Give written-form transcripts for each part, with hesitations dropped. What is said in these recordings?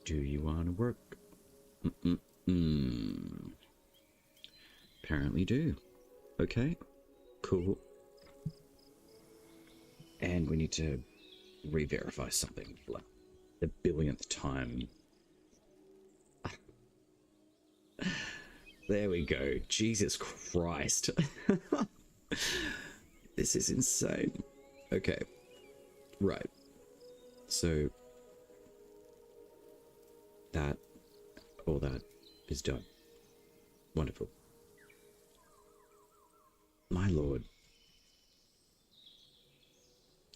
Do you want to work? Apparently do. Okay, cool. And we need to re-verify something for like the billionth time. There we go. Jesus Christ. This is insane. Okay. Right. So all that is done. Wonderful. My lord.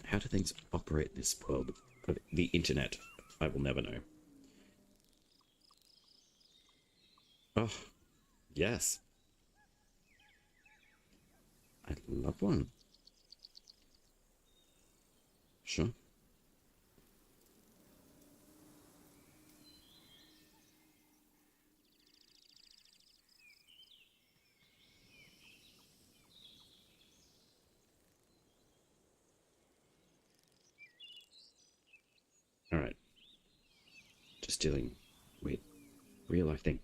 How do things operate in this world of the internet? I will never know. Oh, yes. I'd love one. Sure. All right. Just dealing with real life thing.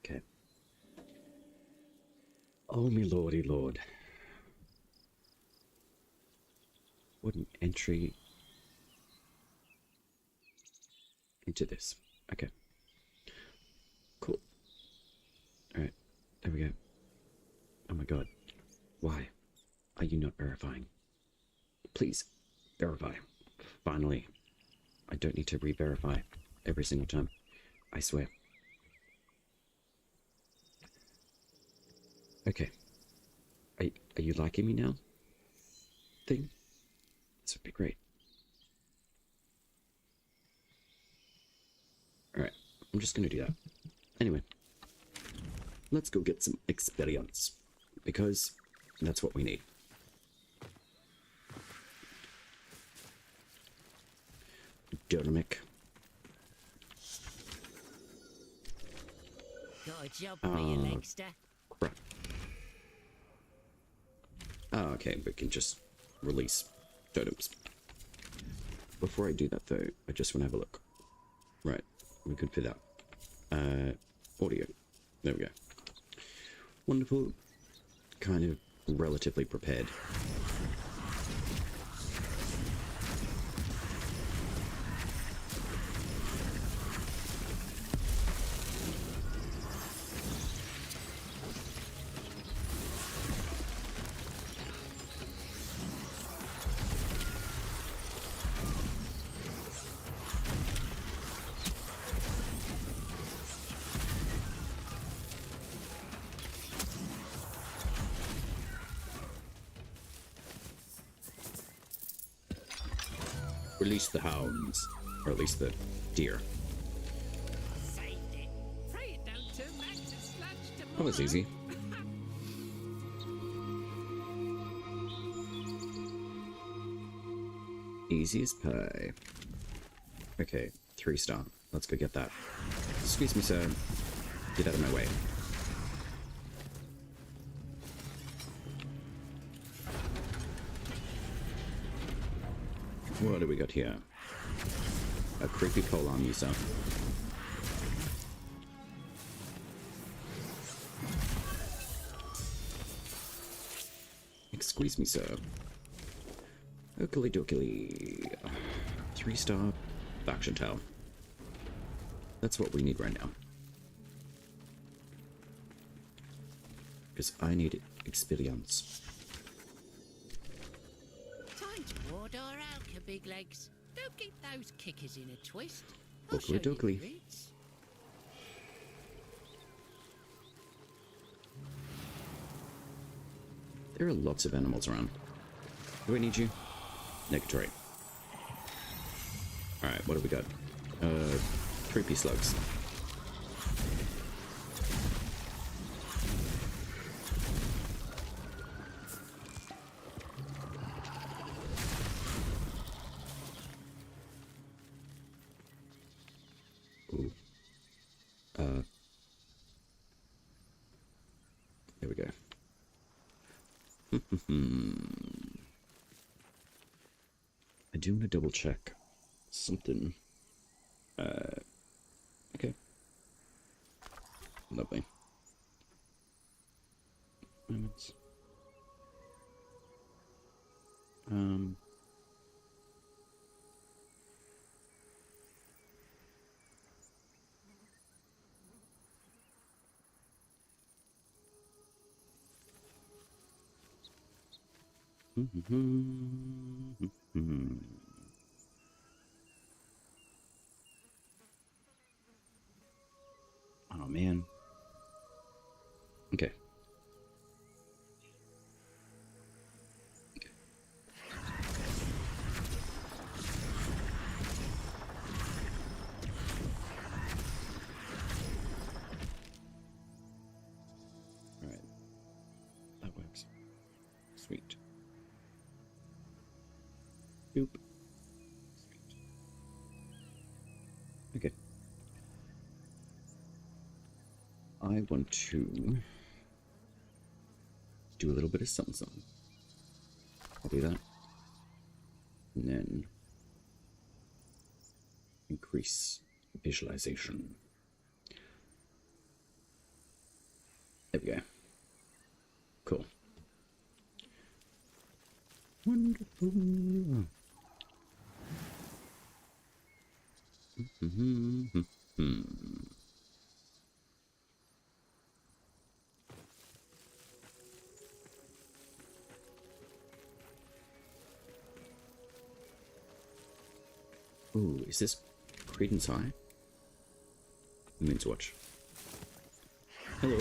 Okay. Oh, me lordy lord. What an entry into this. Okay. Cool. Alright. There we go. Oh my god. Why are you not verifying? Please, verify. Finally. I don't need to re-verify every single time. I swear. Okay. Are you liking me now? Thing? This would be great. Alright, I'm just gonna do that. Anyway. Let's go get some experience. Because that's what we need. Dynamic. Got a job for you, Linktr. Crap. Oh, okay, we can just release totems. Before I do that, though, I just want to have a look. Right, we're good for that. Audio. There we go. Wonderful. Kind of relatively prepared. Release the hounds, or at least the deer. That was easy. Easy as pie. Okay, 3-star. Let's go get that. Excuse me, sir. Get out of my way. What do we got here? A creepy colon user. Excuse me, sir. Oakley dokley. 3-star faction tower. That's what we need right now. Because I need experience. Time to ward our alka, big legs. Don't keep those kickers in a twist. Oakley dokley. There are lots of animals around. Do I need you? Negatory. Alright, what do we got? creepy slugs. Ooh. There we go. I do want to double check something. Okay. Lovely. Moments. Oh man. Okay. All right. That works. Sweet. Boop. Sweet. Okay. I want to do a little bit of something. I'll do that. And then increase visualization. There we go. Cool. Wonderful. Ooh, is this Credence High? I mean to watch. Hello.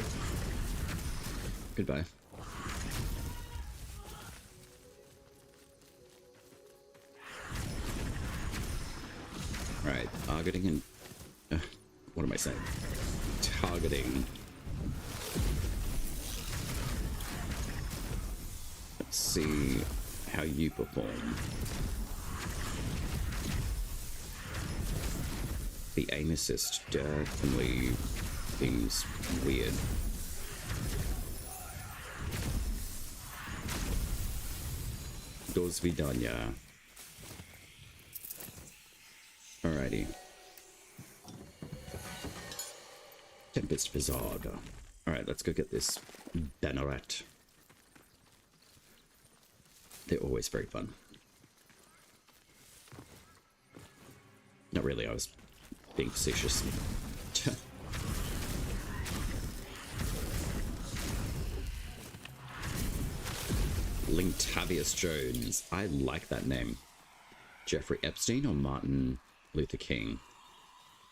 Goodbye. Alright, targeting and... what am I saying? Targeting. Let's see how you perform. The aim assist definitely seems weird. Do svidania. Alrighty. Tempest Bizarre. Alright, let's go get this banneret. They're always very fun. Not really, I was being facetious. Linktavius Jones. I like that name. Jeffrey Epstein or Martin Luther King?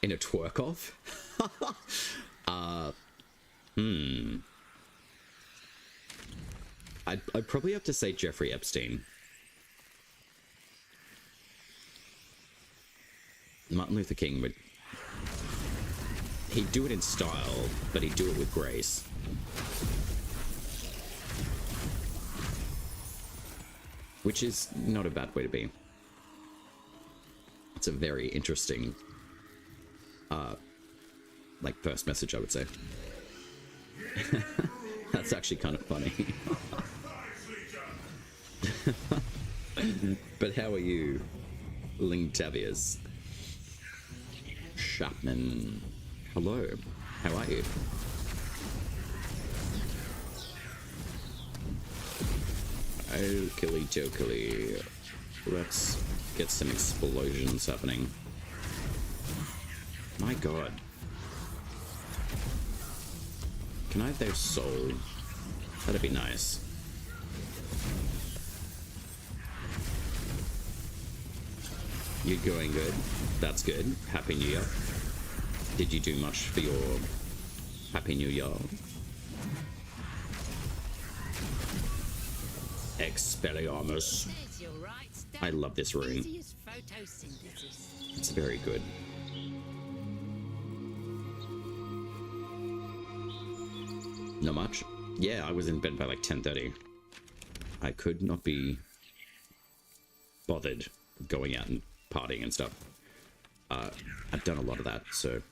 In a twerk-off? I'd probably have to say Jeffrey Epstein. Martin Luther King would... he'd do it in style, but he'd do it with grace. Which is not a bad way to be. It's a very interesting, like, first message, I would say. That's actually kind of funny. But how are you, Linktavius? Chapman. Hello. How are you? Okily dokily. Let's get some explosions happening. My god. Can I have their soul? That'd be nice. You're going good. That's good. Happy New Year. Did you do much for your Happy New Year? Expelliarmus. I love this rune. It's very good. Not much. Yeah, I was in bed by like 10:30. I could not be bothered going out and partying and stuff. I've done a lot of that, so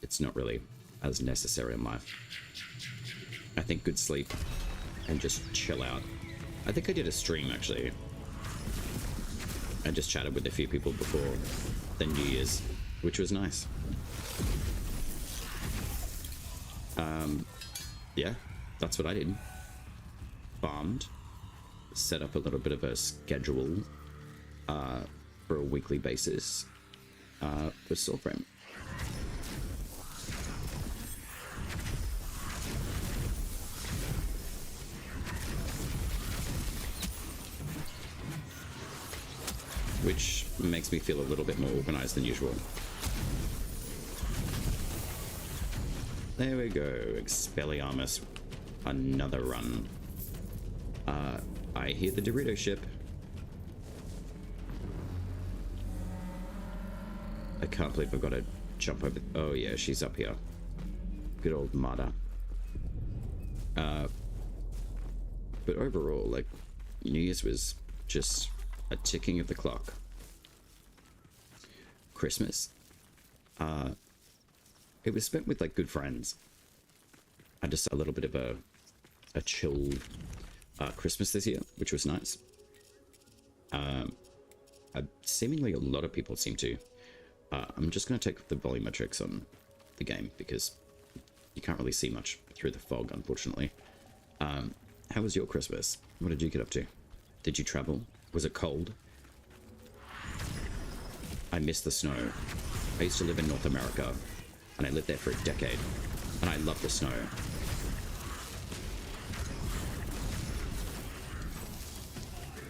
it's not really as necessary in life. I think good sleep and just chill out. I think I did a stream, actually. I just chatted with a few people before the New Year's, which was nice. Yeah, that's what I did. Farmed, set up a little bit of a schedule for a weekly basis with Soulframe. Which makes me feel a little bit more organized than usual. There we go, Expelliarmus. Another run. I hear the Dorito ship. I can't believe I've got to jump over. Oh yeah, she's up here. Good old Mada. But overall, like, New Year's was just a ticking of the clock. Christmas. It was spent with like good friends. I just a little bit of a chilled Christmas this year, which was nice. Seemingly a lot of people seem to. I'm just going to take the volumetrics on the game because you can't really see much through the fog, unfortunately. How was your Christmas? What did you get up to? Did you travel? Was it cold? I miss the snow. I used to live in North America, and I lived there for a decade, and I love the snow.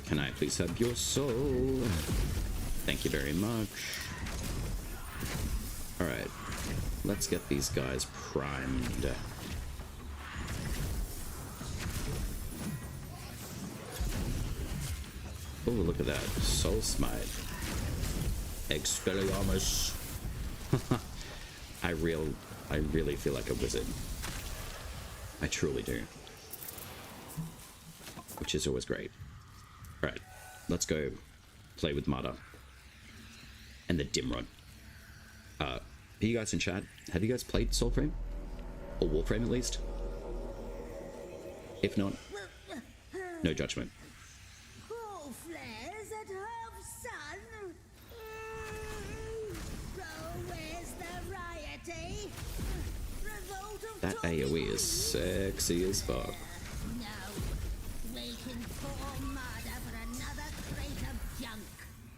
Can I please have your soul? Thank you very much. Alright, let's get these guys primed. Oh, look at that. Soul Smite. Expelliarmus. I really feel like a wizard. I truly do. Which is always great. Alright, let's go play with Mada. And the Dimrod. Are you guys in chat? Have you guys played Soulframe? Or Warframe at least? If not, no judgment. That AoE is sexy as fuck.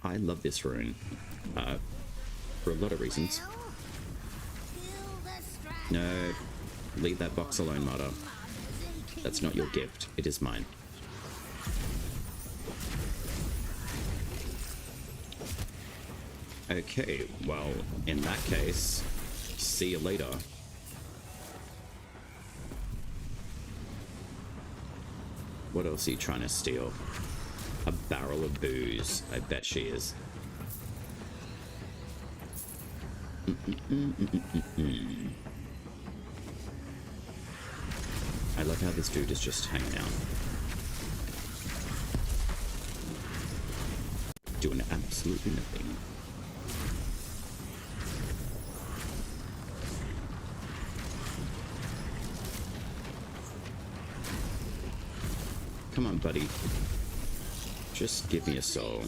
I love this rune. For a lot of reasons. No, leave that box alone, Mada. That's not your gift. It is mine. Okay, well, in that case, see you later. What else are you trying to steal? A barrel of booze. I bet she is. I love how this dude is just hanging out. Doing absolutely nothing. Come on, buddy. Just give me a soul.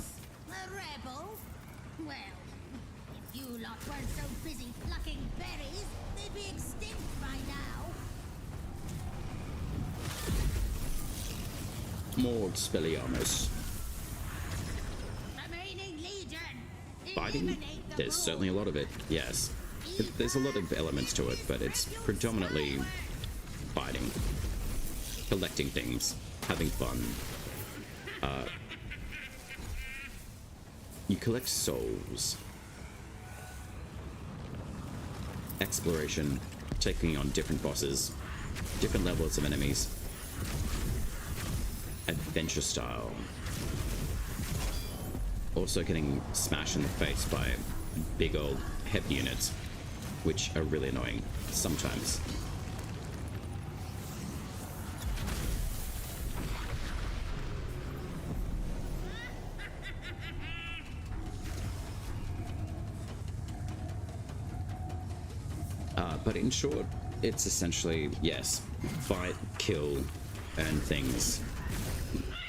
A rebel? Well, if you lot weren't so busy plucking berries, they'd be extinct by now. More Expelliarmus. Remaining legion. Fighting? There's certainly a lot of it, yes. There's a lot of elements to it, but it's predominantly fighting. Collecting things. Having fun. You collect souls. Exploration, taking on different bosses, different levels of enemies. Adventure style. Also getting smashed in the face by big old heavy units, which are really annoying sometimes. But in short, it's essentially, yes, fight, kill, earn things,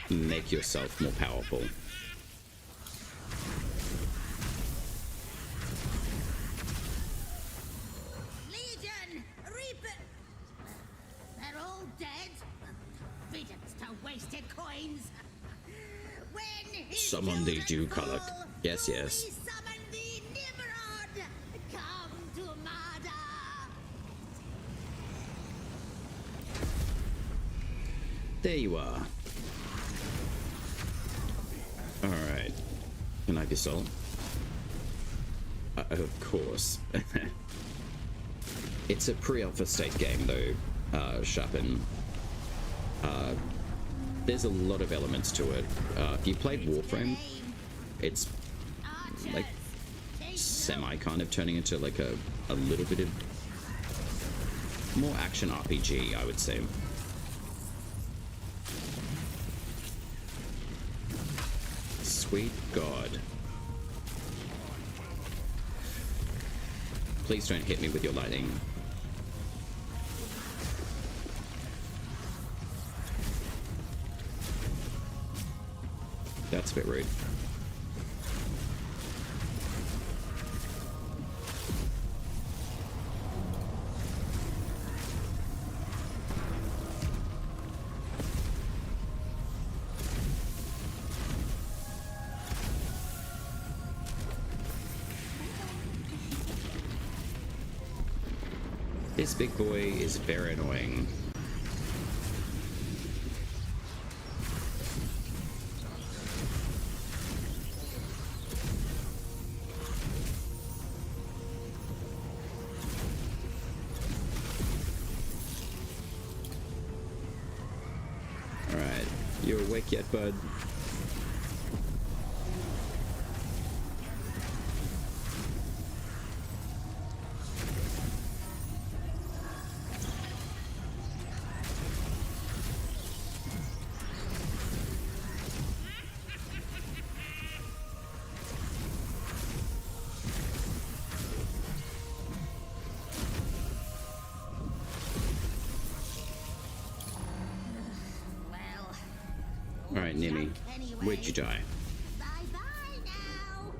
make yourself more powerful. Legion! Reaper! They're all dead? Riddance to wasted coins! When his Summon the children Dewcolor. fall, Yes, yes. we summon the Nimrod! Come to murder! There you are. Alright. Can I have your soul? Of course. It's a pre-alpha state game, though, Sharpen. There's a lot of elements to it. If you played Warframe, it's like semi kind of turning into like a little bit of more action RPG, I would say. Sweet God. Please don't hit me with your lightning. That's a bit rude. This big boy is very annoying. Alright, you awake yet, bud? Well, Alright, Nimi, anyway. where'd you die? Bye-bye now!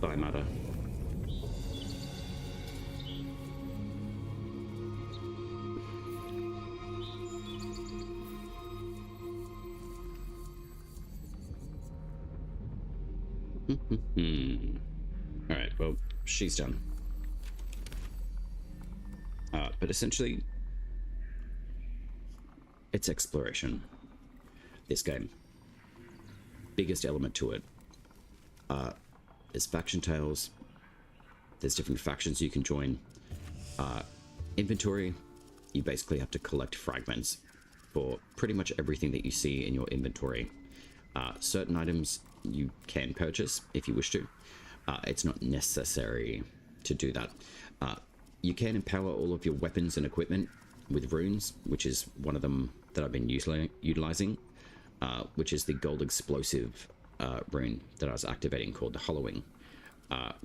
Bye, mother. Alright, well, she's done. But essentially, it's exploration. This game. Biggest element to it. There's faction tales. There's different factions you can join. Inventory, you basically have to collect fragments for pretty much everything that you see in your inventory. Certain items you can purchase if you wish to. It's not necessary to do that. You can empower all of your weapons and equipment with runes, which is one of them that I've been utilizing, which is the gold explosive rune that I was activating called the Hollowing.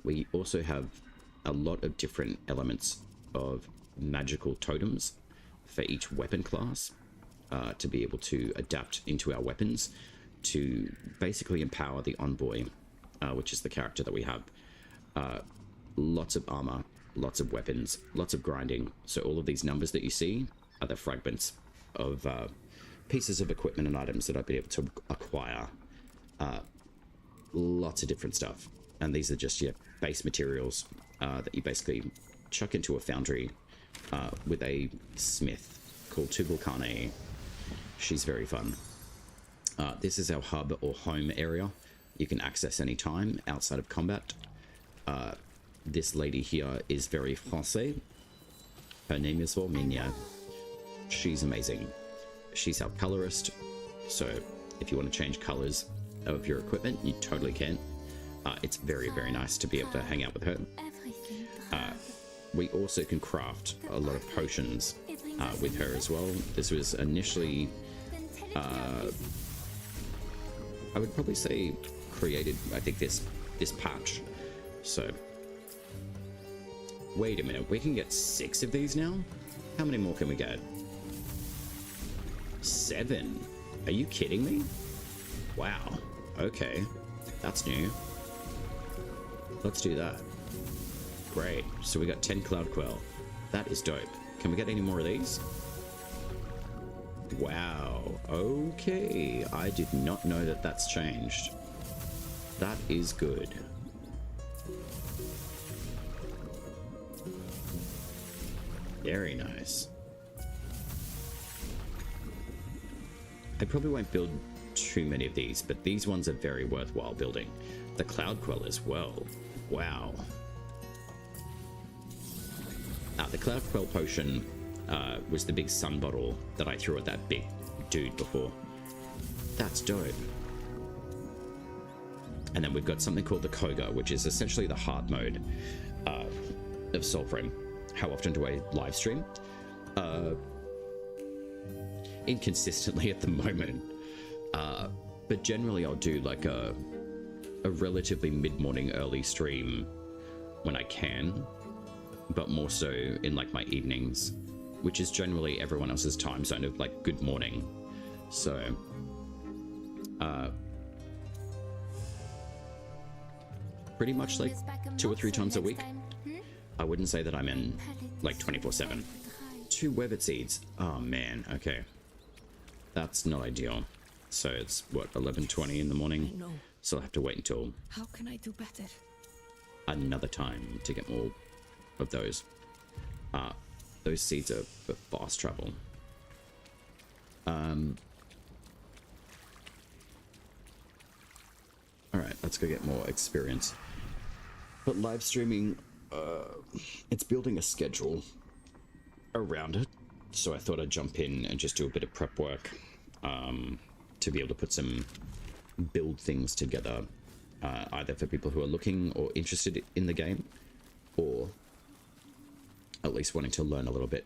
We also have a lot of different elements of magical totems for each weapon class to be able to adapt into our weapons to basically empower the envoy, which is the character that we have. Lots of armor, lots of weapons, lots of grinding. So all of these numbers that you see are the fragments of pieces of equipment and items that I've been able to acquire. Lots of different stuff. And these are just your base materials that you basically chuck into a foundry with a smith called Tubalkane. She's very fun. This is our hub or home area. You can access any time outside of combat. This lady here is very français. Her name is Vorminia. She's amazing. She's our colorist. So if you want to change colors of your equipment, you totally can. It's very, very nice to be able to hang out with her. We also can craft a lot of potions with her as well. This was initially, I would probably say created, I think, this patch. So Wait a minute, we can get 6 of these now? How many more can we get? 7? Are you kidding me? Wow, okay. That's new. Let's do that. Great, so we got 10 Cloud Quell. That is dope. Can we get any more of these? Wow, okay. I did not know that that's changed. That is good. Very nice. I probably won't build too many of these, but these ones are very worthwhile building. The Cloud Quell as well. Wow. The Cloud Quell potion was the big sun bottle that I threw at that big dude before. That's dope. And then we've got something called the Koga, which is essentially the hard mode of Soulframe. How often do I live stream? Inconsistently at the moment. But generally I'll do like a relatively mid-morning early stream when I can, but more so in like my evenings, which is generally everyone else's time zone of like good morning. So pretty much like 2 or 3 times a week. I wouldn't say that I'm in like 24/7. 2 Webbit seeds. Oh man, okay. That's not ideal. So it's what, 11:20 in the morning? So I'll have to wait until how can I do better? Another time to get more of those. Those seeds are for fast travel. Alright, let's go get more experience. But live streaming, it's building a schedule around it. So I thought I'd jump in and just do a bit of prep work to be able to put some build things together, either for people who are looking or interested in the game, or at least wanting to learn a little bit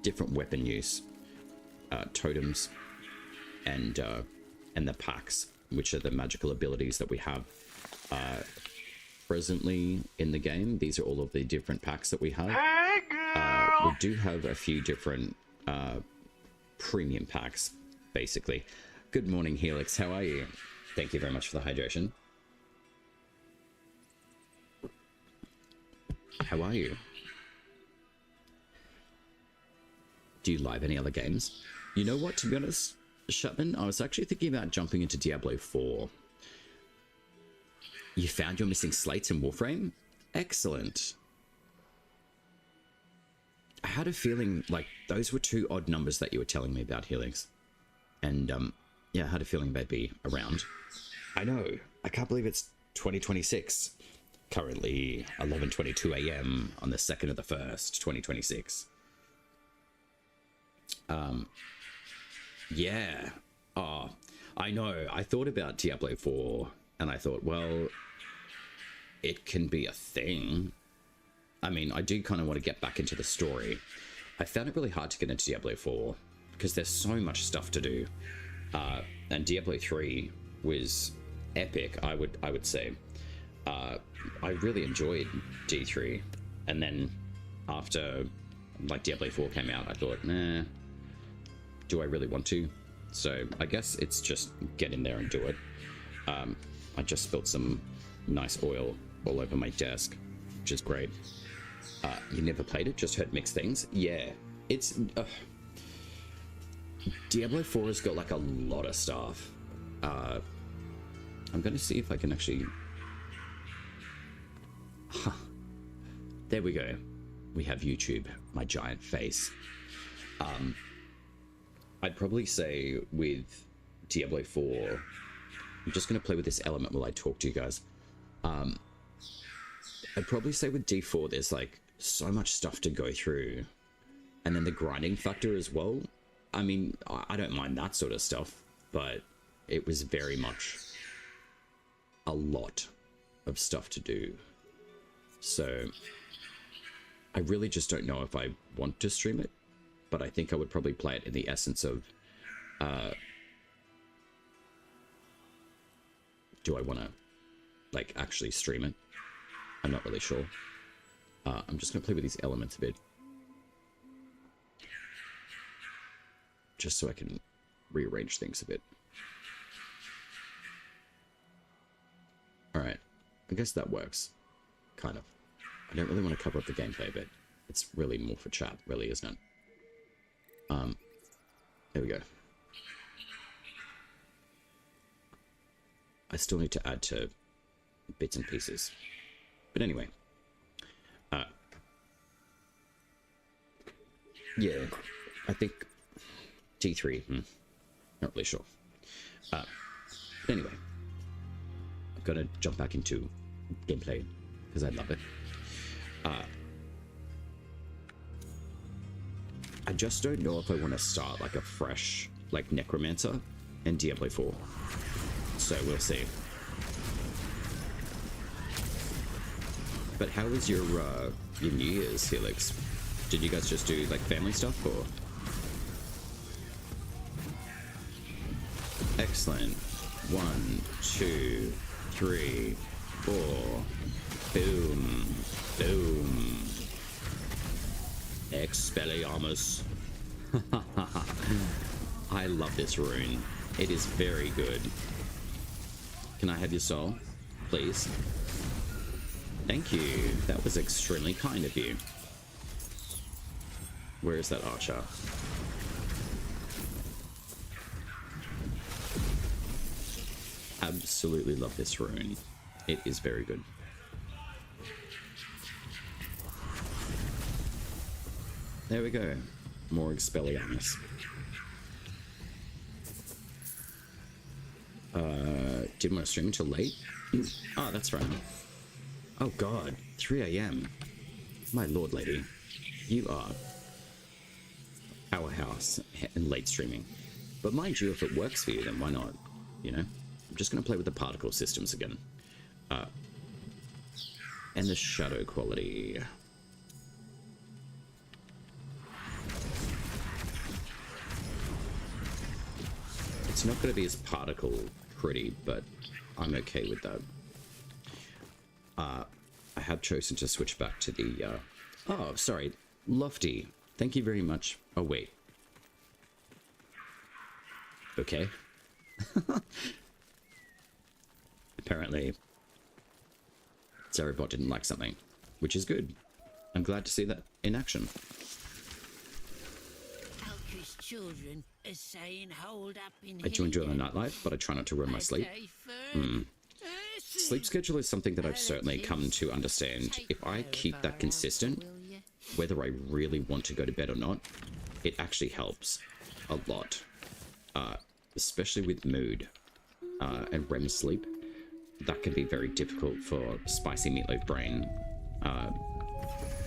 different weapon use, totems, and the pacts, which are the magical abilities that we have presently in the game. These are all of the different packs that we have. We do have a few different premium packs, basically. Good morning, Helix. How are you? Thank you very much for the hydration. How are you? Do you live any other games? You know what, to be honest, Shutman, I was actually thinking about jumping into Diablo 4. You found your missing slates in Warframe? Excellent. I had a feeling like those were 2 odd numbers that you were telling me about, Helix. And yeah, I had a feeling they'd be around. I know. I can't believe it's 2026. Currently 11:22 a.m. on the 2nd of the 1st, 2026. Yeah. Oh, I know. I thought about Diablo 4 and I thought, well, it can be a thing. I mean, I do kind of want to get back into the story. I found it really hard to get into Diablo 4 because there's so much stuff to do. And Diablo 3 was epic, I would say. I really enjoyed D3, and then after like Diablo 4 came out, I thought, nah, do I really want to? So I guess it's just get in there and do it. I just spilled some nice oil all over my desk, which is great. You never played it? Just heard mixed things? Yeah, it's Diablo 4 has got like a lot of stuff. I'm gonna see if I can actually. Huh. There we go. We have YouTube, my giant face. I'd probably say with Diablo 4, I'm just going to play with this element while I talk to you guys. I'd probably say with D4, there's like so much stuff to go through. And then the grinding factor as well. I mean, I don't mind that sort of stuff, but it was very much a lot of stuff to do. So I really just don't know if I want to stream it, but I think I would probably play it in the essence of, do I want to like actually stream it? I'm not really sure. I'm just going to play with these elements a bit. Just so I can rearrange things a bit. Alright, I guess that works. Kind of. I don't really want to cover up the gameplay bit. It's really more for chat, really, isn't it? There we go. I still need to add to bits and pieces. But anyway. Yeah, I think T3. Not really sure. Anyway. I've got to jump back into gameplay because I love it. I just don't know if I want to start like a fresh, like Necromancer in Diablo 4. So we'll see. But how was your New Year's, Helix? Did you guys just do like family stuff or? Excellent. 1, 2, 3, 4. Boom. Boom. Expelliarmus. I love this rune. It is very good. Can I have your soul, please? Thank you. That was extremely kind of you. Where is that archer? Absolutely love this rune. It is very good. There we go. More Expelliarmus. Didn't want to stream until late? Oh, that's right. Oh god, 3 AM. My lord, lady. You are powerhouse and late streaming. But mind you, if it works for you, then why not? You know? I'm just going to play with the particle systems again. And the shadow quality. It's not going to be as particle pretty, but I'm okay with that. I have chosen to switch back to the... Oh, sorry. Lofty. Thank you very much. Oh, wait. Okay. Apparently, Zarabot didn't like something, which is good. I'm glad to see that in action. Altri's children are saying hold up in I do enjoy the nightlife, but I try not to ruin my sleep. Sleep schedule is something that I've certainly come to understand. If I keep that consistent, whether I really want to go to bed or not, it actually helps a lot. Especially with mood and REM sleep. That can be very difficult for Spicy Meatloaf Brain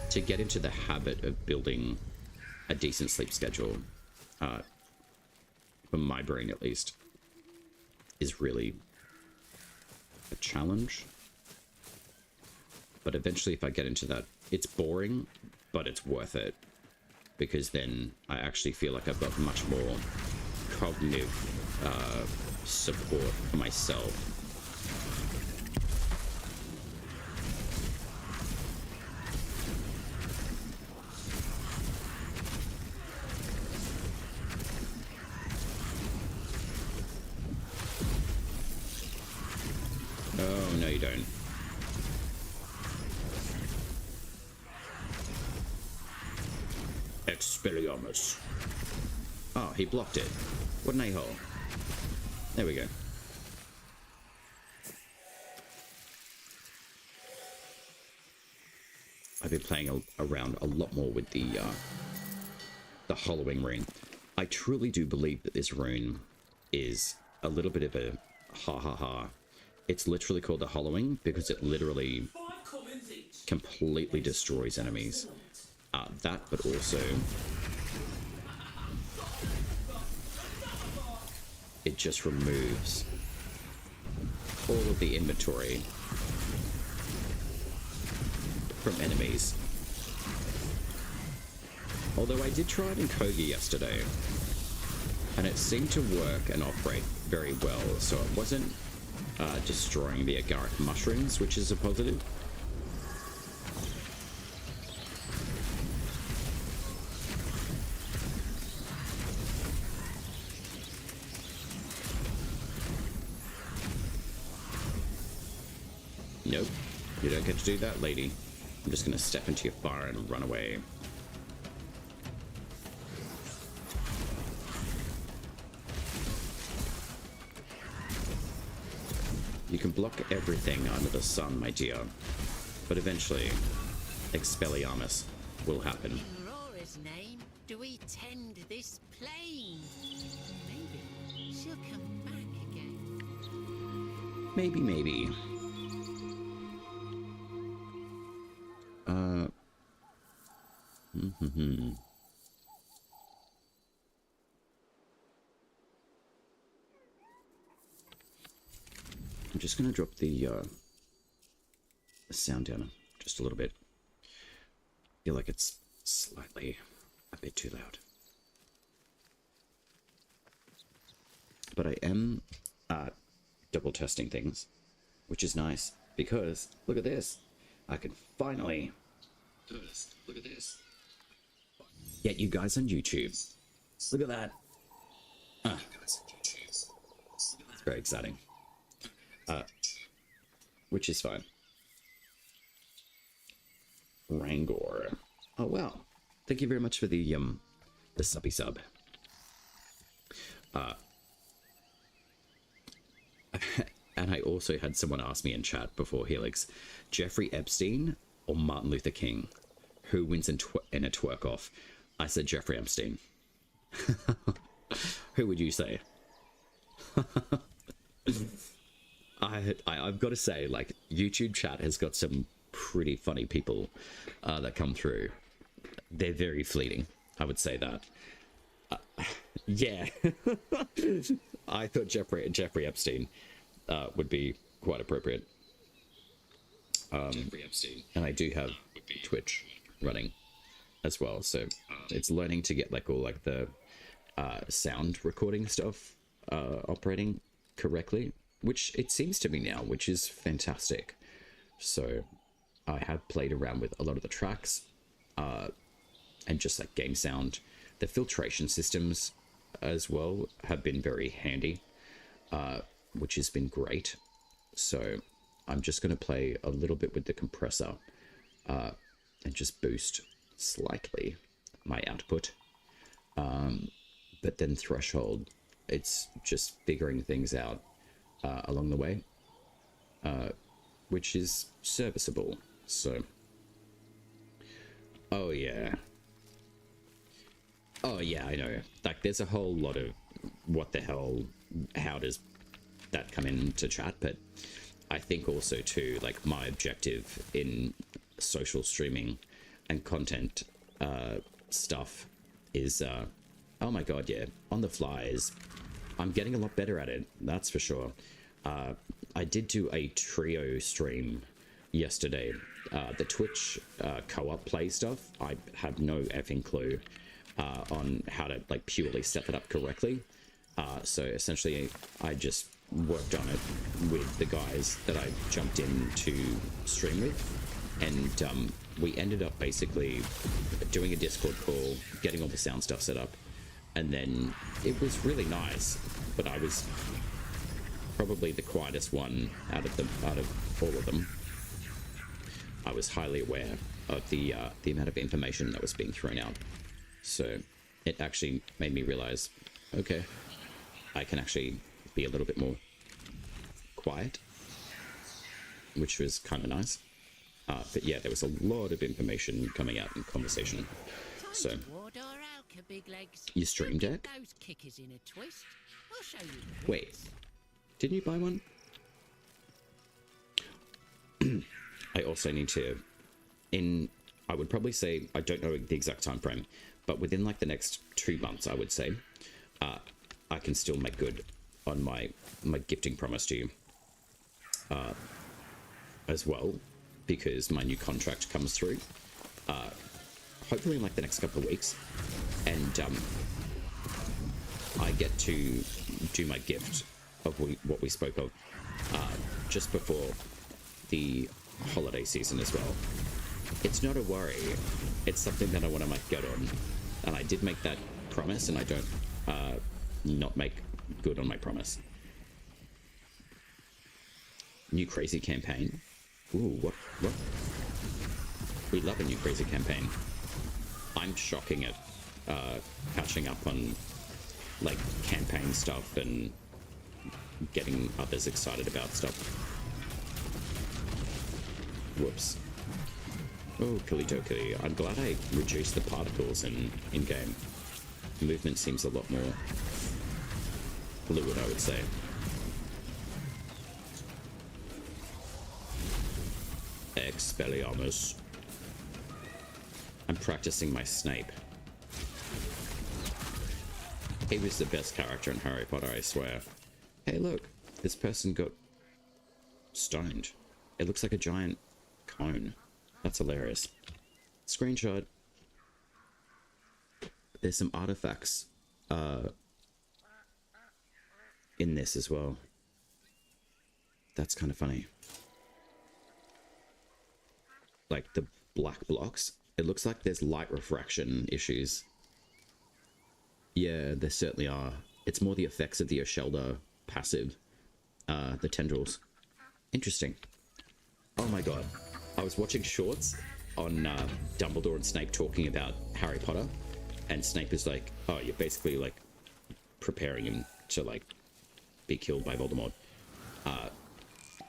to get into the habit of building a decent sleep schedule, for my brain at least, is really a challenge. But eventually if I get into that, it's boring, but it's worth it, because then I actually feel like I've got much more cognitive support for myself. Oh, no you don't. Expelliarmus. Oh, he blocked it. What an a-hole. There we go. I've been playing around a lot more with the hollowing rune. I truly do believe that this rune is a little bit of a ha-ha-ha. It's literally called the hollowing because it literally completely destroys enemies. That, but also it just removes all of the inventory from enemies. Although I did try it in Kogi yesterday, and it seemed to work and operate very well, so it wasn't destroying the agaric mushrooms, which is a positive. Nope. You don't get to do that, lady. I'm just gonna step into your fire and run away. You can block everything under the sun, my dear. But eventually, Expelliarmus will happen. In Aurora's name, do we tend this plane? Maybe she'll come back again. Maybe, maybe. I'm just gonna drop the sound down just a little bit. Feel like it's slightly a bit too loud. But I am double testing things, which is nice because look at this. I can finally get you guys on YouTube. Look at that. It's very exciting. Which is fine. Rangor. Oh wow. Thank you very much for the subby sub. And I also had someone ask me in chat before Helix, Jeffrey Epstein or Martin Luther King? Who wins in a twerk off? I said Jeffrey Epstein. Who would you say? I've got to say, like, YouTube chat has got some pretty funny people that come through. They're very fleeting, I would say that. Yeah. I thought Jeffrey Epstein would be quite appropriate. Jeffrey Epstein. And I do have Twitch running as well, so it's learning to get like all like the sound recording stuff operating correctly, which it seems to be now, which is fantastic. So I have played around with a lot of the tracks and just like game sound. The filtration systems as well have been very handy, which has been great. So I'm just going to play a little bit with the compressor and just boost slightly my output. But then threshold, it's just figuring things out along the way, which is serviceable. So, oh yeah, I know. Like, there's a whole lot of what the hell, how does that come into chat? But I think also too, like, my objective in social streaming and content stuff is oh my god, yeah, on the fly is, I'm getting a lot better at it, that's for sure. I did do a trio stream yesterday. The Twitch co-op play stuff, I have no effing clue on how to like purely set that up correctly. So essentially I just worked on it with the guys that I jumped in to stream with, and we ended up basically doing a Discord call, getting all the sound stuff set up, and then it was really nice. But I was probably the quietest one out of all of them. I was highly aware of the amount of information that was being thrown out, so it actually made me realize, okay, I can actually be a little bit more quiet, which was kind of nice. But yeah, there was a lot of information coming out in conversation. So, you stream deck? Those kickers in a twist. I'll show you. Wait, didn't you buy one? I also need to, I would probably say, I don't know the exact time frame, but within like the next 2 months, I would say, I can still make good on my gifting promise to you as well, because my new contract comes through hopefully in like the next couple of weeks, and I get to do my gift of what we spoke of just before the holiday season as well. It's not a worry, it's something that I want to make good on, and I did make that promise, and I don't not make good on my promise. New crazy campaign. Ooh, what? We love a new crazy campaign. I'm shocking at catching up on like campaign stuff and getting others excited about stuff. Whoops. Oh, killy-dokey. I'm glad I reduced the particles in-game. Movement seems a lot more fluid, I would say. Expelliarmus. I'm practicing my Snape. He was the best character in Harry Potter, I swear. Hey, look. This person got stoned. It looks like a giant cone. That's hilarious. Screenshot. There's some artifacts in this as well. That's kind of funny. Like the black blocks. It looks like there's light refraction issues. Yeah, there certainly are. It's more the effects of the Oshelda passive. The tendrils. Interesting. Oh my god. I was watching shorts on Dumbledore and Snape talking about Harry Potter. And Snape is like, oh, you're basically like preparing him to like be killed by Voldemort.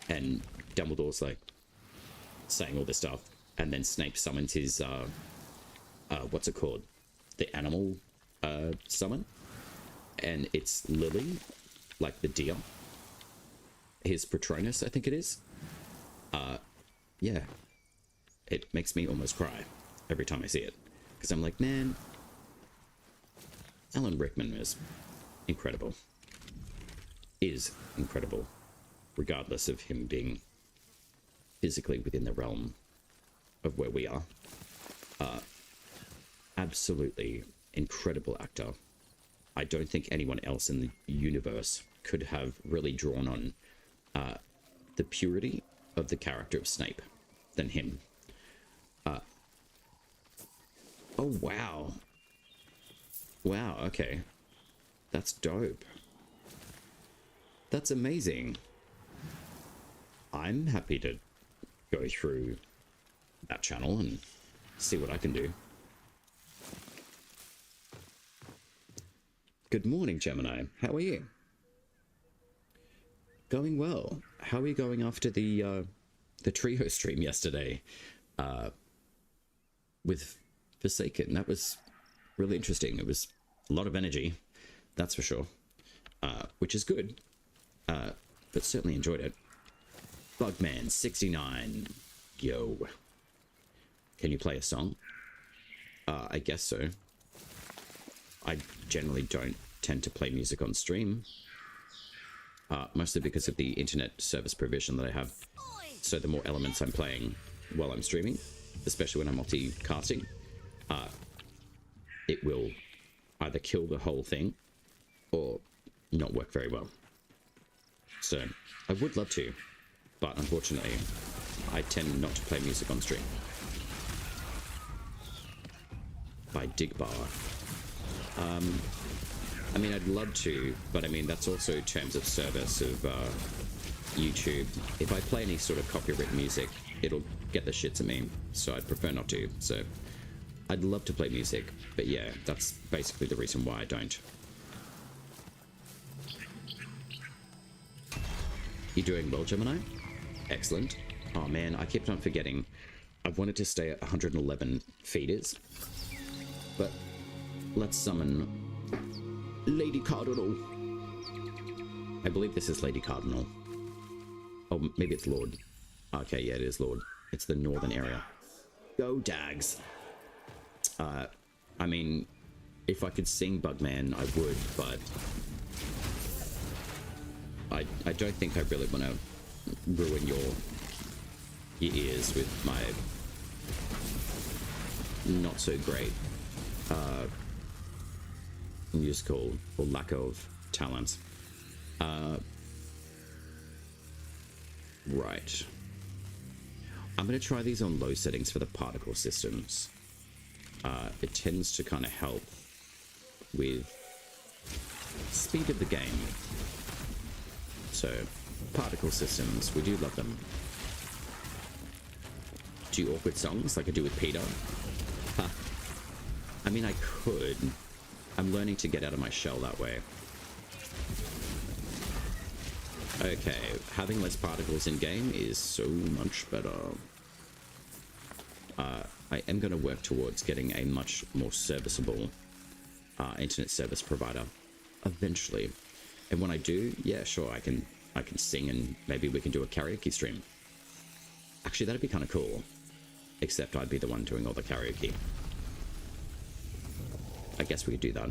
And Dumbledore's like saying all this stuff. And then Snape summons his, what's it called? The animal summon. And it's Lily, like the deer. His Patronus, I think it is. Yeah. It makes me almost cry every time I see it. Because I'm like, man, Alan Rickman is incredible. Is incredible. Regardless of him being physically within the realm of where we are. Absolutely incredible actor. I don't think anyone else in the universe could have really drawn on the purity of the character of Snape than him. Oh, wow. Wow, okay. That's dope. That's amazing. I'm happy to go through that channel and see what I can do. Good morning, Gemini. How are you? Going well. How are you going after the trio stream yesterday with Forsaken? That was really interesting. It was a lot of energy, that's for sure, which is good, but certainly enjoyed it. Bugman69, yo. Can you play a song? I guess so. I generally don't tend to play music on stream, mostly because of the internet service provision that I have. So the more elements I'm playing while I'm streaming, especially when I'm multicasting, it will either kill the whole thing or not work very well. So I would love to, but unfortunately I tend not to play music on stream. By Digbar. I mean, I'd love to, but I mean, that's also terms of service of YouTube. If I play any sort of copyright music, it'll get the shits at me, so I'd prefer not to. So I'd love to play music, but yeah, that's basically the reason why I don't. You doing well, Gemini? Excellent. Oh man, I kept on forgetting. I wanted to stay at 111 feeders, but let's summon Lady Cardinal. I believe this is Lady Cardinal. Oh, maybe it's Lord. Okay, yeah, it is Lord. It's the northern area. Go Dags. I mean, if I could sing Bugman, I would, but I don't think I really want to ruin your ears with my not so great musical or lack of talent. Right. I'm going to try these on low settings for the particle systems. It tends to kind of help with speed of the game. So, particle systems, we do love them. do awkward songs like I do with Peter. Huh. I mean, I could. I'm learning to get out of my shell that way. Okay, having less particles in game is so much better. I am going to work towards getting a much more serviceable internet service provider eventually. And when I do, yeah, sure, I can sing, and maybe we can do a karaoke stream. Actually, that'd be kind of cool. Except I'd be the one doing all the karaoke. I guess we could do that.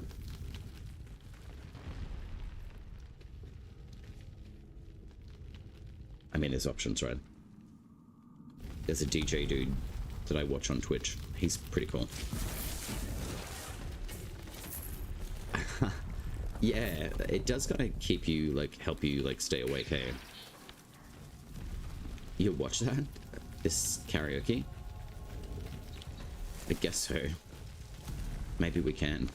I mean, there's options, right? There's a DJ dude that I watch on Twitch. He's pretty cool. Yeah, it does kind of keep you, like, help you, like, stay awake, hey? You watch that? This karaoke? I guess so. Maybe we can.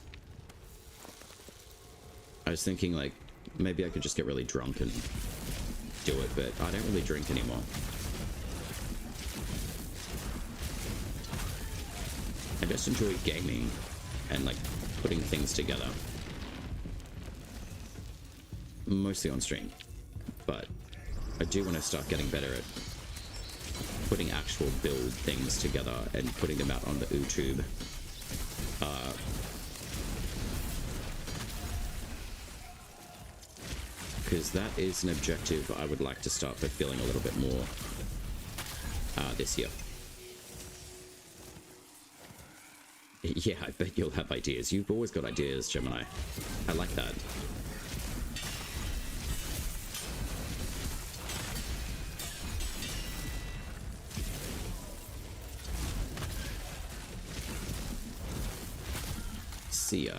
I was thinking, like, maybe I could just get really drunk and do it, but I don't really drink anymore. I just enjoy gaming and, like, putting things together. Mostly on stream. But I do want to start getting better at putting actual build things together and putting them out on the YouTube. Because that is an objective I would like to start fulfilling a little bit more this year. Yeah, I bet you'll have ideas. You've always got ideas, Gemini. I like that. See ya.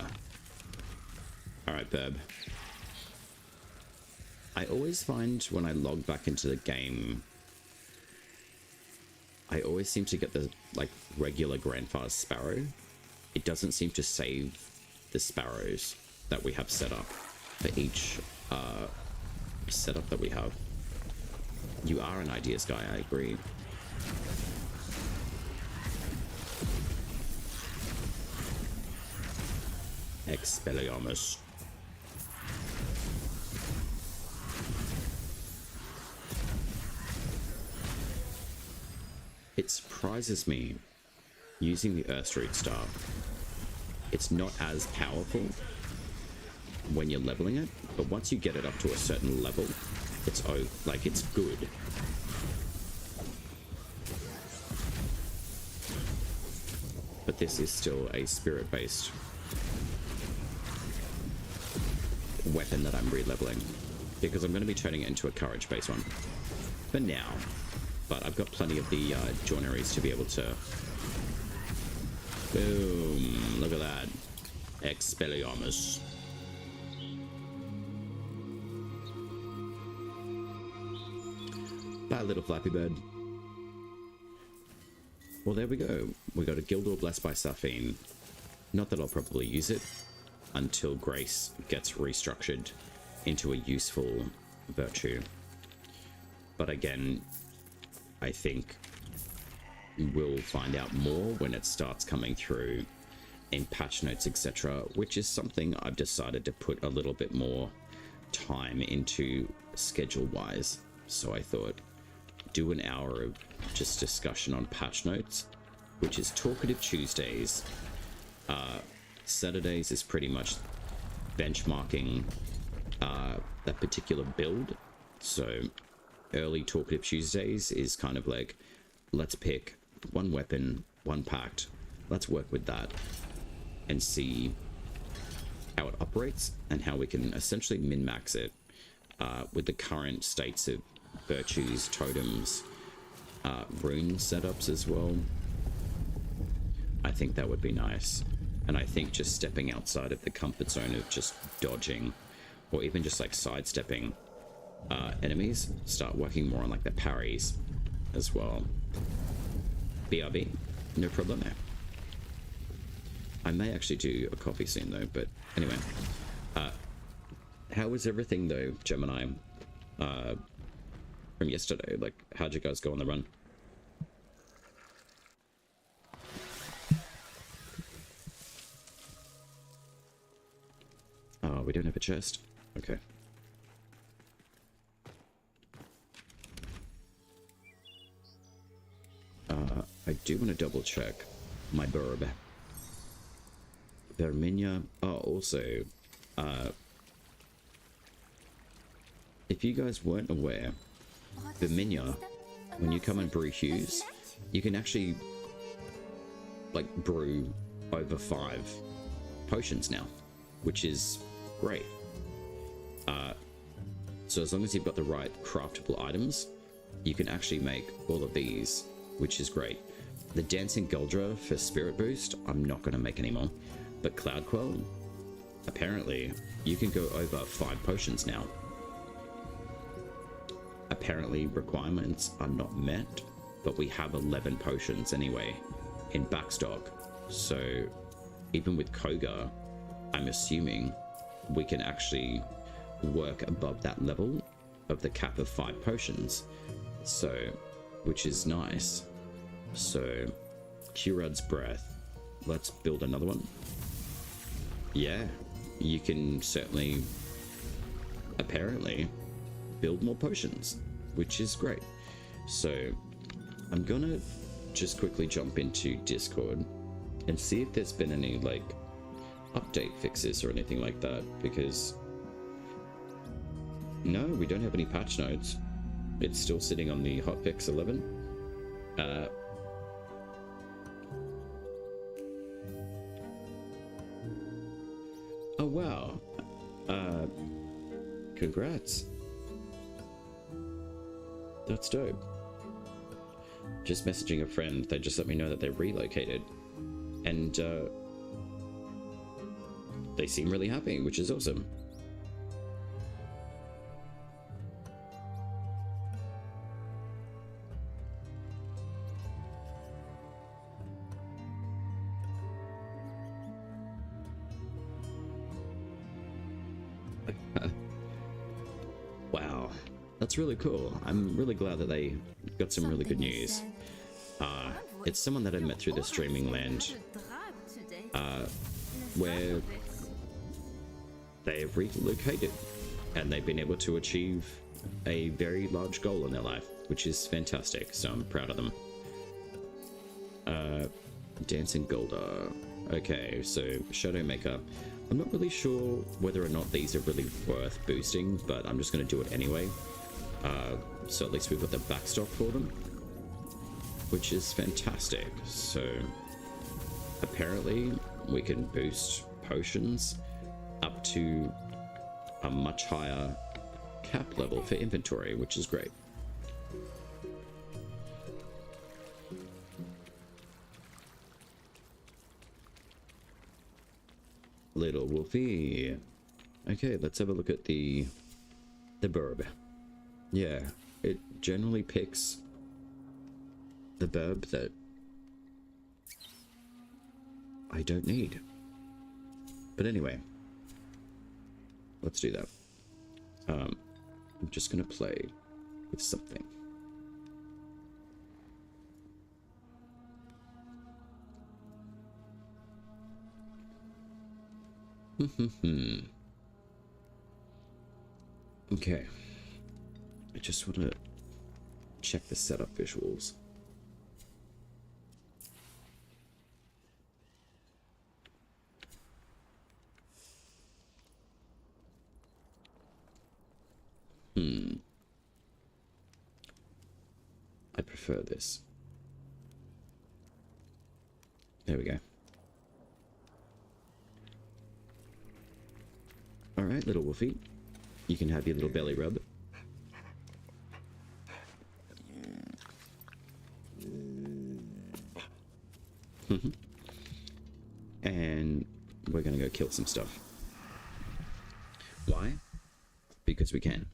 Alright, Burb. I always find when I log back into the game, I always seem to get the, like, regular Grandfather Sparrow. It doesn't seem to save the sparrows that we have set up for each setup that we have. You are an ideas guy, I agree. Expelliarmus. It surprises me, using the Earthroot Staff, it's not as powerful when you're leveling it, but once you get it up to a certain level, it's it's good. But this is still a spirit-based weapon that I'm re-leveling, because I'm going to be turning it into a courage-based one for now. But I've got plenty of the joineries to be able to... Boom! Look at that. Expelliarmus. Bye, little Flappy Bird. Well, there we go. We got a Gildor blessed by Safine. Not that I'll probably use it until Grace gets restructured into a useful virtue. But again, I think we'll find out more when it starts coming through in patch notes, etc., which is something I've decided to put a little bit more time into schedule-wise. So I thought, do an hour of just discussion on patch notes, which is Talkative Tuesdays. Saturdays is pretty much benchmarking that particular build. So early Talkative Tuesdays is kind of like, let's pick one weapon, one pact, let's work with that and see how it operates and how we can essentially min-max it with the current states of virtues, totems, rune setups as well. I think that would be nice. And I think just stepping outside of the comfort zone of just dodging or even just like sidestepping enemies, start working more on like the parries as well. BRB, no problemo. I may actually do a coffee soon though, but anyway. How was everything though, Gemini, from yesterday? Like, how'd you guys go on the run? we don't have a chest. Okay. I do want to double check my burb. Verminia. Oh, also, if you guys weren't aware, Verminia, when you come and brew hues, you can actually, like, brew over 5 potions now, which is great. So as long as you've got the right craftable items, you can actually make all of these, which is great. The Dancing Guldra for Spirit Boost, I'm not going to make anymore. But Cloud Quell, apparently, you can go over 5 potions now. Apparently, requirements are not met, but we have 11 potions anyway in backstock. So, even with Koga, I'm assuming we can actually work above that level of the cap of 5 potions. So, which is nice. So, Curad's Breath. Let's build another one. Yeah, you can certainly, apparently, build more potions, which is great. So, I'm gonna just quickly jump into Discord and see if there's been any, like, update fixes or anything like that, because no, we don't have any patch notes. It's still sitting on the hotfix 11. Oh wow. Congrats. That's dope. Just messaging a friend, they just let me know that they're relocated. And they seem really happy, which is awesome. Wow, that's really cool. I'm really glad that they got some really good news. It's someone that I met through the streaming land, where they've relocated and they've been able to achieve a very large goal in their life, which is fantastic. So I'm proud of them. Dancing Golda. Okay, so Shadowmaker. I'm not really sure whether or not these are really worth boosting, but I'm just going to do it anyway. So at least we've got the backstock for them, which is fantastic. So apparently we can boost potions up to a much higher cap level for inventory, which is great. Little Wolfie. Okay, let's have a look at the burb. Yeah, it generally picks the burb that I don't need. But anyway, let's do that. I'm just gonna play with something. Okay, I just want to check the setup visuals. I prefer this. There we go. All right, little Wolfie, you can have your little belly rub. And we're gonna go kill some stuff. Why? Because we can.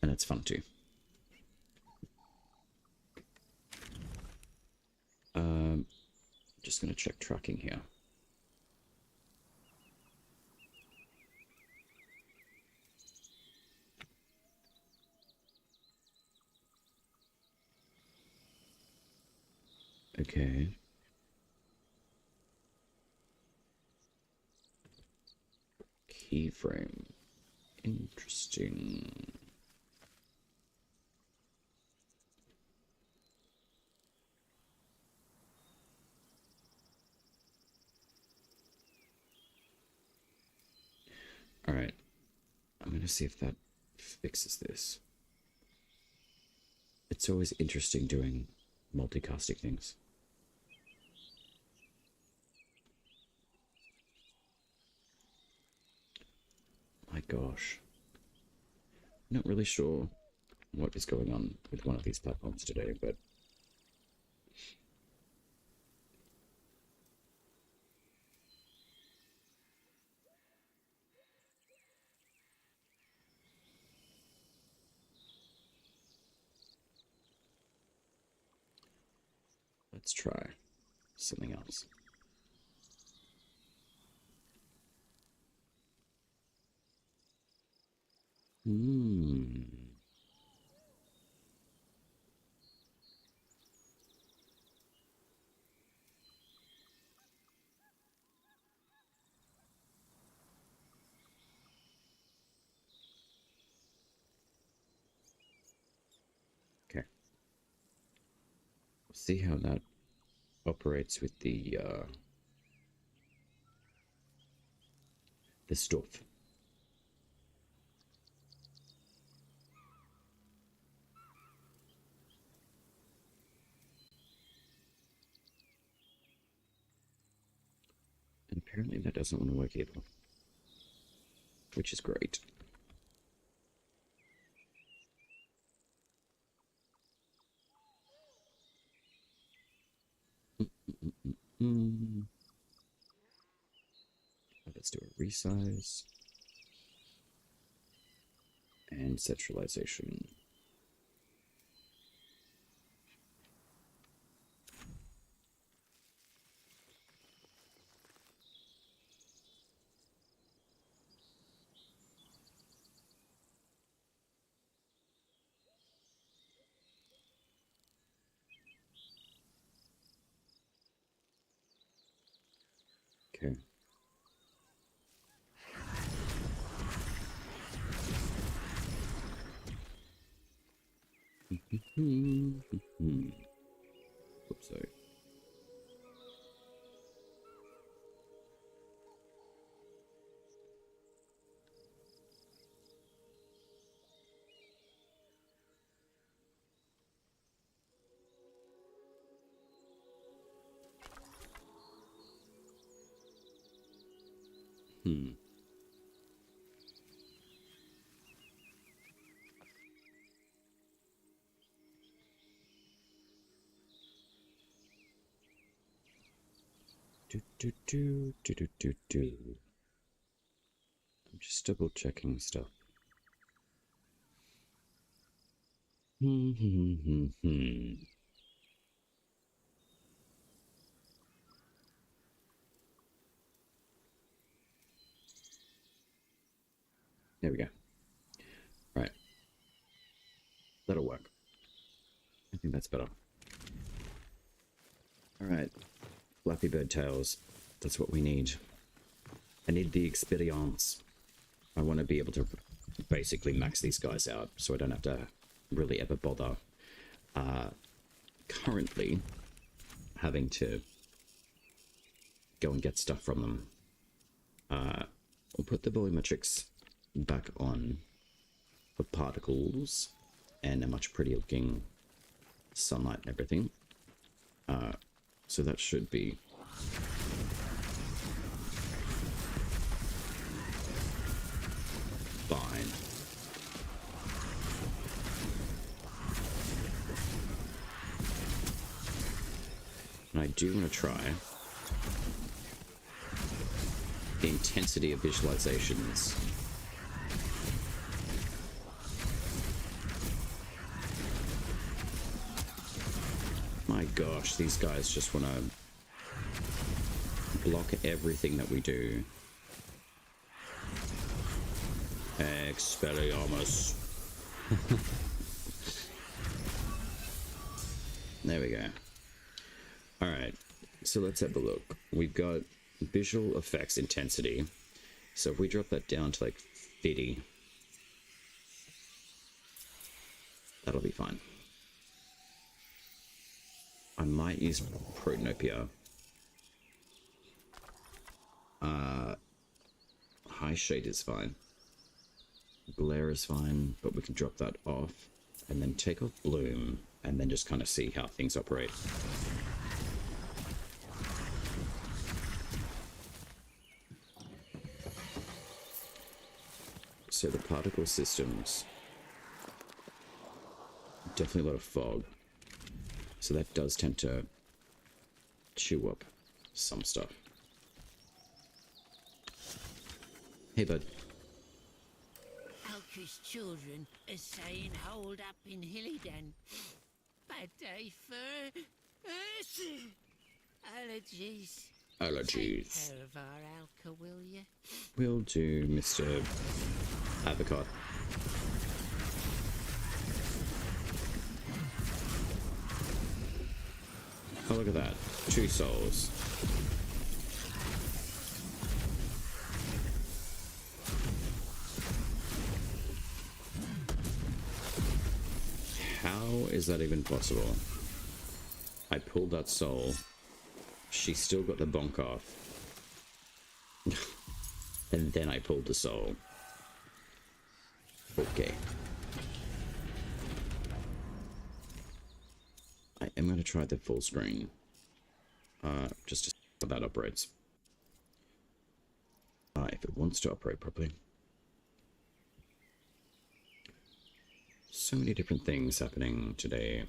And it's fun too. Just gonna check tracking here. Okay. Soulframe. Interesting. Alright. I'm gonna see if that fixes this. It's always interesting doing multicasting things. My gosh. Not really sure what is going on with one of these platforms today, but let's try something else. Okay. See how that operates with the stuff. And apparently that doesn't want to work either, which is great. Let's do a resize and centralization. Okay. Oops, sorry. I'm just double checking stuff. There we go. Right. That'll work. I think that's better. Alright. Flappy bird tails. That's what we need. I need the experience. I want to be able to basically max these guys out so I don't have to really ever bother currently having to go and get stuff from them. We'll put the volumetrics back on for particles and a much prettier looking sunlight and everything. So that should be fine. And I do want to try the intensity of visualizations. My gosh, these guys just want to block everything that we do. Expelliarmus. There we go. Alright, so let's have a look. We've got visual effects intensity, So if we drop that down to like 30, that'll be fine. I might use Protanopia. High Shade is fine. Glare is fine, but we can drop that off and then take off Bloom and then just kind of see how things operate. So the particle systems, definitely a lot of fog. So that does tend to chew up some stuff. Hey, bud. Alka's children are saying hold up in Hillyden. Bad day for allergies. Allergies. Take care of our Alka, will you? Will do, Mr. Avocado. Oh, look at that. 2 souls. How is that even possible? I pulled that soul. She still got the bonk off. And then I pulled the soul. Okay. I am going to try the full screen. Just to see how that operates. If it wants to operate properly. So many different things happening today.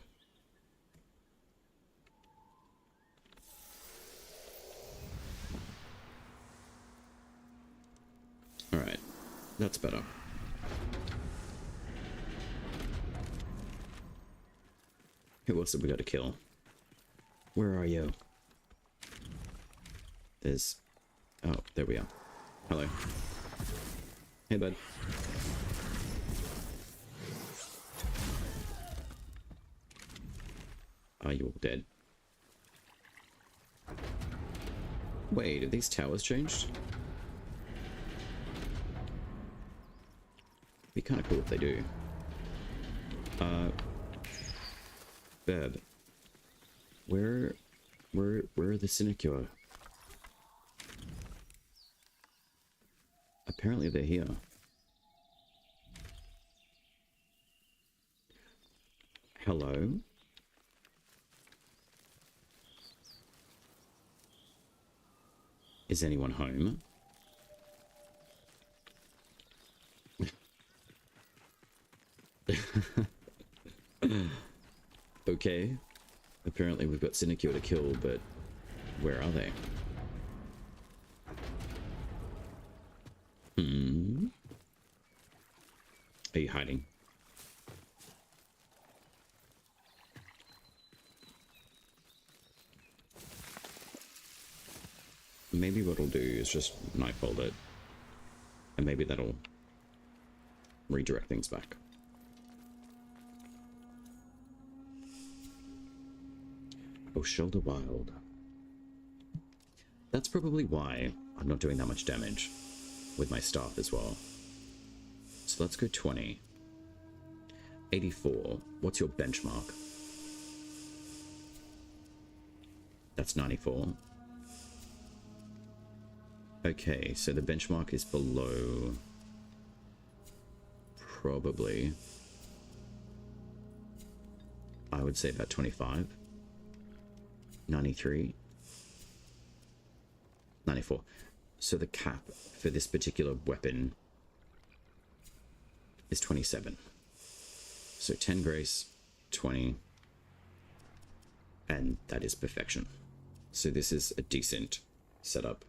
Alright, that's better. Who else have we got to kill? Where are you? There's... Oh, there we are. Hello. Hey, bud. Are you all dead? Wait, have these towers changed? Be kind of cool if they do. Beb. Where are the Sinecure? Apparently they're here. Hello? Is anyone home? Okay. Apparently we've got Sinecure to kill, but where are they? Are you hiding? Maybe what I'll do is just nightfold it. And maybe that'll redirect things back. Oh, Shoulder Wild. That's probably why I'm not doing that much damage with my staff as well. So let's go 20. 84. What's your benchmark? That's 94. Okay, so the benchmark is below... probably... I would say about 25. 93. 94. So the cap for this particular weapon is 27. So 10 grace, 20, and that is perfection. So this is a decent setup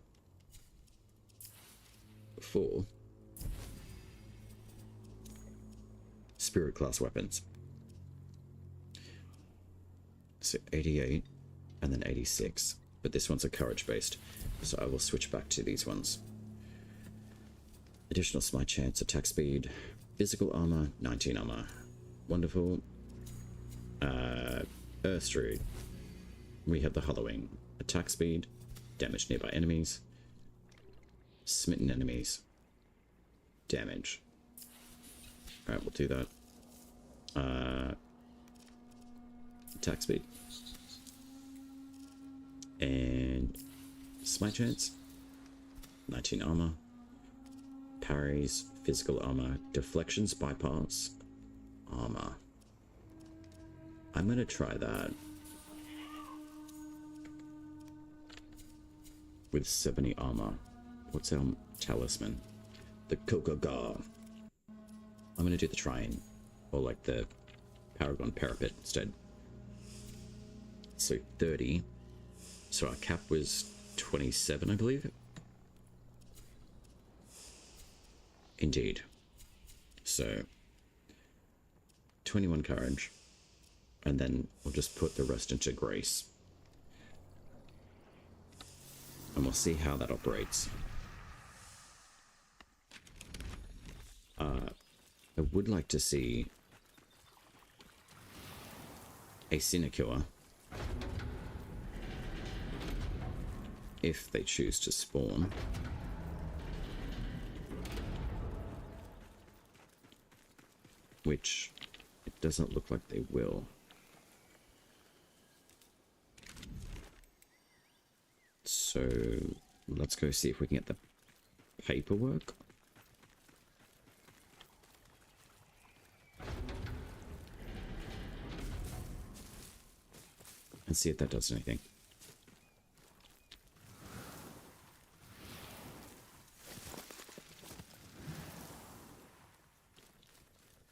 for spirit class weapons. So 88 and then 86, but this one's a courage based, so I will switch back to these ones. Additional smite chance, attack speed, physical armor, 19 armor. Wonderful. Earth Root. We have the Hollowing. Attack speed, damage nearby enemies, smitten enemies, damage. Alright, we'll do that. Attack speed. And smite chance. 19 armor. Parries, physical armor, deflections, bypass, armor. I'm gonna try that. With 70 armor. What's our talisman? The Kokogar. I'm gonna do the Trine. Or like the Paragon Parapet instead. So 30. So our cap was 27, I believe. Indeed. So 21 courage. And then we'll just put the rest into grace. And we'll see how that operates. I would like to see a sinecure if they choose to spawn. Which it doesn't look like they will. So let's go see if we can get the paperwork. And see if that does anything.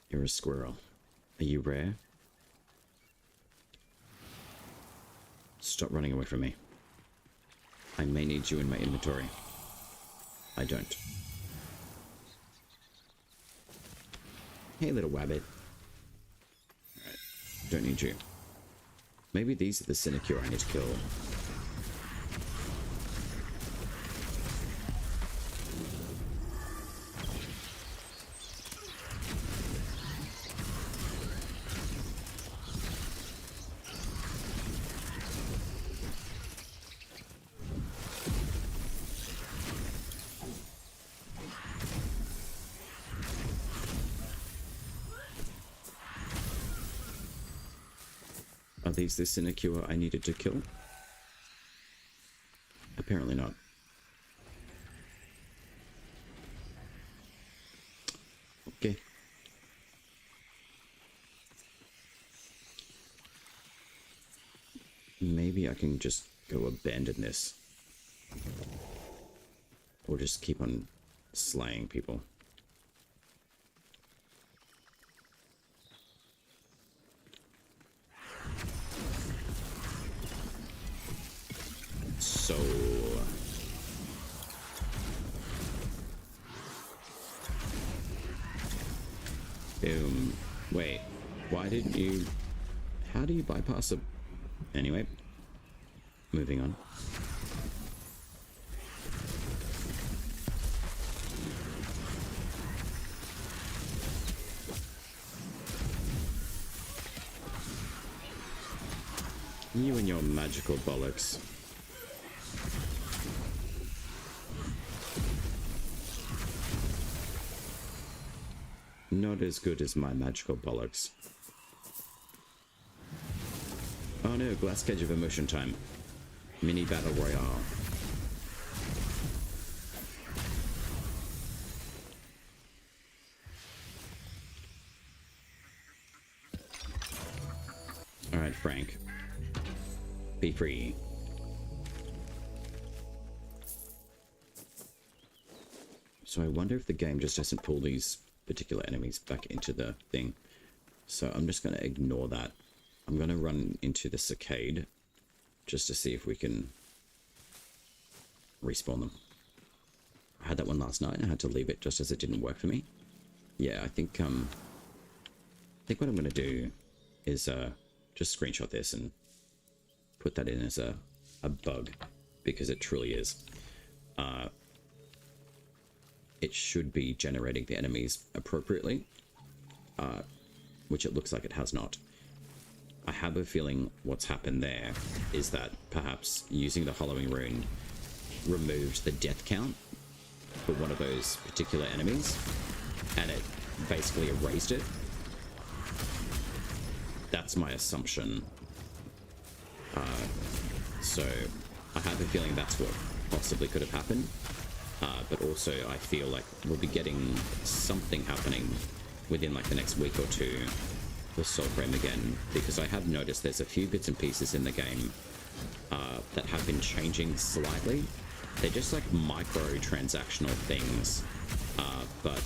You're a squirrel. Are you rare? Stop running away from me. I may need you in my inventory. I don't. Hey, little wabbit. Alright, don't need you. Maybe these are the sinecure I need to kill. Are these the sinecure I needed to kill? Apparently not. Okay. Maybe I can just go abandon this. Or just keep on slaying people. So boom. Wait, why didn't you? How do you bypass a? Anyway, moving on. You and your magical bollocks. Not as good as my magical bollocks. Oh no, glass cage of emotion time. Mini battle royale. Alright, Frank. Be free. So I wonder if the game just doesn't pull these particular enemies back into the thing. So I'm just going to ignore that. I'm going to run into the Cicade just to see if we can respawn them. I had that one last night. I had to leave it just as it didn't work for me. Yeah, I think what I'm going to do is just screenshot this and put that in as a bug, because it truly is. It should be generating the enemies appropriately, which it looks like it has not. I have a feeling what's happened there is that perhaps using the Hollowing Rune removed the death count for one of those particular enemies, and it basically erased it. That's my assumption. So I have a feeling that's what possibly could have happened. But also I feel like we'll be getting something happening within like the next week or two with Soulframe again, because I have noticed there's a few bits and pieces in the game that have been changing slightly. They're just like micro-transactional things, but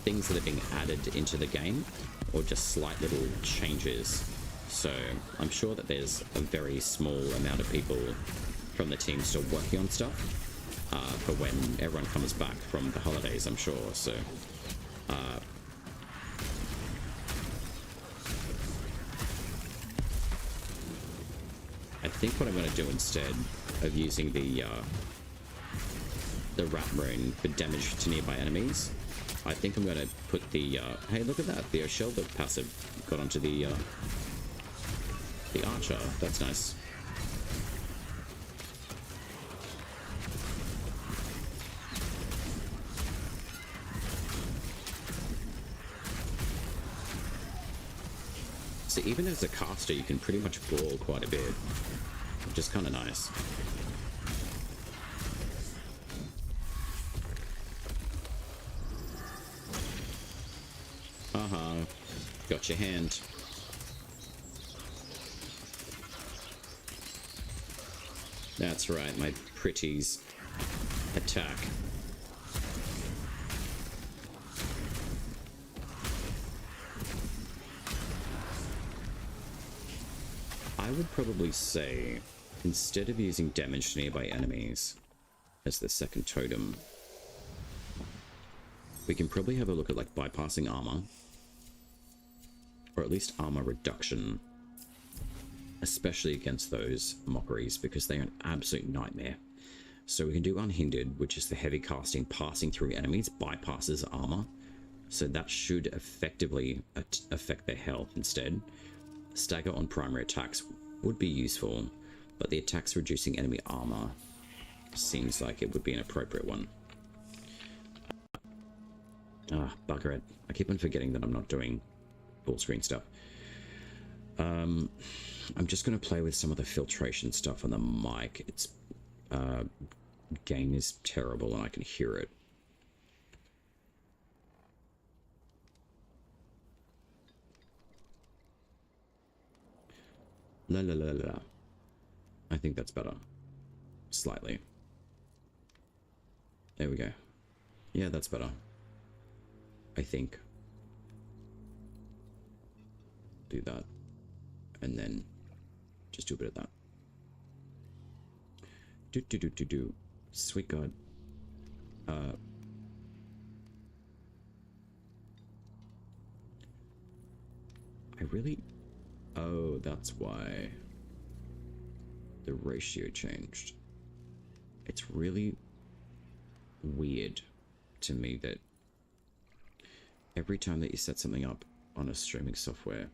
things that are being added into the game, or just slight little changes. So I'm sure that there's a very small amount of people from the team still working on stuff for when everyone comes back from the holidays, I'm sure. So I think what I'm going to do instead of using the rat rune for damage to nearby enemies, I think I'm going to put the hey, look at that, the shell that passive got onto the archer. That's nice. So even as a caster, you can pretty much brawl quite a bit, which is kind of nice. Got your hand. That's right, my pretties attack. I would probably say, instead of using damage to nearby enemies as the second totem, we can probably have a look at like bypassing armor, or at least armor reduction, especially against those mockeries, because they're an absolute nightmare. So we can do unhindered, which is the heavy casting passing through enemies, bypasses armor, so that should effectively affect their health instead. Stagger on primary attacks would be useful, but the attacks reducing enemy armor seems like it would be an appropriate one. Bugger it. I keep on forgetting that I'm not doing full screen stuff. I'm just going to play with some of the filtration stuff on the mic. It's gain is terrible and I can hear it. La la la la. I think that's better. Slightly. There we go. Yeah, that's better. I think. Do that. And then just do a bit of that. Do. Sweet God. I really... Oh, that's why the ratio changed. It's really weird to me that every time that you set something up on a streaming software,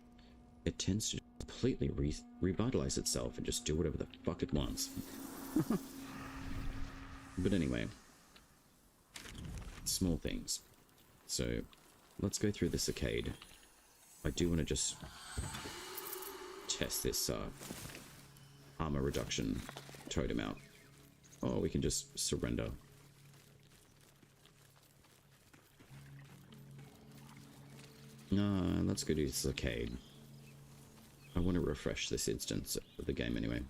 it tends to completely revitalize itself and just do whatever the fuck it wants. But anyway, small things. So let's go through this arcade. I do want to just test this armor reduction totem out. Oh, we can just surrender. Let's go do this arcade. I want to refresh this instance of the game anyway.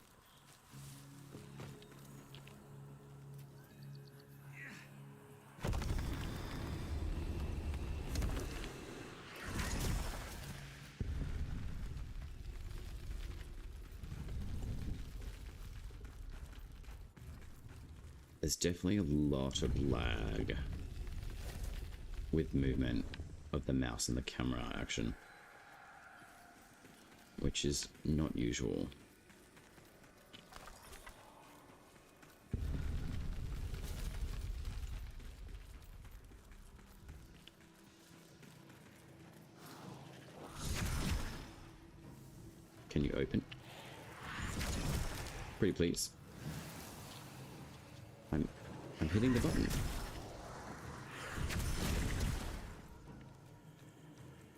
There's definitely a lot of lag with movement of the mouse and the camera action, which is not usual. Can you open? Pretty please. I'm I'm hitting the button.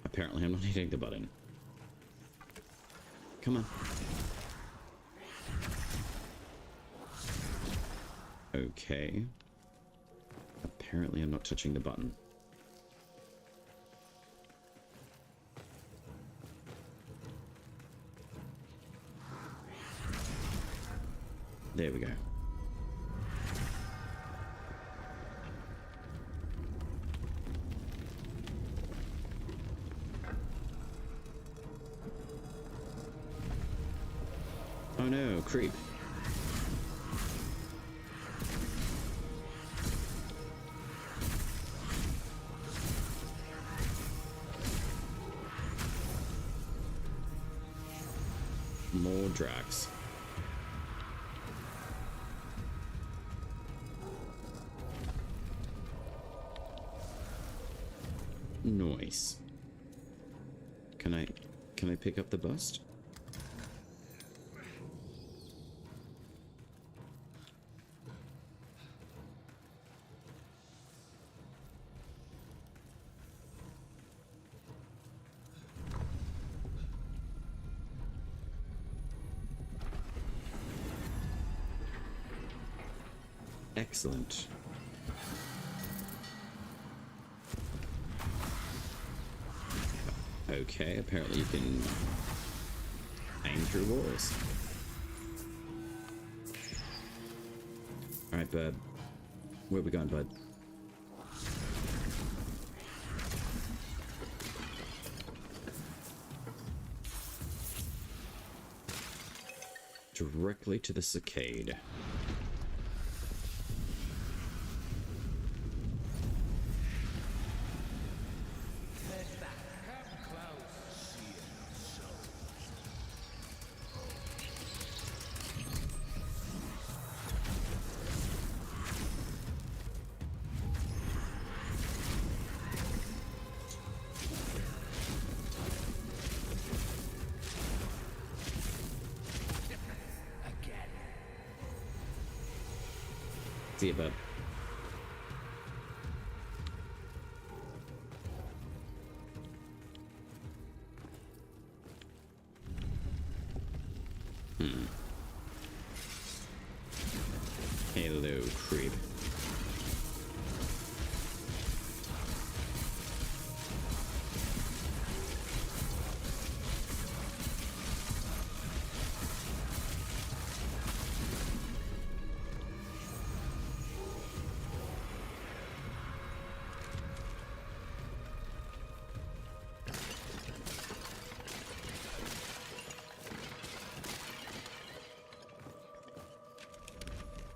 Apparently I'm not hitting the button. Come on. Okay. Apparently I'm not touching the button. There we go. Oh no, creep. More Drax. Nice. Can I pick up the bust? Excellent. Okay, apparently you can aim through walls. Alright, bud. Where we going, bud? Directly to the Cicade. See you, bud. Hello, creep.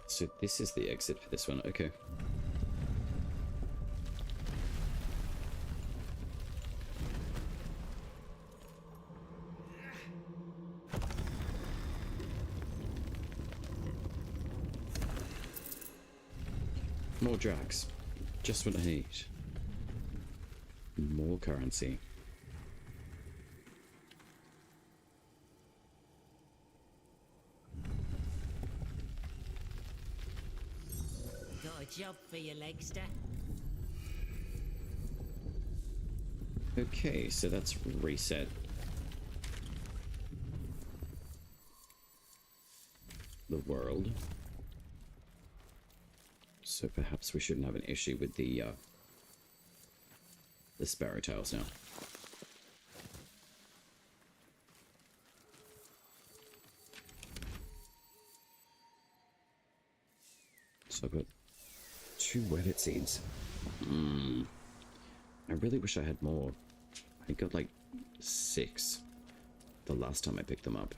So this is the exit for this one, okay. More drags. Just what I need. More currency. Got a job for you, Legster. Okay, so that's reset. The world. So perhaps we shouldn't have an issue with the sparrow tails now. So I've got 2 webbit seeds. I really wish I had more. I got like 6 the last time I picked them up.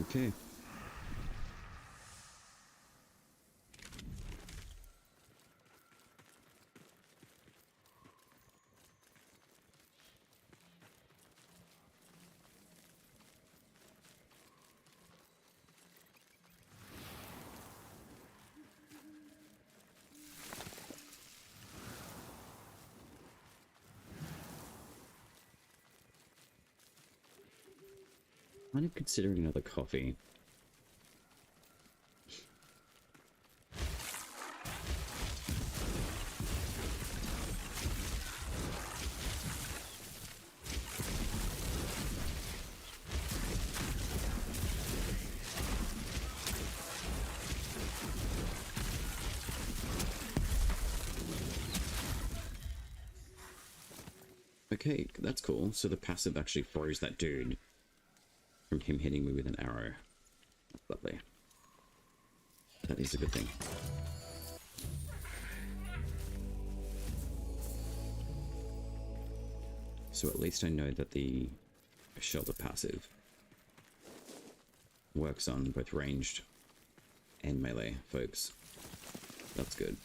Okay. I'm considering another coffee. Okay, that's cool. So the passive actually froze that dude from him hitting me with an arrow. Lovely. That is a good thing. So at least I know that the shelter passive works on both ranged and melee folks. That's good.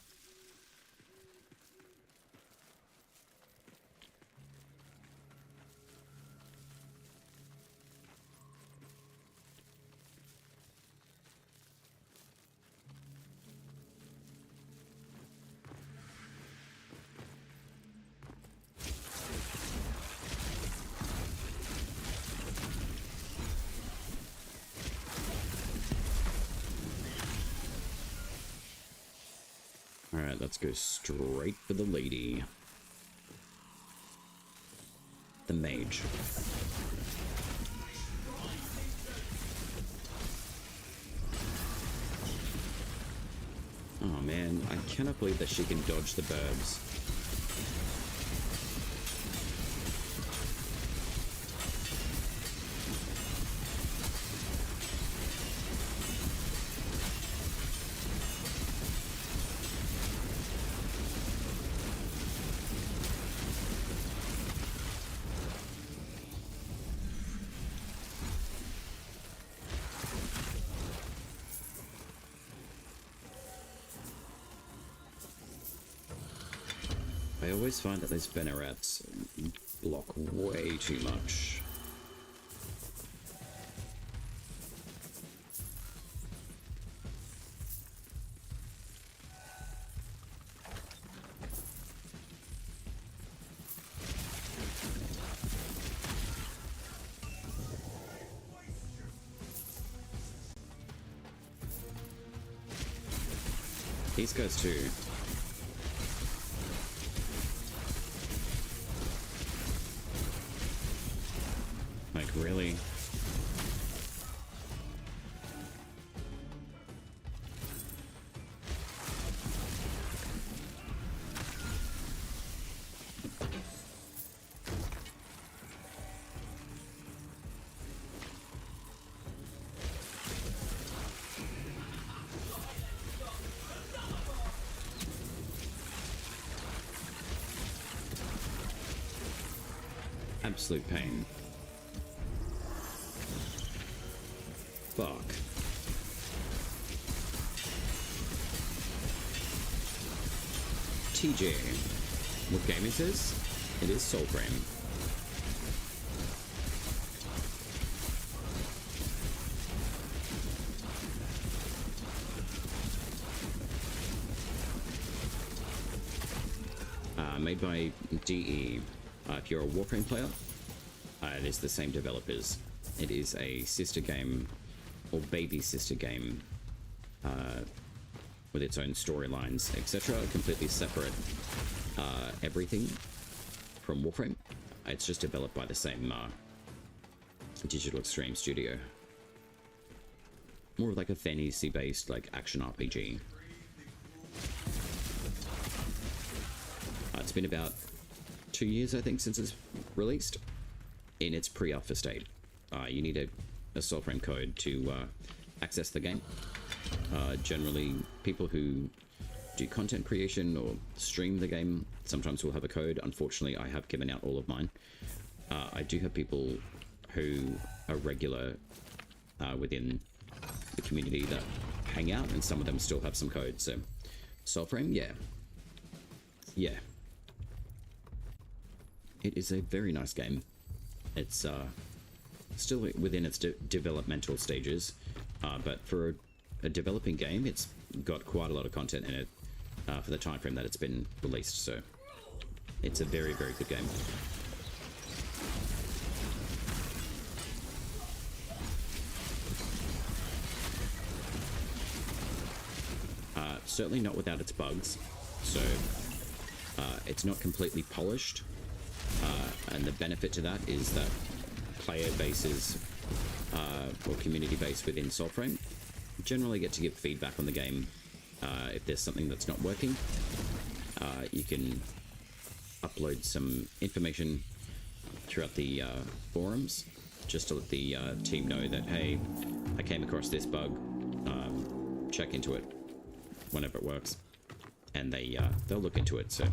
Alright, let's go straight for the lady. The mage. Oh man, I cannot believe that she can dodge the burbs. I always find that those Bennerets block way too much. These guys too. Like, really? Absolute pain. Fuck. TJ. What game is this? It is Soulframe. Made by DE. If you're a Warframe player, it is the same developers. It is a sister game, or baby sister game, with its own storylines, etc. Completely separate everything from Warframe. It's just developed by the same Digital Extreme studio. More of like a fantasy-based, like action RPG. It's been about 2 years, I think, since it's released in its pre-alpha state. You need a Soulframe code to access the game. Generally, people who do content creation or stream the game sometimes will have a code. Unfortunately, I have given out all of mine. I do have people who are regular within the community that hang out, and some of them still have some codes. So, Soulframe, yeah. Yeah. It is a very nice game. It's still within its developmental stages, but for a developing game, it's got quite a lot of content in it for the time frame that it's been released. So it's a very, very good game. Certainly not without its bugs. So it's not completely polished. And the benefit to that is that player bases or community base within Soulframe generally get to give feedback on the game. If there's something that's not working, you can upload some information throughout the forums, just to let the team know that, hey, I came across this bug, check into it whenever it works, and they'll look into it. So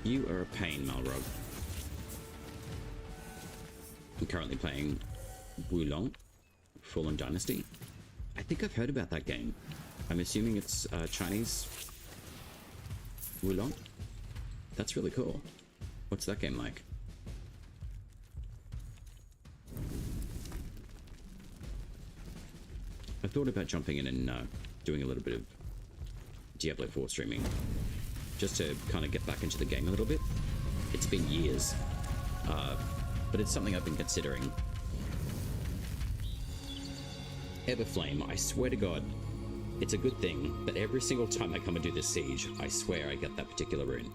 you are a pain, Malrog. I'm currently playing Wulong, Fallen Dynasty. I think I've heard about that game. I'm assuming it's Chinese Wulong. That's really cool. What's that game like? I thought about jumping in and doing a little bit of Diablo 4 streaming, just to kind of get back into the game a little bit. It's been years, but it's something I've been considering. Everflame, I swear to God, it's a good thing, but every single time I come and do this siege, I swear I get that particular rune.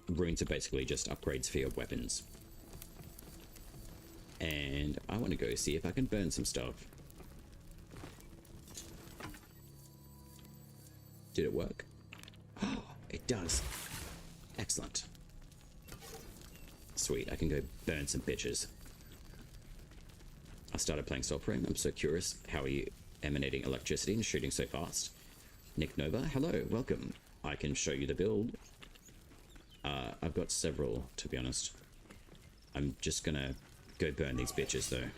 Runes are basically just upgrades for your weapons. And I want to go see if I can burn some stuff. Did it work? Oh, it does. Excellent. Sweet, I can go burn some bitches. I started playing Soulframe. I'm so curious. How are you emanating electricity and shooting so fast? Nick Nova, hello, welcome. I can show you the build. I've got several, to be honest. I'm just gonna go burn these bitches, though.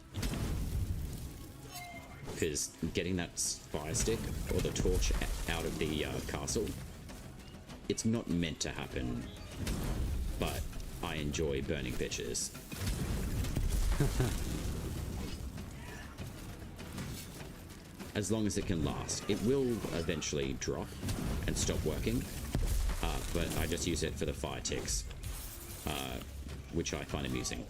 Because getting that fire stick or the torch out of the castle, it's not meant to happen, but I enjoy burning bitches. As long as it can last. It will eventually drop and stop working, but I just use it for the fire ticks, which I find amusing.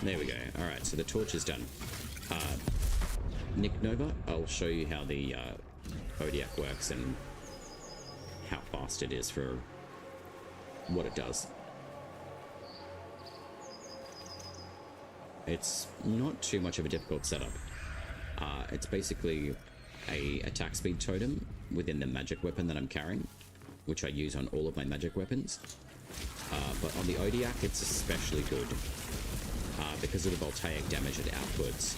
There we go. Alright, so the torch is done. Nick Nova, I'll show you how the Odiac works and how fast it is for what it does. It's not too much of a difficult setup. It's basically a attack speed totem within the magic weapon that I'm carrying, which I use on all of my magic weapons. But on the Odiac, it's especially good because of the voltaic damage it outputs.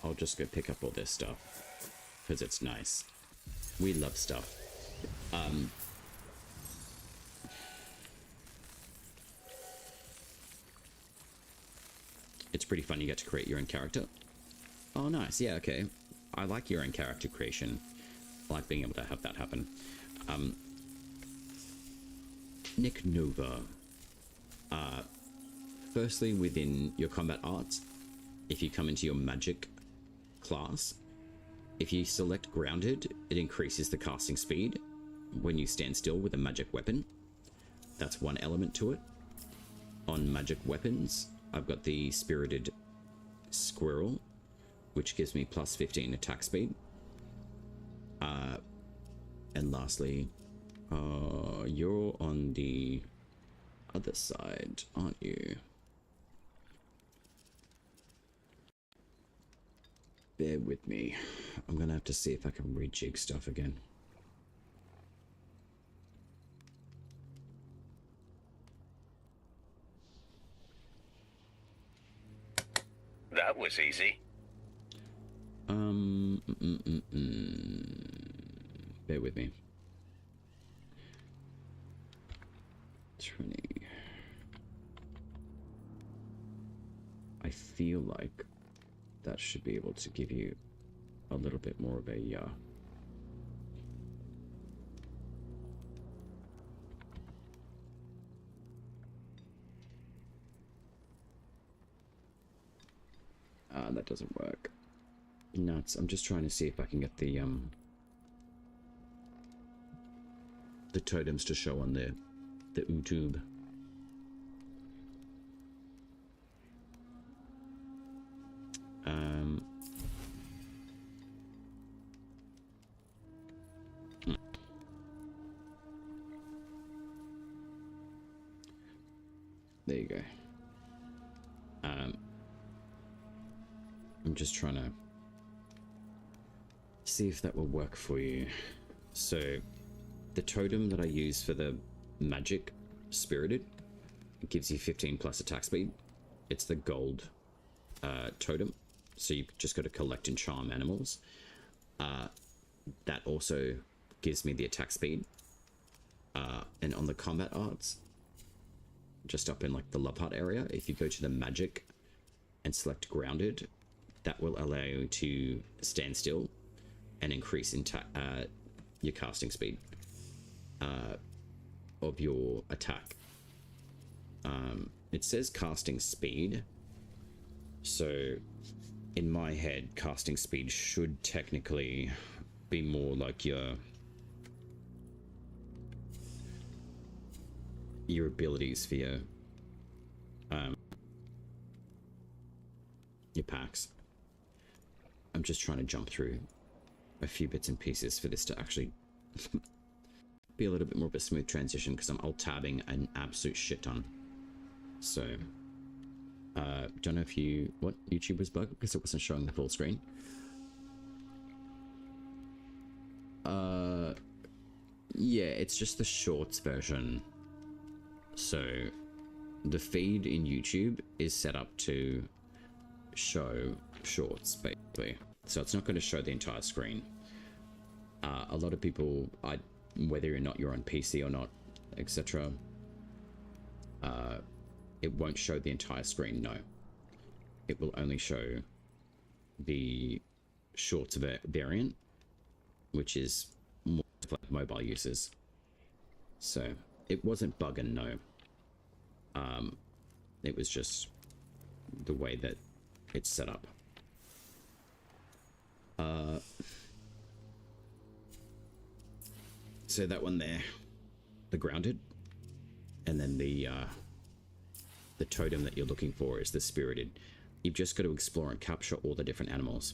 I'll just go pick up all this stuff because it's nice. We love stuff. It's pretty fun. You get to create your own character. Oh, nice. Yeah, okay. I like your own character creation. I like being able to have that happen. Nick Nova. Firstly, within your combat arts, if you come into your magic class, if you select grounded, it increases the casting speed when you stand still with a magic weapon. That's one element to it. On magic weapons, I've got the spirited squirrel, which gives me plus 15 attack speed. And lastly, you're on the other side, aren't you? Bear with me. I'm gonna have to see if I can rejig stuff again. That was easy. Bear with me. 20. I feel like that should be able to give you a little bit more of a that doesn't work. Nuts. I'm just trying to see if I can get the totems to show on the YouTube. There you go. I'm just trying to see if that will work for you. So the totem that I use for the magic spirited, it gives you 15 plus attack speed. It's the gold totem, so you've just got to collect and charm animals. That also gives me the attack speed. And on the combat arts, just up in like the love heart area, if you go to the magic and select grounded, that will allow you to stand still and increase your casting speed of your attack. It says casting speed, so in my head casting speed should technically be more like your abilities for your packs. I'm just trying to jump through a few bits and pieces for this to actually be a little bit more of a smooth transition, because I'm alt-tabbing an absolute shit ton. So don't know if what YouTube was bugged because it wasn't showing the full screen. Yeah, it's just the shorts version. So the feed in YouTube is set up to show shorts, basically. So it's not going to show the entire screen. A lot of people, whether or not you're on PC or not, etc., it won't show the entire screen, no. It will only show the shorts variant, which is more for like mobile users. So it wasn't bugging, no. It was just the way that it's set up. So that one there, the grounded, and then the totem that you're looking for is the spirited. You've just got to explore and capture all the different animals,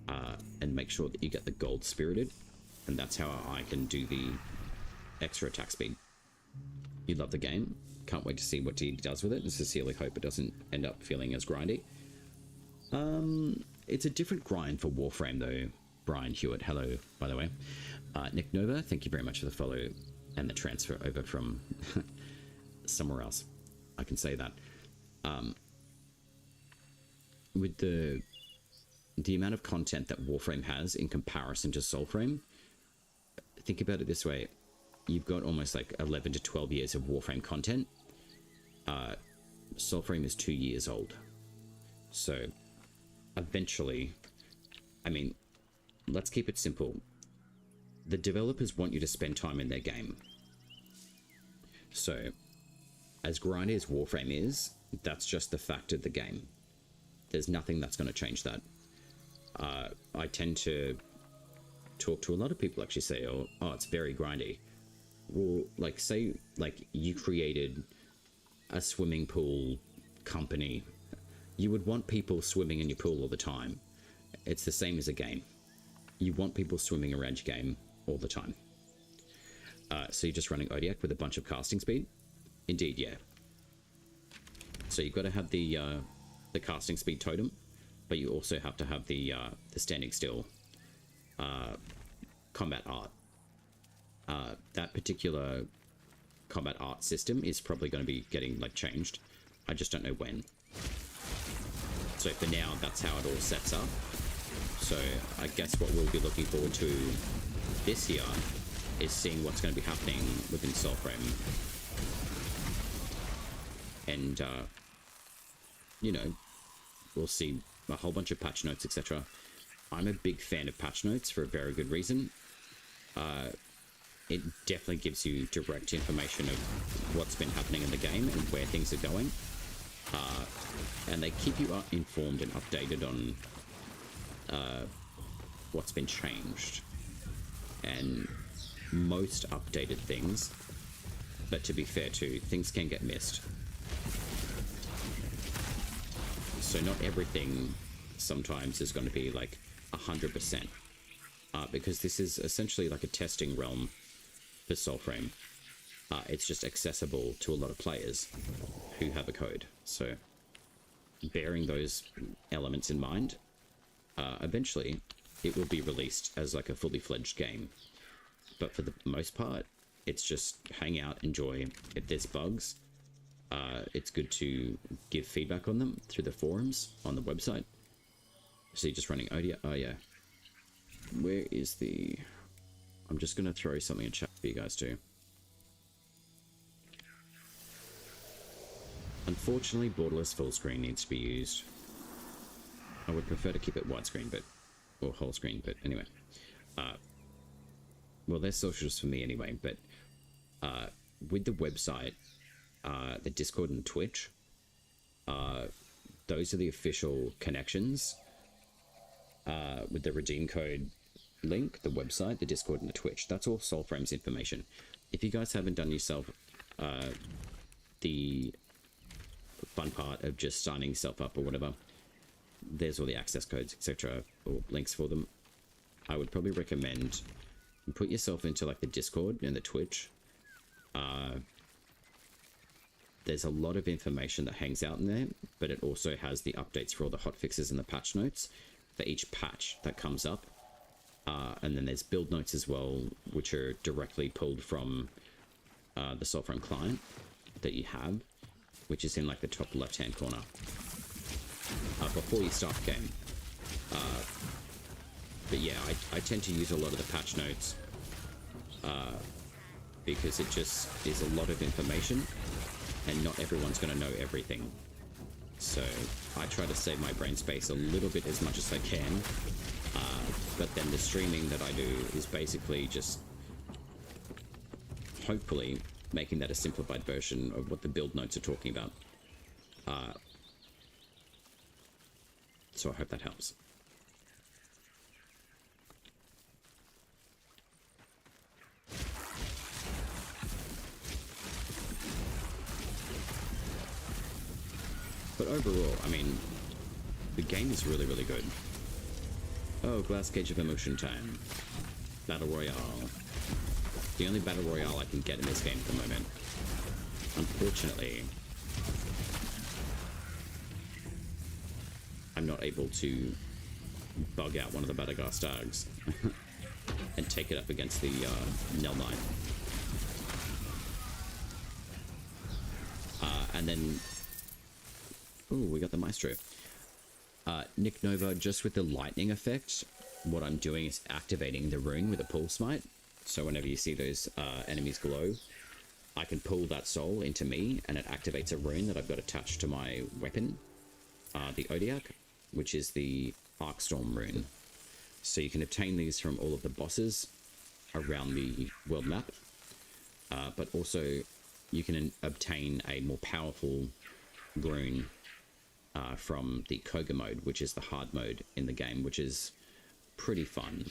and make sure that you get the gold spirited, and that's how I can do the extra attack speed. You love the game. Can't wait to see what he does with it, and sincerely hope it doesn't end up feeling as grindy. It's a different grind for Warframe though. Brian Hewitt, hello, by the way. Nick Nova, thank you very much for the follow and the transfer over from somewhere else. I can say that. With the amount of content that Warframe has in comparison to Soulframe, think about it this way. You've got almost like 11 to 12 years of Warframe content. Soulframe is 2 years old. So eventually, I mean, let's keep it simple. The developers want you to spend time in their game. So as grindy as Warframe is, that's just the fact of the game. There's nothing that's going to change that. I tend to talk to a lot of people actually say, oh, it's very grindy. Well, like, say, like, you created a swimming pool company. You would want people swimming in your pool all the time. It's the same as a game. You want people swimming around your game all the time. So you're just running Odiak with a bunch of casting speed? Indeed, yeah. So you've got to have the casting speed totem, but you also have to have the standing still combat art. That particular combat art system is probably going to be getting like changed. I just don't know when. So for now, that's how it all sets up. So I guess what we'll be looking forward to this year is seeing what's going to be happening within Soulframe. And, you know, we'll see a whole bunch of patch notes, etc. I'm a big fan of patch notes for a very good reason. It definitely gives you direct information of what's been happening in the game and where things are going. And they keep you informed and updated on what's been changed. And most updated things, but to be fair too, things can get missed. So not everything sometimes is going to be like 100%. Because this is essentially like a testing realm for Soulframe. It's just accessible to a lot of players who have a code. So bearing those elements in mind, eventually it will be released as like a fully fledged game. But for the most part, it's just hang out, enjoy. If there's bugs, it's good to give feedback on them through the forums on the website. So you're just running ODI. Oh yeah. Where is the... I'm just going to throw something in chat for you guys too. Unfortunately, borderless full screen needs to be used. I would prefer to keep it widescreen, but... or whole screen, but anyway. Well, they're socials for me anyway, but with the website, the Discord and Twitch, those are the official connections. With the redeem code link, the website, the Discord, and the Twitch. That's all Soulframe's information. If you guys haven't done yourself the fun part of just signing yourself up or whatever, there's all the access codes, etc., or links for them. I would probably recommend you put yourself into like the Discord and the Twitch. There's a lot of information that hangs out in there, but it also has the updates for all the hotfixes and the patch notes for each patch that comes up. And then there's build notes as well, which are directly pulled from the Soulframe client that you have, which is in like the top left-hand corner before you start the game. But yeah, I tend to use a lot of the patch notes because it just is a lot of information and not everyone's going to know everything. So I try to save my brain space a little bit as much as I can. But then the streaming that I do is basically just hopefully making that a simplified version of what the build notes are talking about. So I hope that helps. But overall, I mean, the game is really, really good. Oh, Glass Cage of Emotion time. Battle Royale. The only Battle Royale I can get in this game at the moment. Unfortunately, I'm not able to bug out one of the Batagast dogs and take it up against the Nell Knight. And then... oh, we got the Maestro. Nick Nova, just with the lightning effect, what I'm doing is activating the rune with a pull smite. So whenever you see those enemies glow, I can pull that soul into me, and it activates a rune that I've got attached to my weapon, the Odiak, which is the Arcstorm rune. So you can obtain these from all of the bosses around the world map, but also you can obtain a more powerful rune from the Koga mode, which is the hard mode in the game, which is pretty fun.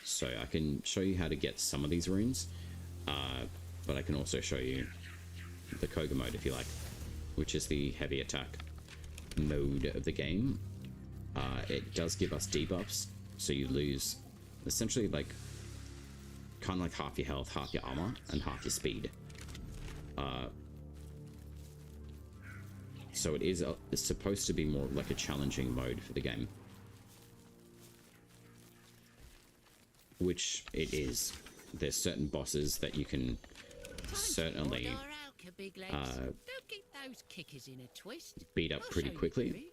So I can show you how to get some of these runes, but I can also show you the Koga mode if you like, which is the heavy attack mode of the game. It does give us debuffs, so you lose essentially like kind of like half your health, half your armor, and half your speed. So it is it's supposed to be more like a challenging mode for the game, which it is. There's certain bosses that you can certainly beat up pretty quickly,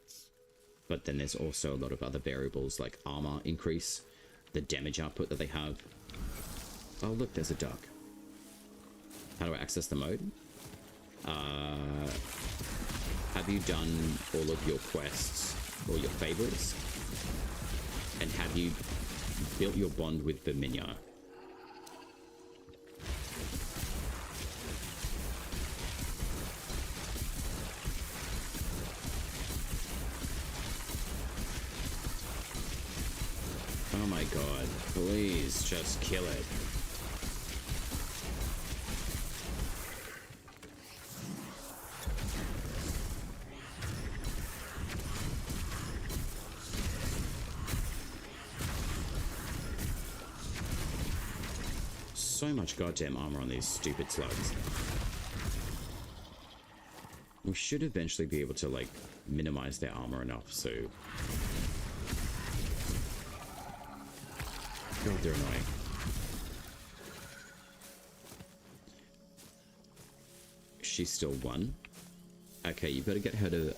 but then there's also a lot of other variables like armor increase, the damage output that they have. Oh look, there's a duck. How do I access the mode? Have you done all of your quests or your favorites, and have you built your bond with Verminia? Oh my god, please just kill it. So much goddamn armor on these stupid slugs. We should eventually be able to, like, minimize their armor enough, so... God, they're annoying. She's still 1. Okay, you've got to get her to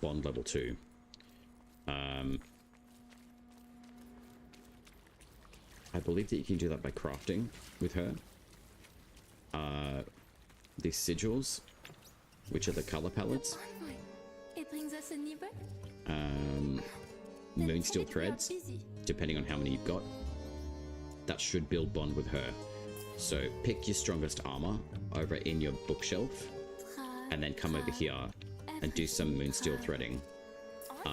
bond level 2. I believe that you can do that by crafting with her. These sigils, which are the color palettes. Moonsteel threads, depending on how many you've got. That should build bond with her. So pick your strongest armor over in your bookshelf, and then come over here and do some moonsteel threading.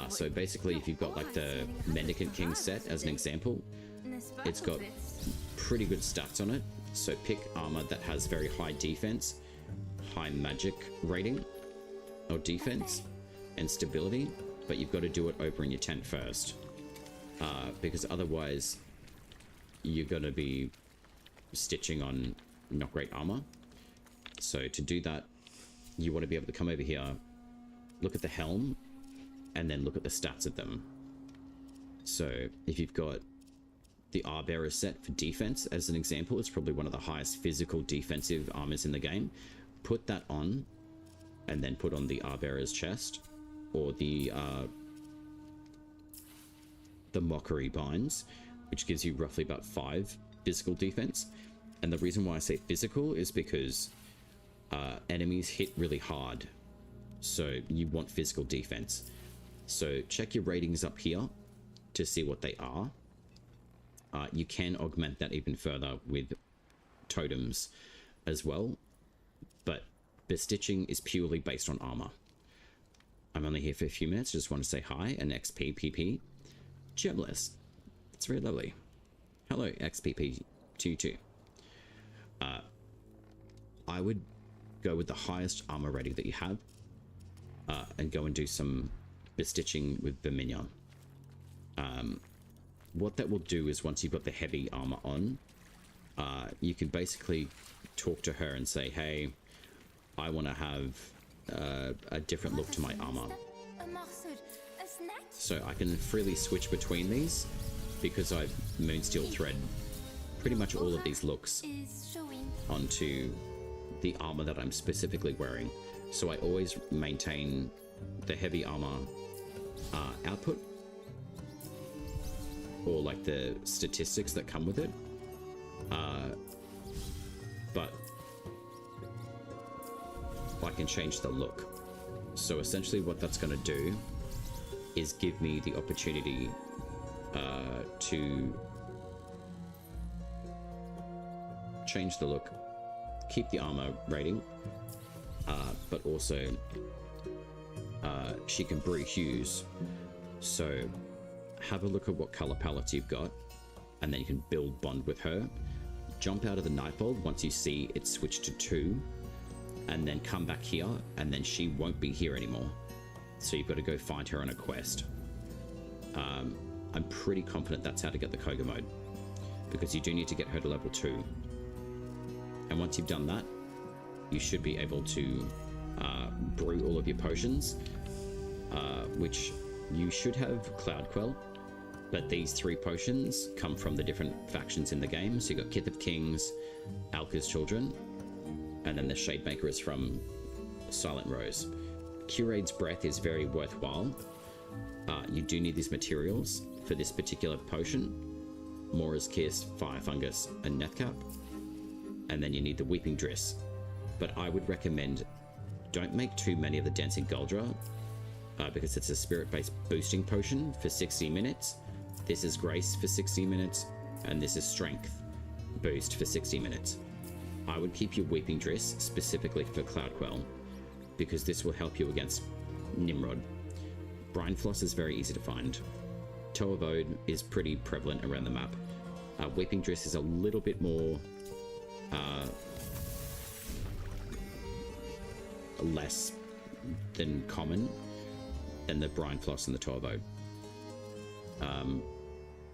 So basically, if you've got like the Mendicant King set as an example, it's got pretty good stats on it. So pick armor that has very high defense, high magic rating, or defense, and stability. But you've got to do it over in your tent first, because otherwise you're going to be stitching on not great armor. So to do that, you want to be able to come over here, look at the helm, and then look at the stats of them. So if you've got the Arbearer set for defense, as an example, it's probably one of the highest physical defensive armors in the game. Put that on, and then put on the Arbearer's chest, or the Mockery Binds, which gives you roughly about 5 physical defense. And the reason why I say physical is because enemies hit really hard, so you want physical defense. So check your ratings up here to see what they are. You can augment that even further with totems as well, but bestitching is purely based on armor. I'm only here for a few minutes, just want to say hi, and XPPP. Gemless. It's very lovely. Hello, XPP22. I would go with the highest armor rating that you have, and go and do some bestitching with Verminia. What that will do is once you've got the heavy armor on, you can basically talk to her and say, hey, I want to have a different look to my armor. So I can freely switch between these because I've Moonsteel thread pretty much all of these looks onto the armor that I'm specifically wearing. So I always maintain the heavy armor output, or like the statistics that come with it, but I can change the look. So essentially what that's going to do is give me the opportunity to change the look, keep the armor rating, but also she can brew hues. So have a look at what color palettes you've got, and then you can build bond with her. Jump out of the Nightbolt once you see it switched to 2, and then come back here, and then she won't be here anymore. So you've got to go find her on a quest. I'm pretty confident that's how to get the Koga mode, because you do need to get her to level 2. And once you've done that, you should be able to brew all of your potions, which you should have Cloud Quell, but these 3 potions come from the different factions in the game. So you've got Kith of Kings, Alka's Children, and then the Shademaker is from Silent Rose. Curade's Breath is very worthwhile. You do need these materials for this particular potion. Mora's Kiss, Fire Fungus, and Nethcap. And then you need the Weeping Driss. But I would recommend don't make too many of the Dancing Guldra, because it's a spirit-based boosting potion for 60 minutes. This is grace for 60 minutes, and this is strength boost for 60 minutes. I would keep your Weeping Driss specifically for Cloudquell, because this will help you against Nimrod. Brine Floss is very easy to find. Toe of Ode is pretty prevalent around the map. Weeping Driss is a little bit more less than common than the Brine Floss and the Toe of Ode.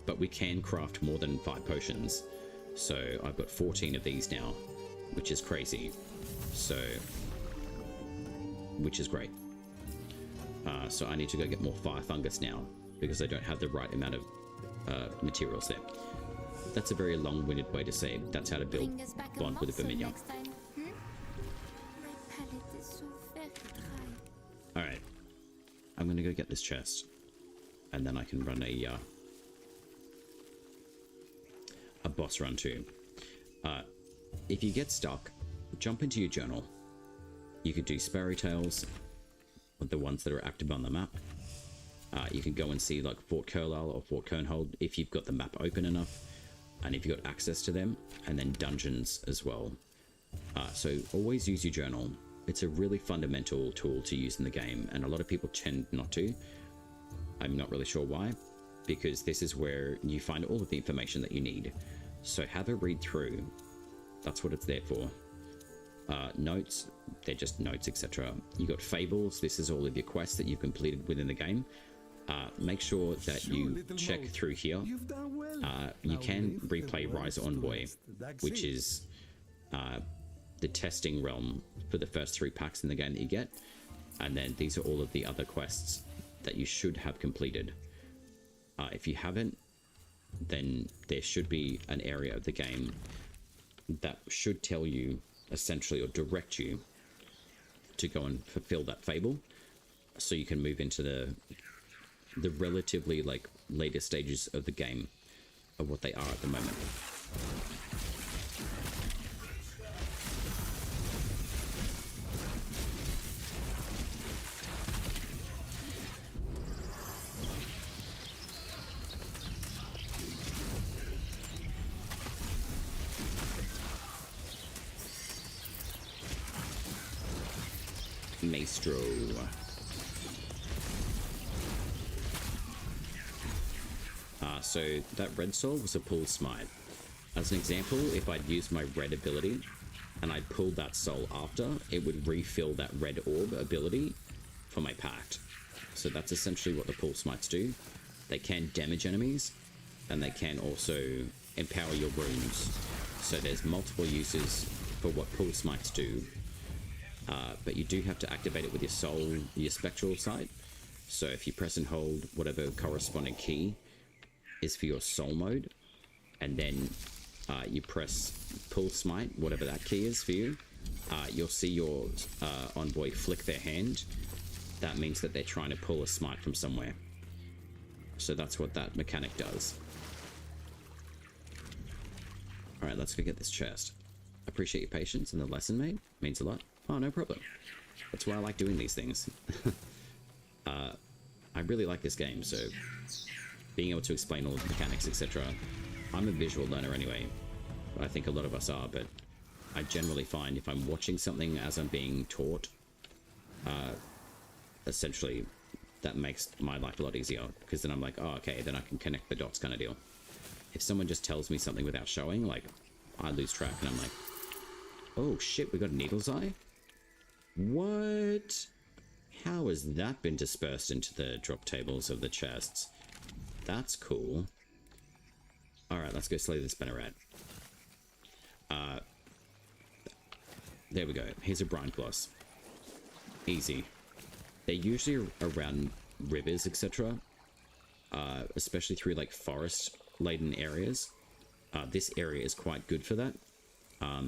But we can craft more than 5 potions, so I've got 14 of these now, which is crazy. So, which is great. So I need to go get more fire fungus now, because I don't have the right amount of materials there. That's a very long-winded way to say it. That's how to build bond with a Verminion. Alright. I'm gonna go get this chest, and then I can run a boss run too. If you get stuck, jump into your journal. You could do Sparrow Tails, the ones that are active on the map. You can go and see like Fort Carlisle or Fort Kernhold if you've got the map open enough, and if you've got access to them, and then dungeons as well. So always use your journal. It's a really fundamental tool to use in the game, and a lot of people tend not to. I'm not really sure why, because this is where you find all of the information that you need. So have a read through. That's what it's there for. Notes, they're just notes, etc. You got fables. This is all of your quests that you've completed within the game. Make sure that you check through here. You can replay Rise Envoy, which is the testing realm for the first 3 packs in the game that you get, and then these are all of the other quests that you should have completed. If you haven't, then there should be an area of the game that should tell you essentially, or direct you to go and fulfill that fable, so you can move into the relatively like later stages of the game of what they are at the moment. Maestro. So that red soul was a pull smite. As an example, if I'd used my red ability and I pulled that soul after, it would refill that red orb ability for my pact. So that's essentially what the pull smites do. They can damage enemies, and they can also empower your runes. So there's multiple uses for what pull smites do. But you do have to activate it with your soul, your spectral side. So if you press and hold whatever corresponding key is for your soul mode, and then you press pull smite, whatever that key is for you, you'll see your envoy flick their hand. That means that they're trying to pull a smite from somewhere. So that's what that mechanic does. Alright, let's go get this chest. Appreciate your patience and the lesson, mate. Means a lot. Oh, no problem. That's why I like doing these things. I really like this game, so being able to explain all the mechanics, etc. I'm a visual learner anyway. I think a lot of us are, but I generally find if I'm watching something as I'm being taught, essentially that makes my life a lot easier, because then I'm like, oh, okay, then I can connect the dots kind of deal. If someone just tells me something without showing, like, I lose track and I'm like, oh shit, we got a Needle's Eye? What? How has that been dispersed into the drop tables of the chests? That's cool. Alright, let's go slay this Banneret. There we go. Here's a Brine Floss. Easy. They're usually around rivers, etc. Especially through like forest-laden areas. This area is quite good for that.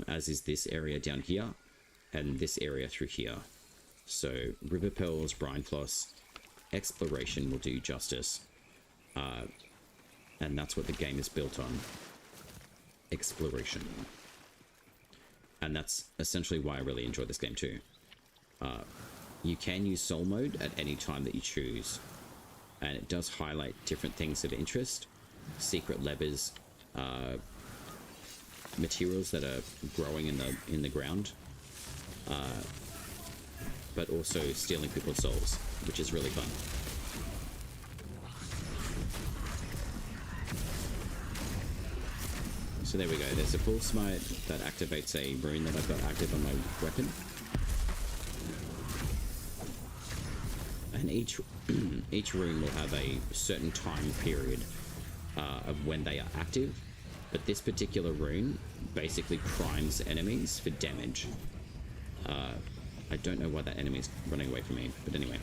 As is this area down here, and this area through here. So River Pearls, Brine Floss, exploration will do justice. And that's what the game is built on. Exploration. And that's essentially why I really enjoy this game too. you can use soul mode at any time that you choose, and it does highlight different things of interest, secret levers, materials that are growing in the ground, but also stealing people's souls, which is really fun. So there we go, there's a full smite that activates a rune that I've got active on my weapon. And each rune will have a certain time period of when they are active, but this particular rune basically primes enemies for damage. I don't know why that enemy is running away from me, but anyway.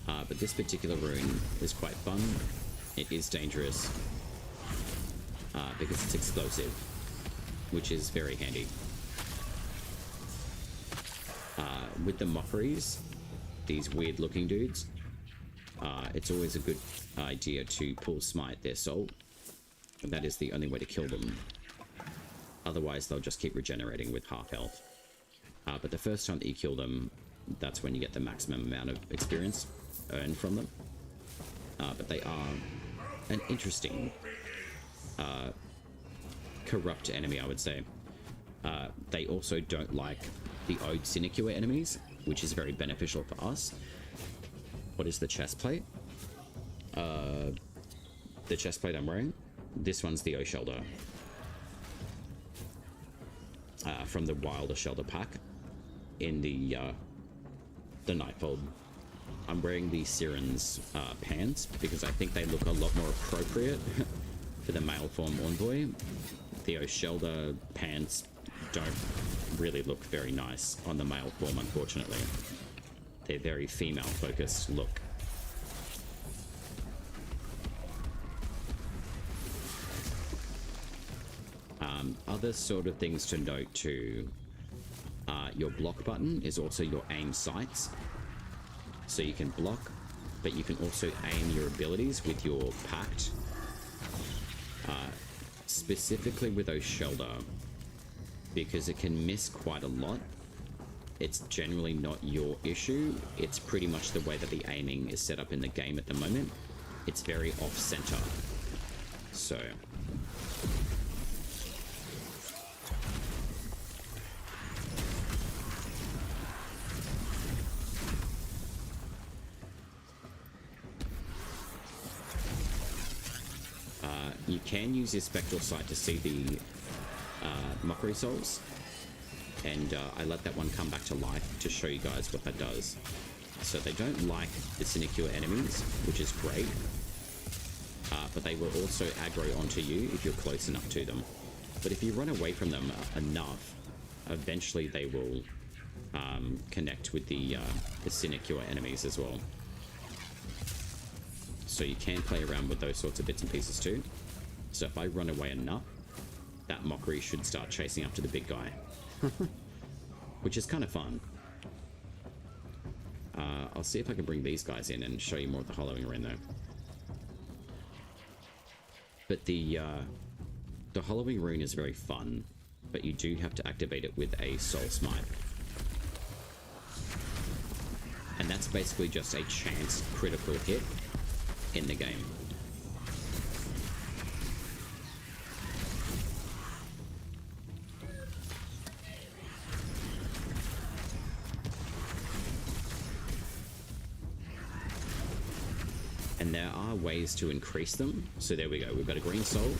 But this particular rune is quite fun. It is dangerous because it's explosive, which is very handy. With the mockeries, these weird looking dudes, it's always a good idea to pull smite their soul. That is the only way to kill them. Otherwise they'll just keep regenerating with half health. But the first time that you kill them, that's when you get the maximum amount of experience earned from them. But they are an interesting corrupt enemy, I would say. They also don't like the Ode Sinecure enemies, which is very beneficial for us. What is the chest plate? The chest plate I'm wearing? This one's the O'Shelter. From the Wilder Shelter pack in the Nightfold. I'm wearing the Siren's pants because I think they look a lot more appropriate for the male form Envoy. The O'Shelter pants don't really look very nice on the male form, unfortunately. They're very female focused look. Other sort of things to note too, your block button is also your aim sights. So you can block, but you can also aim your abilities with your Pact. Specifically with O'Shelter, because it can miss quite a lot. It's generally not your issue. It's pretty much the way that the aiming is set up in the game at the moment. It's very off-center. So... you can use your Spectral Sight to see the Mockery Souls, and I let that one come back to life to show you guys what that does. So they don't like the Sinecure enemies, which is great, but they will also aggro onto you if you're close enough to them. But if you run away from them enough, eventually they will connect with the Sinecure enemies as well. So you can play around with those sorts of bits and pieces too. So if I run away enough, that Mockery should start chasing after the big guy. Which is kind of fun. I'll see if I can bring these guys in and show you more of the hollowing around though. But the hollowing rune is very fun, but you do have to activate it with a soul smite. And that's basically just a chance critical hit in the game. And there are ways to increase them. So there we go. We've got a green soul.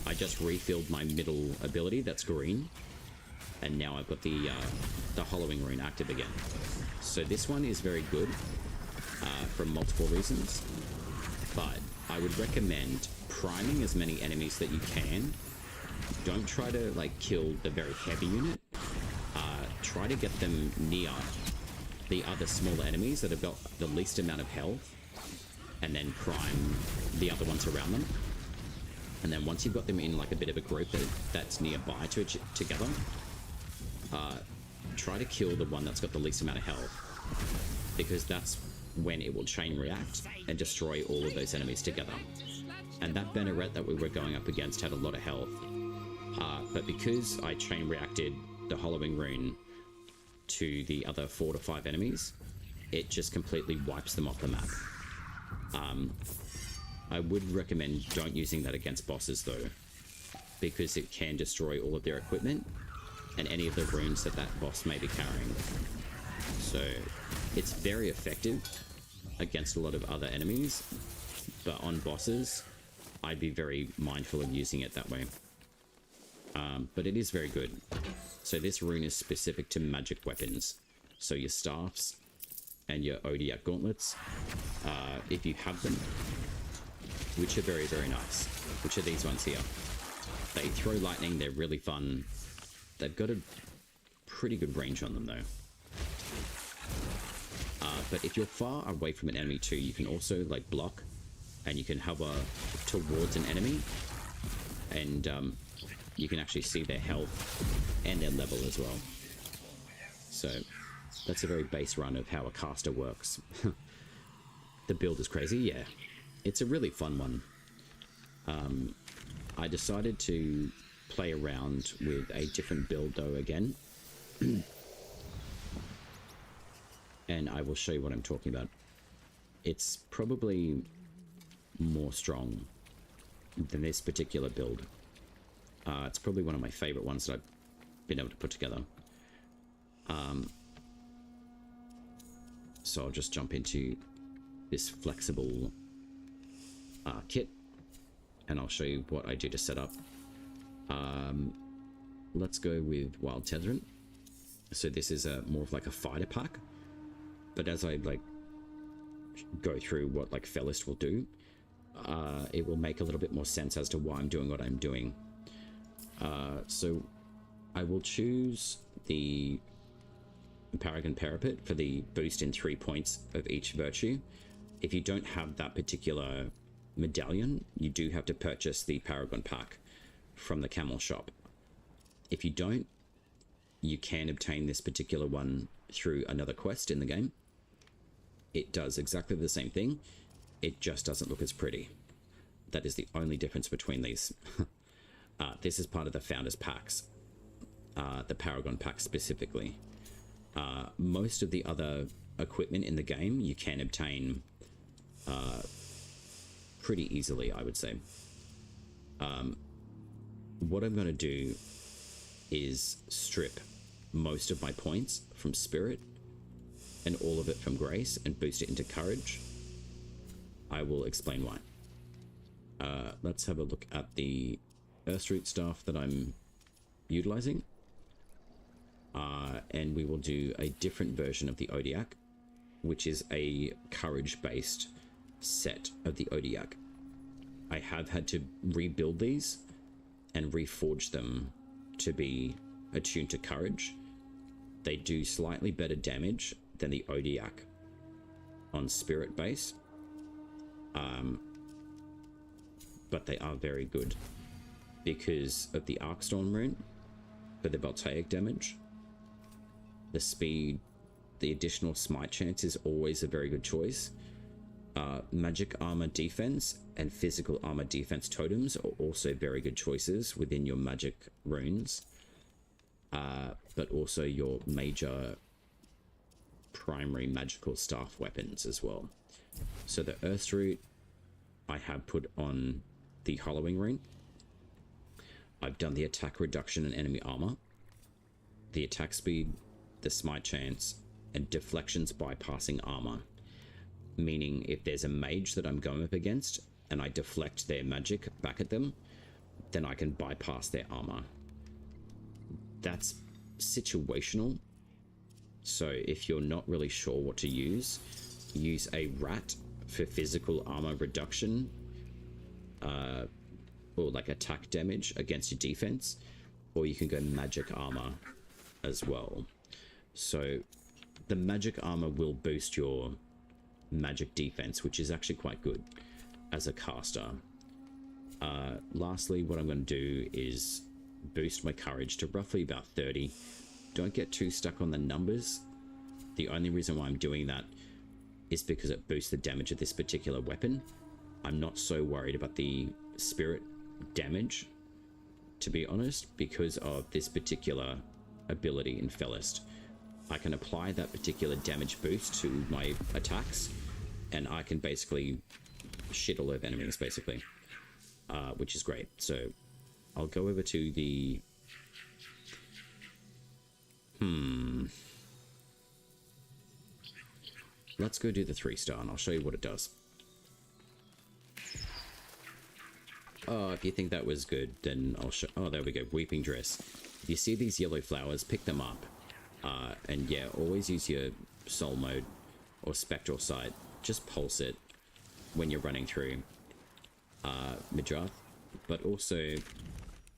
I just refilled my middle ability. That's green. And now I've got the hollowing rune active again. So this one is very good for multiple reasons. But I would recommend priming as many enemies that you can. Don't try to like kill the very heavy unit. Try to get them near the other smaller enemies that have got the least amount of health, and then prime the other ones around them. And then once you've got them in like a bit of a group that's nearby together, try to kill the one that's got the least amount of health, because that's when it will chain react and destroy all of those enemies together. And that Banneret that we were going up against had a lot of health, but because I chain reacted the Hollowing Rune to the other 4 to 5 enemies, it just completely wipes them off the map. I would recommend don't using that against bosses though, because it can destroy all of their equipment and any of the runes that that boss may be carrying. So it's very effective against a lot of other enemies, but on bosses, I'd be very mindful of using it that way. But it is very good. So this rune is specific to magic weapons. So your staffs and your Odiak gauntlets, if you have them, which are very, very nice, which are these ones here. They throw lightning, they're really fun. They've got a pretty good range on them though. But if you're far away from an enemy too, you can also like block, and you can hover towards an enemy, and you can actually see their health and their level as well. So that's a very base run of how a caster works. The build is crazy, yeah. It's a really fun one. I decided to play around with a different build though again. And I will show you what I'm talking about. It's probably more strong than this particular build. It's probably one of my favorite ones that I've been able to put together. So I'll just jump into this flexible kit, and I'll show you what I do to set up. Let's go with Wild Tethering. So this is more of like a fighter pack, but as I like go through what like Fellist will do, it will make a little bit more sense as to why I'm doing what I'm doing. So I will choose the Paragon Parapet for the boost in 3 points of each virtue. If you don't have that particular medallion, you do have to purchase the Paragon pack from the camel shop. If you don't, you can obtain this particular one through another quest in the game. It does exactly the same thing, it just doesn't look as pretty. That is the only difference between these. This is part of the Founders Pacts, the Paragon Pack specifically. Most of the other equipment in the game you can obtain pretty easily, I would say. What I'm going to do is strip most of my points from Spirit and all of it from Grace and boost it into Courage. I will explain why. Let's have a look at the Earthroot staff that I'm utilizing. And we will do a different version of the Odiak, which is a Courage-based set of the Odiak. I have had to rebuild these and reforge them to be attuned to Courage. They do slightly better damage than the Odiak on Spirit base, but they are very good because of the Arcstorm rune for the Voltaic damage. The speed, the additional smite chance is always a very good choice. Magic armor defense and physical armor defense totems are also very good choices within your magic runes, but also your major primary magical staff weapons as well. So the Earthroot I have put on the Hollowing Rune. I've done the attack reduction in enemy armor, the attack speed, the smite chance, and deflections bypassing armor. Meaning if there's a mage that I'm going up against and I deflect their magic back at them, then I can bypass their armor. That's situational. So if you're not really sure what to use a rat for physical armor reduction, or like attack damage against your defense, or you can go magic armor as well. So the magic armor will boost your magic defense, which is actually quite good as a caster. Lastly, what I'm going to do is boost my courage to roughly about 30. Don't get too stuck on the numbers. The only reason why I'm doing that is because it boosts the damage of this particular weapon. I'm not so worried about the spirit damage, to be honest, because of this particular ability in Felist. I can apply that particular damage boost to my attacks, and I can basically shit all over enemies, basically, which is great. So I'll go over to the... Let's go do the 3-star, and I'll show you what it does. Oh, if you think that was good, then I'll show... Oh, there we go. Weeping Dress. If you see these yellow flowers, pick them up. And yeah, always use your soul mode or spectral sight. Just pulse it when you're running through Midrath. But also,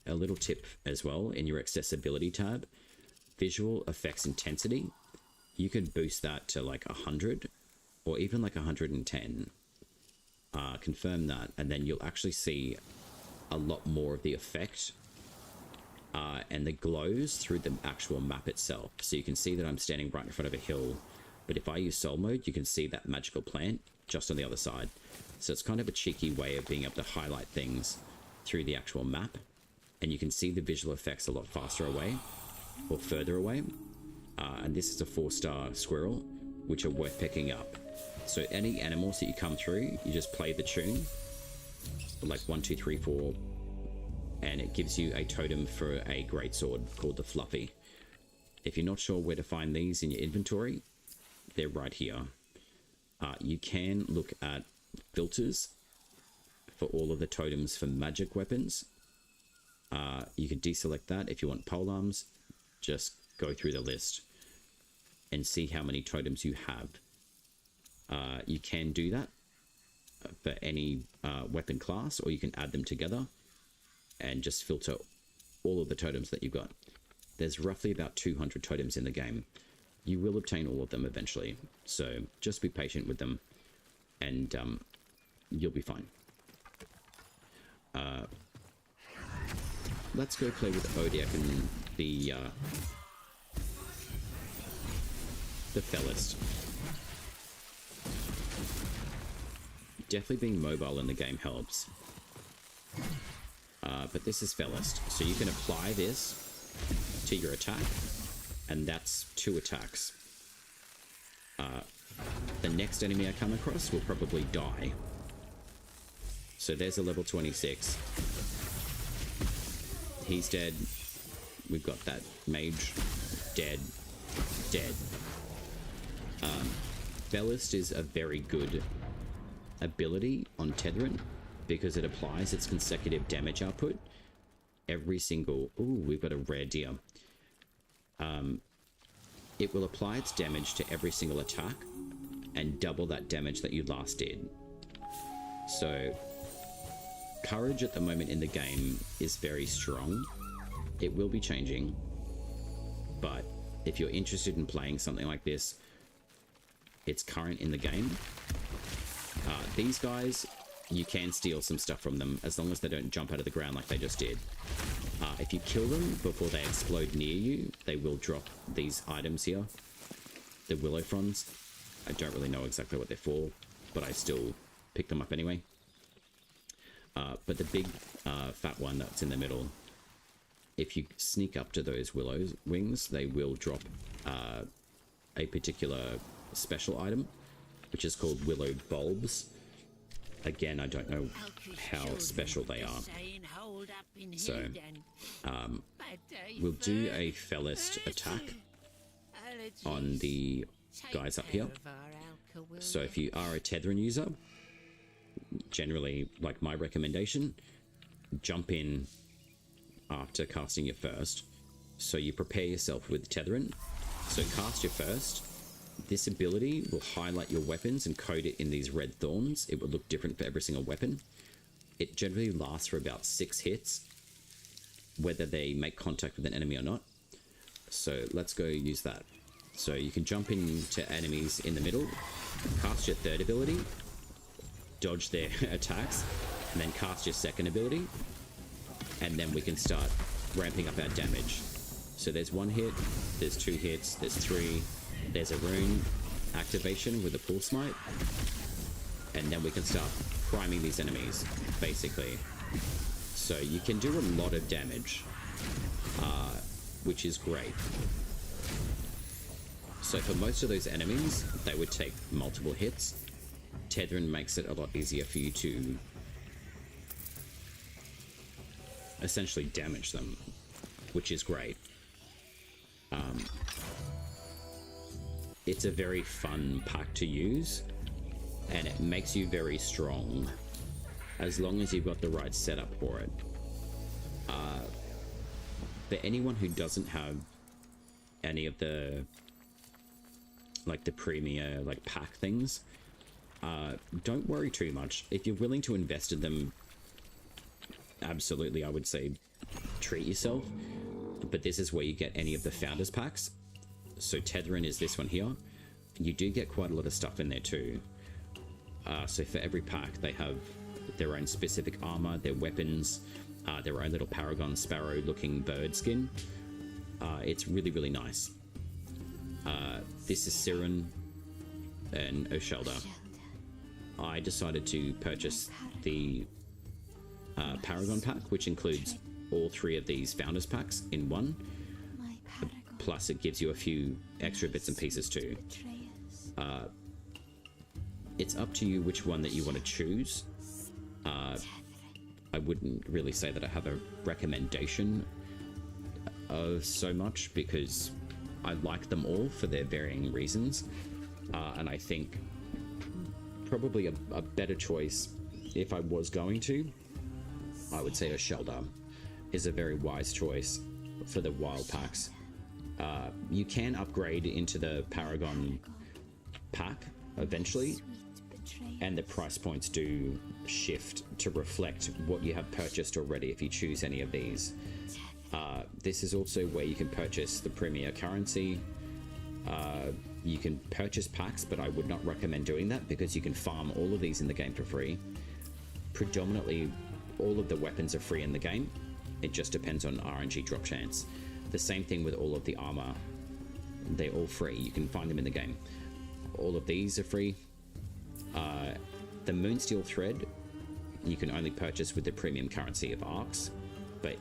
a little tip as well, in your accessibility tab, visual effects intensity, you can boost that to like 100 or even like 110. Confirm that, and then you'll actually see a lot more of the effect and the glows through the actual map itself. So you can see that I'm standing right in front of a hill, but if I use soul mode, you can see that magical plant just on the other side. So it's kind of a cheeky way of being able to highlight things through the actual map, and you can see the visual effects a lot faster away or further away. And this is a 4-star squirrel, which are worth picking up. So any animals that you come through, you just play the tune, like 1, 2, 3, 4, and it gives you a totem for a greatsword called the Fluffy. If you're not sure where to find these in your inventory, they're right here. You can look at filters for all of the totems for magic weapons. You can deselect that. If you want polearms, just go through the list and see how many totems you have. You can do that for any weapon class, or you can add them together and just filter all of the totems that you've got. There's roughly about 200 totems in the game. You will obtain all of them eventually, so just be patient with them, and you'll be fine. Let's go play with Odiak and the Felist. Definitely being mobile in the game helps. But this is Felist, so you can apply this to your attack, and that's 2 attacks. The next enemy I come across will probably die. So there's a level 26. He's dead. We've got that mage. Dead. Dead. Felist is a very good ability on Tetherin because it applies its consecutive damage output every single... Ooh, we've got a rare deer. It will apply its damage to every single attack and double that damage that you last did. So courage at the moment in the game is very strong. It will be changing, but if you're interested in playing something like this, it's current in the game. These guys, you can steal some stuff from them as long as they don't jump out of the ground like they just did. If you kill them before they explode near you, they will drop these items here. The willow fronds. I don't really know exactly what they're for, but I still pick them up anyway. But the big fat one that's in the middle, if you sneak up to those willow wings, they will drop a particular special item, which is called willow bulbs. Again, I don't know how special they are. So, we'll do a Felist attack on the guys up here. So if you are a Tetherin user, generally, like my recommendation, jump in after casting your first. So you prepare yourself with Tetherin. So cast your first. This ability will highlight your weapons and code it in these red thorns. It will look different for every single weapon. It generally lasts for about 6 hits, whether they make contact with an enemy or not. So let's go use that. So you can jump into enemies in the middle, cast your third ability, dodge their attacks, and then cast your second ability, and then we can start ramping up our damage. So there's 1 hit, there's 2 hits, there's 3, there's a rune activation with a pull smite, and then we can start priming these enemies, basically. So you can do a lot of damage. which is great. So for most of those enemies, they would take multiple hits. Tethering makes it a lot easier for you to essentially damage them, which is great. It's a very fun pack to use, and it makes you very strong as long as you've got the right setup for it. For anyone who doesn't have any of the like the premier like pack things, don't worry too much. If you're willing to invest in them, absolutely, I would say treat yourself. But this is where you get any of the founders packs. So tethering is this one here. You do get quite a lot of stuff in there too. So for every pack, they have their own specific armor, their weapons, their own little paragon sparrow looking bird skin. It's really, really nice. This is Siren and Oshelda. I decided to purchase the Paragon pack, which includes all 3 of these founders packs in one. Plus it gives you a few extra bits and pieces too. It's up to you which one that you want to choose. I wouldn't really say that I have a recommendation of so much, because I like them all for their varying reasons. And I think probably a better choice, if I was going to, I would say Oshelda is a very wise choice for the wild packs. You can upgrade into the Paragon pack eventually, and the price points do shift to reflect what you have purchased already if you choose any of these. This is also where you can purchase the premier currency. You can purchase packs, but I would not recommend doing that because you can farm all of these in the game for free. Predominantly, all of the weapons are free in the game. It just depends on RNG drop chance. The same thing with all of the armor. They're all free. You can find them in the game. All of these are free. The Moonsteel thread you can only purchase with the premium currency of arcs, but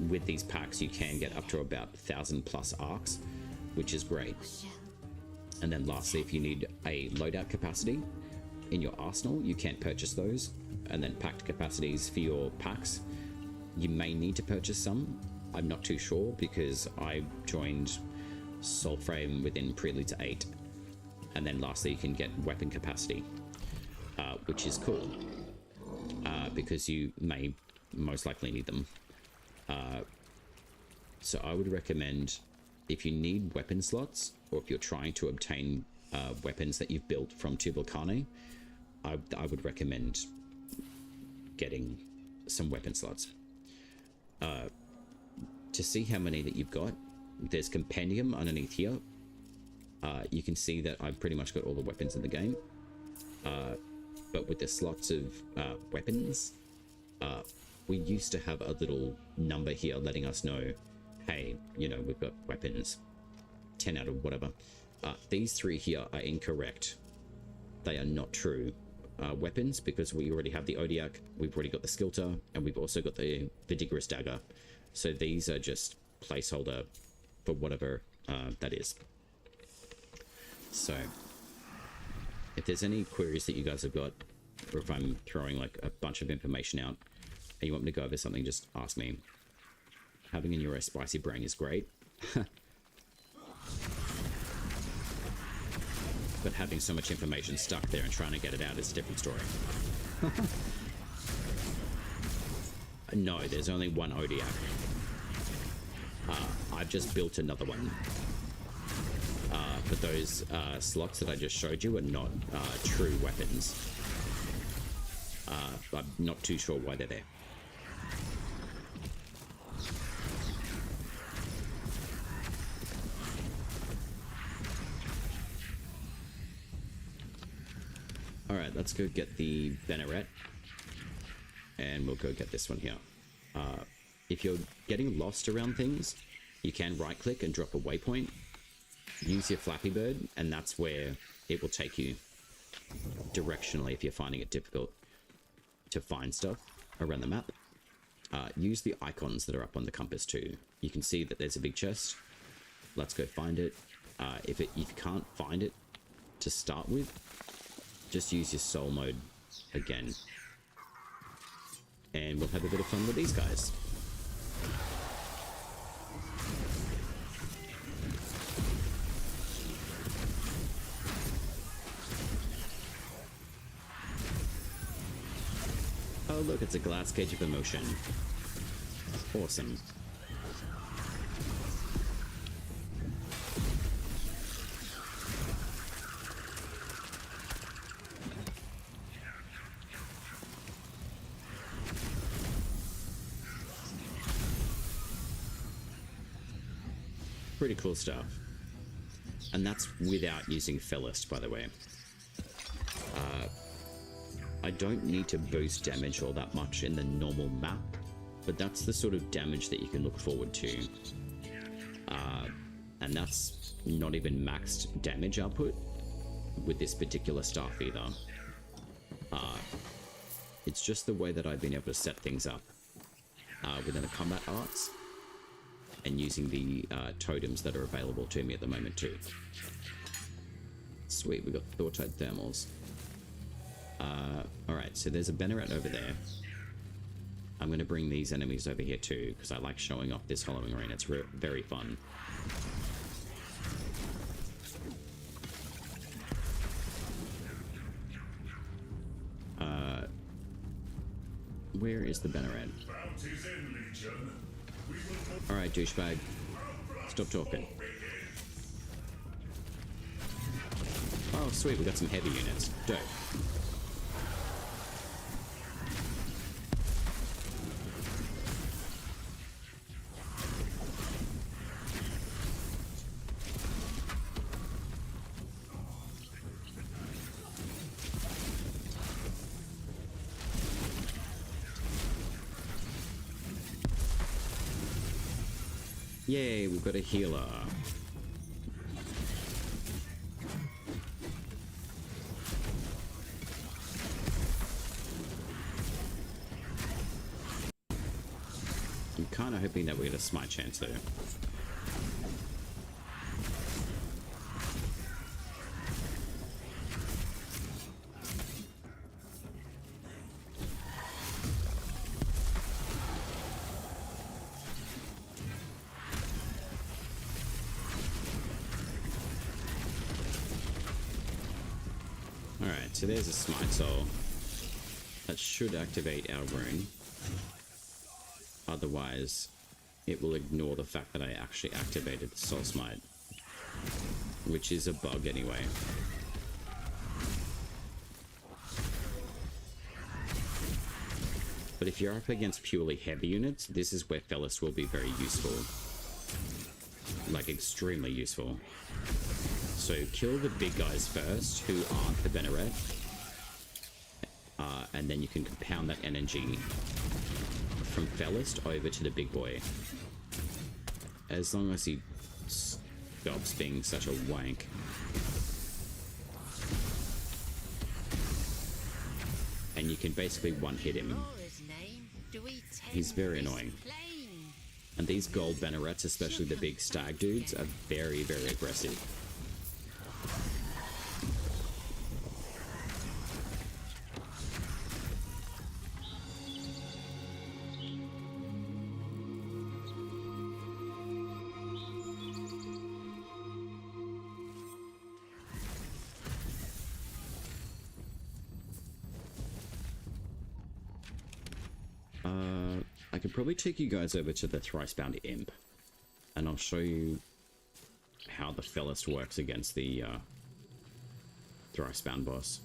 with these packs you can get up to about 1,000+ arcs, which is great. And then lastly, if you need a loadout capacity in your arsenal, you can purchase those. And then packed capacities for your packs, you may need to purchase some. I'm not too sure because I joined Soulframe within Prelude to 8. And then lastly, you can get weapon capacity, which is cool, because you may most likely need them. So I would recommend, if you need weapon slots, or if you're trying to obtain weapons that you've built from Tubal Carne, I would recommend getting some weapon slots. To see how many that you've got, there's Compendium underneath here. You can see that I've pretty much got all the weapons in the game. But with the slots of weapons, we used to have a little number here letting us know, hey, you know, we've got weapons, 10 out of whatever. These 3 here are incorrect. They are not true weapons, because we already have the Odiak, we've already got the Skilter, and we've also got the Vidigerous Dagger. So these are just placeholder for whatever that is. So if there's any queries that you guys have got, or if I'm throwing like a bunch of information out and you want me to go over something, just ask me. Having a neurospicy brain is great. But having so much information stuck there and trying to get it out is a different story. No, there's only one Odiak. I've just built another one. But those slots that I just showed you are not true weapons. I'm not too sure why they're there. Alright, let's go get the Banneret. And we'll go get this one here. If you're getting lost around things, you can right click and drop a waypoint. Use your Flappy Bird, and that's where it will take you directionally if you're finding it difficult to find stuff around the map. Use the icons that are up on the compass too. you can see that there's a big chest. Let's go find it. If you can't find it to start with, just use your soul mode again. And we'll have a bit of fun with these guys. Oh look, it's a glass cage of emotion. Awesome. Pretty cool stuff. And that's without using Fellist, by the way. I don't need to boost damage all that much in the normal map, but that's the sort of damage that you can look forward to. And that's not even maxed damage output with this particular staff either. It's just the way that I've been able to set things up within the combat arts and using the totems that are available to me at the moment too. Sweet, we got Thortide thermals. Alright, so there's a Banneret over there. I'm going to bring these enemies over here too, because I like showing off this hollowing arena. It's very fun. Where is the Banneret? Alright, douchebag. Stop talking. Oh, sweet, we got some heavy units. Dope. Yay, we've got a healer. I'm kind of hoping that we get a smite chance though. So there's a smite soul. That should activate our rune. Otherwise, it will ignore the fact that I actually activated the soul smite, which is a bug anyway. But if you're up against purely heavy units, this is where Fellist will be very useful. Like, extremely useful. So kill the big guys first, who aren't the Banneret, and then you can compound that energy from Fellist over to the big boy. As long as he stops being such a wank. And you can basically one-hit him. He's very annoying. And these gold Bannerets, especially the big stag dudes, are very, very aggressive. I could probably take you guys over to the Thrice-Bound Imp, and I'll show you how the Fellist works against the Thrice-Bound boss.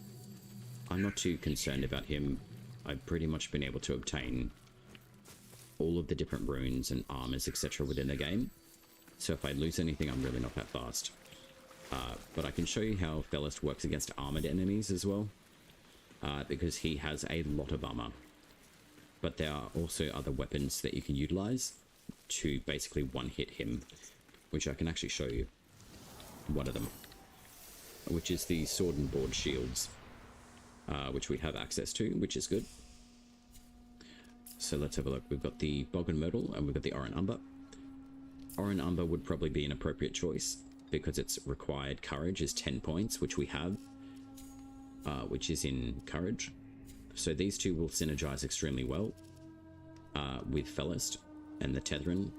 I'm not too concerned about him. I've pretty much been able to obtain all of the different runes and armors, etc. within the game, so if I lose anything, I'm really not that fast. But I can show you how Fellist works against armored enemies as well, because he has a lot of armor. But there are also other weapons that you can utilize to basically one-hit him, which I can actually show you. One of them, which is the sword and board shields, which we have access to, which is good. So let's have a look. We've got the Bog and Myrtle, and we've got the Oran Umber. Oran Umber would probably be an appropriate choice because its required courage is 10 points, which we have, which is in courage. So these two will synergize extremely well with Felist and the Tethrin.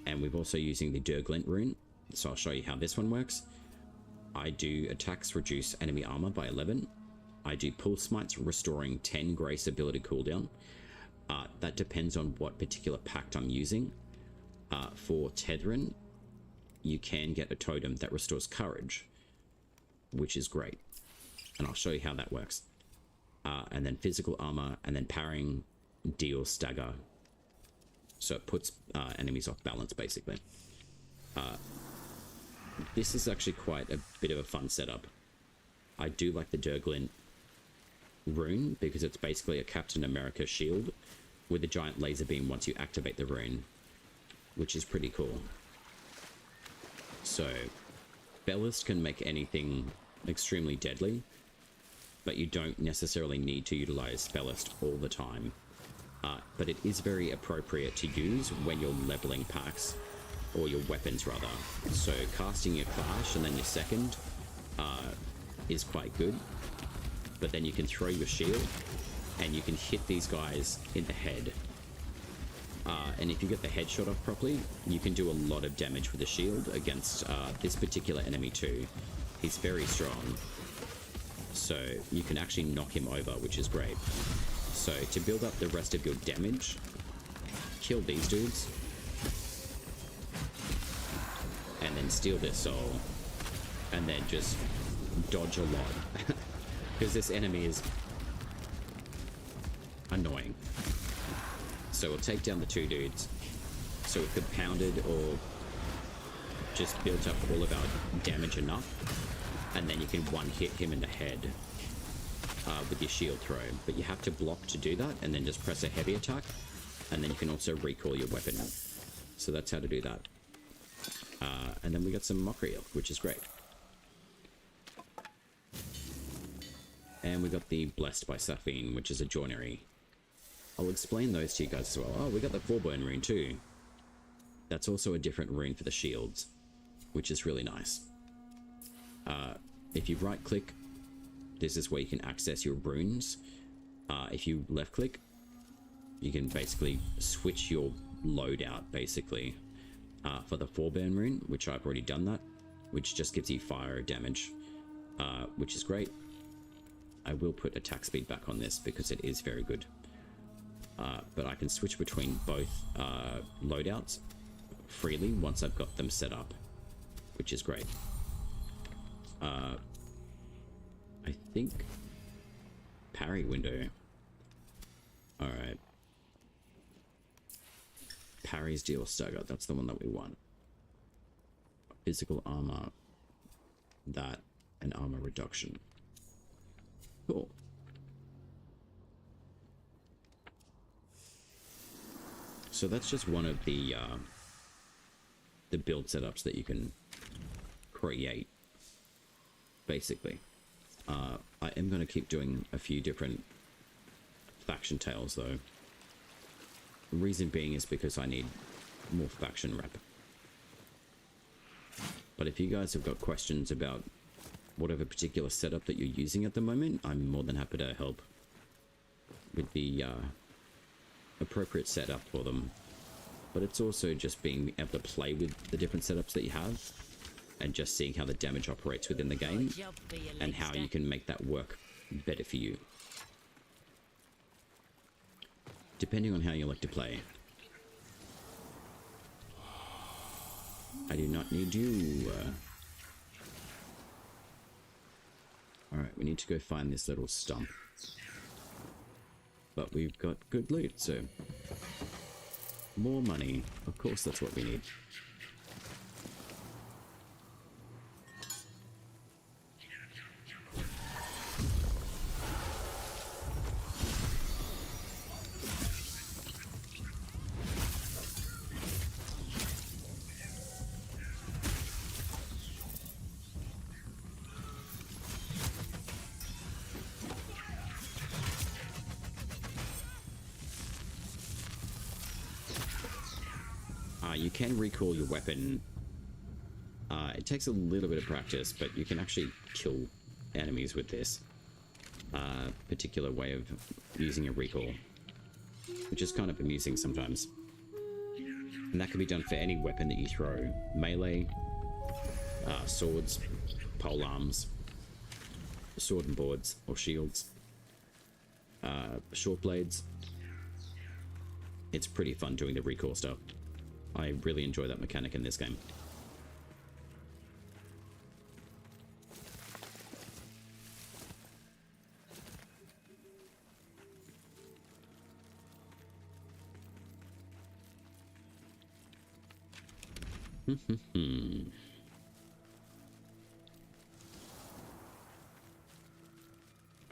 And we're also using the Durglint rune, so I'll show you how this one works. I do attacks reduce enemy armor by 11. I do pull smites restoring 10 grace ability cooldown. That depends on what particular pact I'm using. For Tethrin, you can get a totem that restores courage, which is great. And I'll show you how that works. And then physical armor, and then parrying deals stagger. So it puts enemies off balance, basically. This is actually quite a bit of a fun setup. I do like the Durglint rune because it's basically a Captain America shield with a giant laser beam once you activate the rune, which is pretty cool. So Felist can make anything extremely deadly, but you don't necessarily need to utilize Felist all the time. But it is very appropriate to use when you're leveling packs, or your weapons rather. So casting your Clash and then your second is quite good, but then you can throw your shield and you can hit these guys in the head. And if you get the headshot off properly, you can do a lot of damage with the shield against this particular enemy too. He's very strong, so you can actually knock him over, which is great. So to build up the rest of your damage, kill these dudes, and then steal their soul, and then just dodge a lot, because this enemy is annoying. So we'll take down the two dudes, so we've compounded or just built up all of our damage enough, and then you can one hit him in the head with your shield throw. But you have to block to do that, and then just press a heavy attack, and then you can also recall your weapon. So that's how to do that. And then we got some Mockery Elk, which is great. And we got the Blessed by Safine, which is a joinery. I'll explain those to you guys as well. Oh, we got the Foreburn rune too. That's also a different rune for the shields, which is really nice. If you right click, this is where you can access your runes. If you left click, you can basically switch your loadout basically for the Foreburn rune, which I've already done that, which just gives you fire damage, which is great. I will put attack speed back on this because it is very good. But I can switch between both loadouts freely once I've got them set up, which is great. I think parry window. Alright. Parries deal stagger. That's the one that we want. Physical armor. That and armor reduction. Cool. So that's just one of the build setups that you can create, basically. I am going to keep doing a few different faction tales, though. The reason being is because I need more faction rep. But if you guys have got questions about whatever particular setup that you're using at the moment, I'm more than happy to help with the appropriate setup for them. But it's also just being able to play with the different setups that you have and just seeing how the damage operates within the game and how you can make that work better for you, depending on how you like to play. I do not need you. Alright, we need to go find this little stump. But we've got good loot, so more money. Of course, that's what we need. You can recall your weapon. It takes a little bit of practice, but you can actually kill enemies with this particular way of using a recall, which is kind of amusing sometimes. And that can be done for any weapon that you throw. Melee, swords, pole arms, sword and boards or shields, short blades. It's pretty fun doing the recall stuff. I really enjoy that mechanic in this game.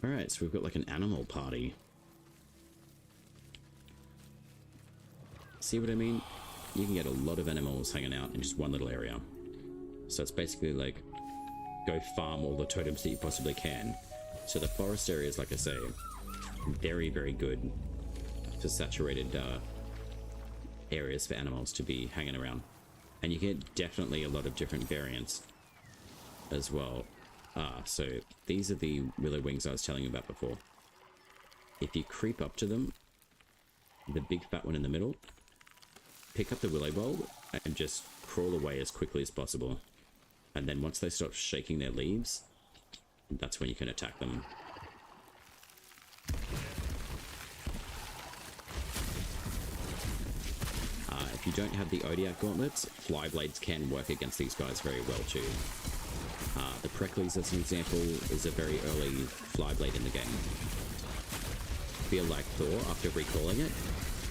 Alright, so we've got like an animal party. See what I mean? You can get a lot of animals hanging out in just one little area. So it's basically like, go farm all the totems that you possibly can. So the forest areas, like I say, very, very good for saturated areas for animals to be hanging around. And you get definitely a lot of different variants as well. So these are the willow wings I was telling you about before. If you creep up to them, the big fat one in the middle, pick up the willow bulb and just crawl away as quickly as possible. And then once they start shaking their leaves, that's when you can attack them. If you don't have the Odiac gauntlets, fly blades can work against these guys very well too. The Pricklies, as an example, is a very early fly blade in the game. Feel like Thor after recalling it?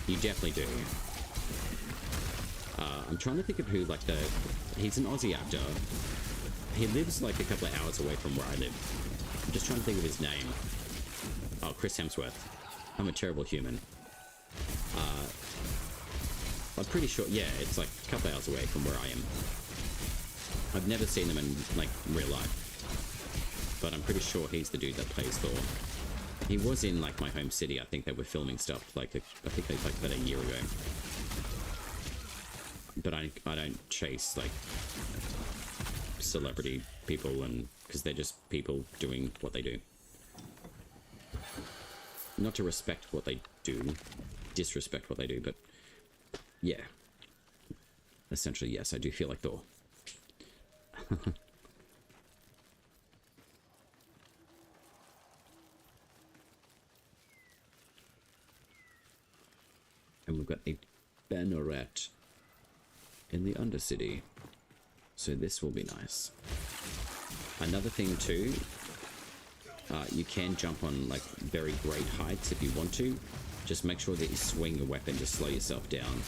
You definitely do. I'm trying to think of who, like, he's an Aussie actor. He lives like a couple of hours away from where I live. I'm just trying to think of his name. Oh, Chris Hemsworth. I'm a terrible human. I'm pretty sure, yeah, it's like a couple hours away from where I am. I've never seen them in, like, real life. But I'm pretty sure he's the dude that plays Thor. He was in, like, my home city. I think they were filming stuff, like, I think like about a year ago. But I don't chase, like, celebrity people, and because they're just people doing what they do. Not to respect what they do, disrespect what they do, but yeah. Essentially, yes, I do feel like Thor. And we've got a banneret in the Undercity. So this will be nice. Another thing too, you can jump on like very great heights if you want to. Just make sure that you swing your weapon to slow yourself down.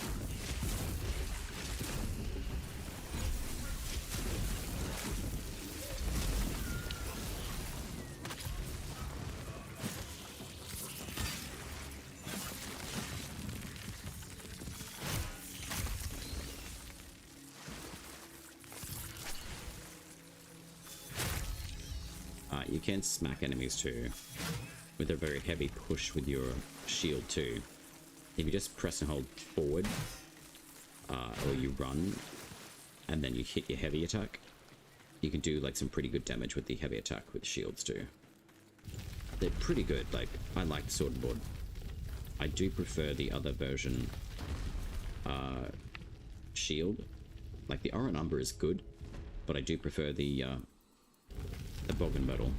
You can smack enemies too, with a very heavy push with your shield too. If you just press and hold forward, or you run, and then you hit your heavy attack, you can do like some pretty good damage with the heavy attack with shields too. They're pretty good. Like, I like the sword and board. I do prefer the other version, shield. Like the Oran Umber is good, but I do prefer the Bogan Myrtle.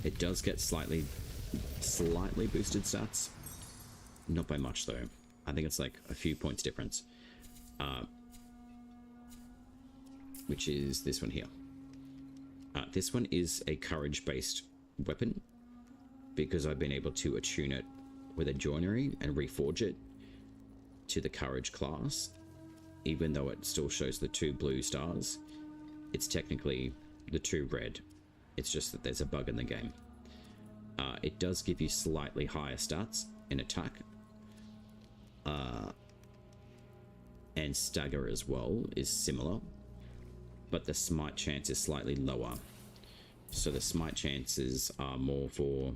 It does get slightly boosted stats. Not by much though. I think it's like a few points difference. Which is this one here. This one is a courage based weapon, because I've been able to attune it with a joinery and reforge it to the courage class. Even though it still shows the 2 blue stars, it's technically the 2 red. It's just that there's a bug in the game. It does give you slightly higher stats in attack, and stagger as well is similar, but the smite chance is slightly lower. So the smite chances are more for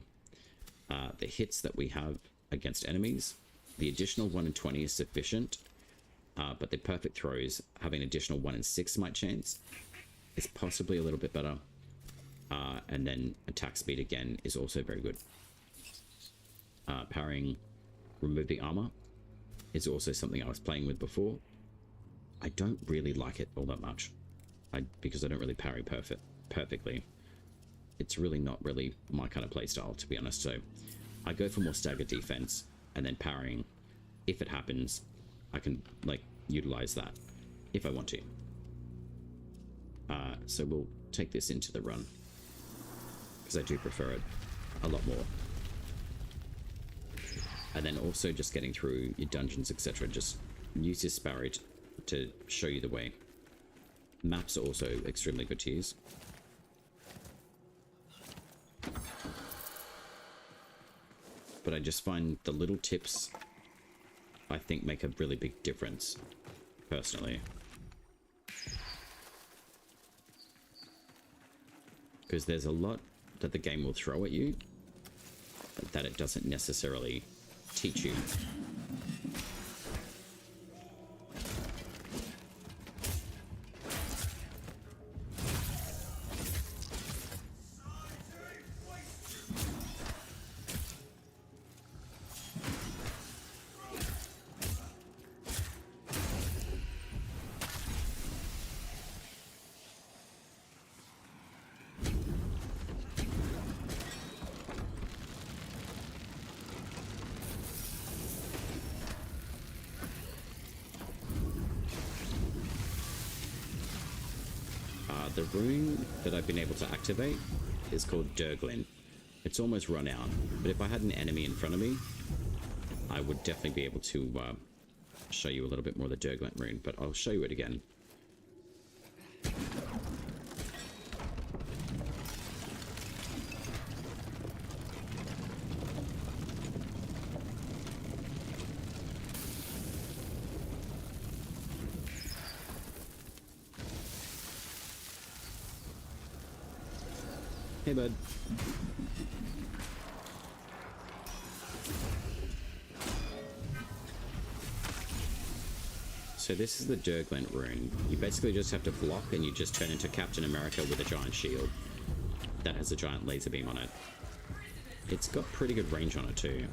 the hits that we have against enemies. The additional 1 in 20 is sufficient, but the perfect throws, having an additional 1 in 6 smite chance is possibly a little bit better. And then attack speed again is also very good. Parrying, remove the armor is also something I was playing with before. I don't really like it all that much, because I don't really parry perfectly. It's really not really my kind of playstyle, to be honest. So I go for more staggered defense, and then parrying, if it happens, I can like utilize that if I want to. So we'll take this into the run, because I do prefer it a lot more. And then also just getting through your dungeons, etc. Just use this sparrow to show you the way. Maps are also extremely good to use. But I just find the little tips, I think, make a really big difference, personally. Because there's a lot that the game will throw at you that it doesn't necessarily teach you. The rune that I've been able to activate is called Durglin. It's almost run out, but if I had an enemy in front of me, I would definitely be able to show you a little bit more of the Durglin rune, but I'll show you it again. Hey, bud. So this is the Durglent rune. You basically just have to block and you just turn into Captain America with a giant shield that has a giant laser beam on it. It's got pretty good range on it too.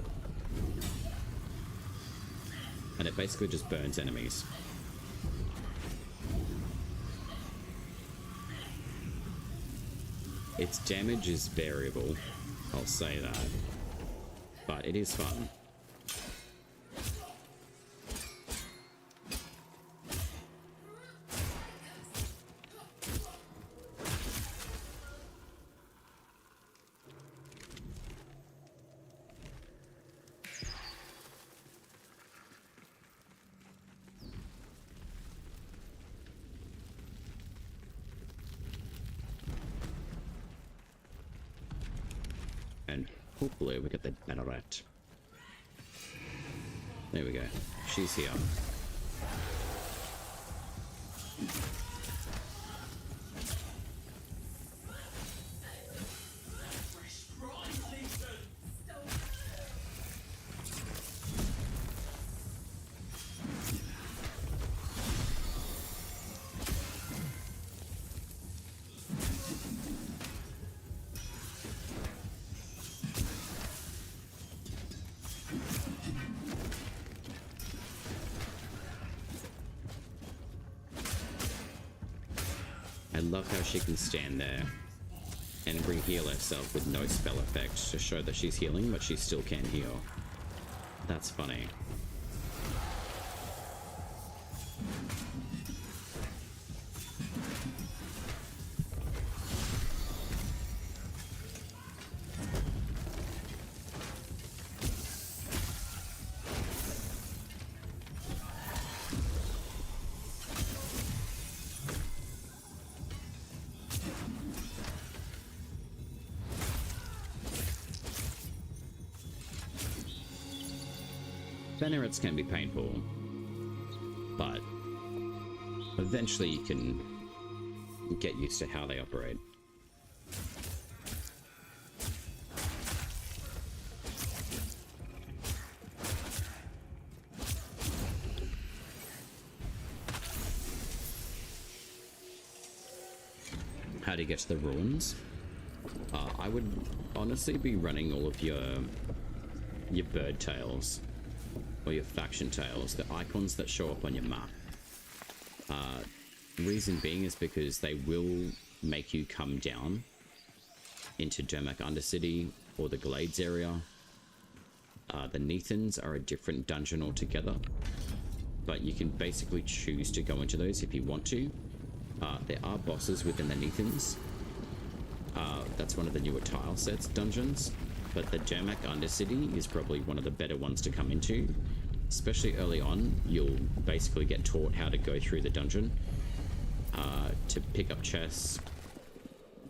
And it basically just burns enemies. Its damage is variable, I'll say that, but it is fun. And hopefully we get the Banneret. There we go. She's here. I love how she can stand there and re-heal herself with no spell effect to show that she's healing, but she still can't heal. That's funny. Bannerets can be painful, but eventually you can get used to how they operate. how to get to the ruins, I would honestly be running all of your bird tails or your faction tails, the icons that show up on your map. Reason being is because they will make you come down into Dermak Undercity or the Glades area. The Nethans are a different dungeon altogether, but you can basically choose to go into those if you want to. There are bosses within the Nethans. That's one of the newer tile sets dungeons, but the Dermak Undercity is probably one of the better ones to come into. Especially early on, you'll basically get taught how to go through the dungeon, to pick up chests,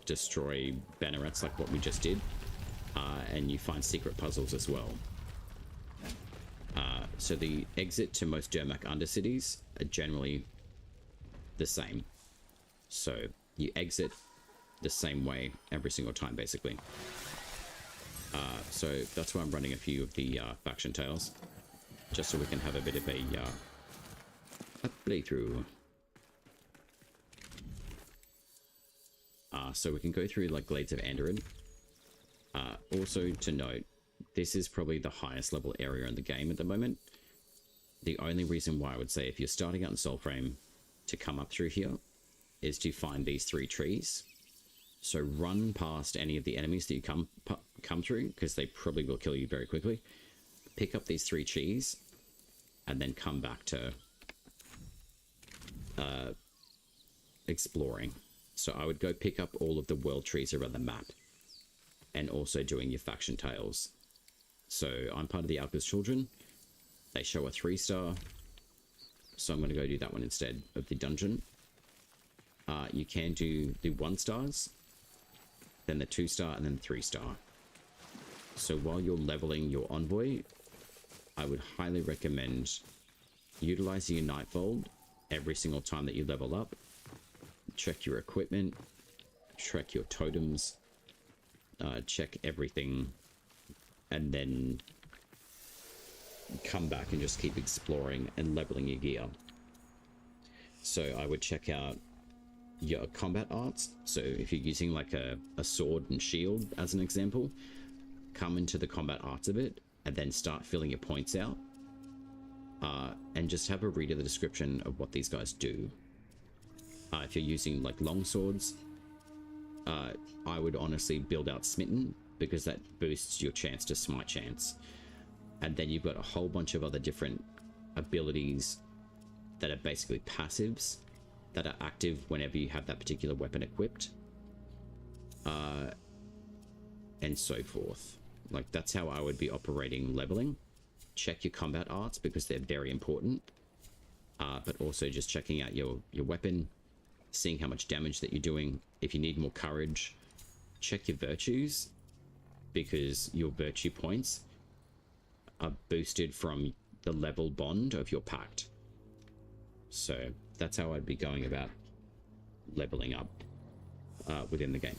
destroy bannerets like what we just did, and you find secret puzzles as well. So the exit to most Dermak Undercities are generally the same. So you exit the same way every single time, basically. So that's why I'm running a few of the faction tales, just so we can have a bit of a playthrough. So we can go through like Glades of Andoran. Also to note, this is probably the highest level area in the game at the moment. The only reason why I would say if you're starting out in Soulframe to come up through here is to find these 3 trees. So run past any of the enemies that you come through, because they probably will kill you very quickly. Pick up these 3 trees and then come back to exploring. So I would go pick up all of the world trees around the map, and also doing your faction tales. So I'm part of the Alka's Children. They show a 3-star, so I'm going to go do that one instead of the dungeon. You can do the 1-stars, then the 2-star, and then the 3-star. So while you're leveling your envoy, I would highly recommend utilizing your Nightfold every single time that you level up. Check your equipment, check your totems, check everything, and then come back and just keep exploring and leveling your gear. So I would check out your combat arts. So if you're using like a sword and shield as an example, come into the combat arts of it and then start filling your points out, and just have a read of the description of what these guys do. If you're using like long swords, I would honestly build out Smitten, because that boosts your chance to smite chance. And then you've got a whole bunch of other different abilities that are basically passives that are active whenever you have that particular weapon equipped, and so forth. Like, that's how I would be operating leveling. Check your combat arts because they're very important, but also just checking out your weapon, seeing how much damage that you're doing. If you need more courage, check your virtues, because your virtue points are boosted from the level bond of your pact. So that's how I'd be going about leveling up within the game.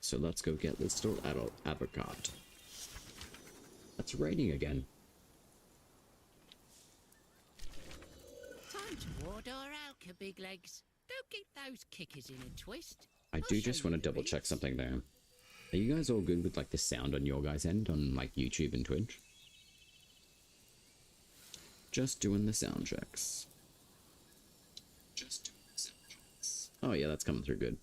So let's go get this little adult apricot. It's raining again. Time to ward our Alka, big legs. Don't get those kickers in a twist. I do just want to double check something there. Are you guys all good with like the sound on your guys' end on like YouTube and Twitch? Just doing the sound checks. Oh yeah, that's coming through good.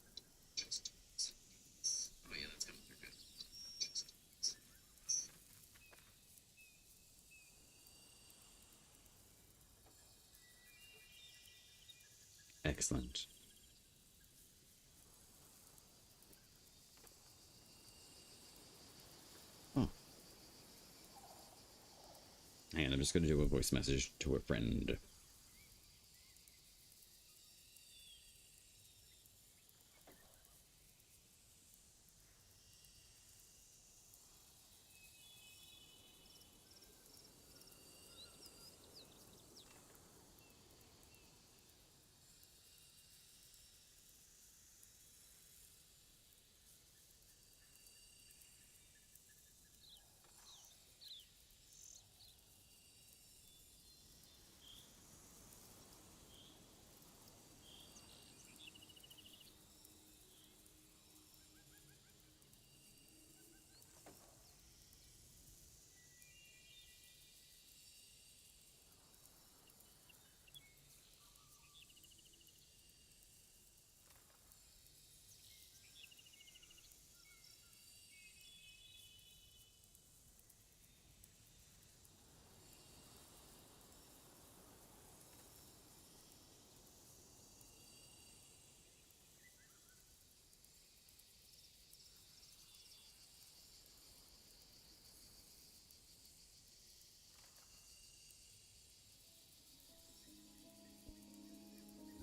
Excellent. Oh. Hang on, I'm just going to do a voice message to a friend.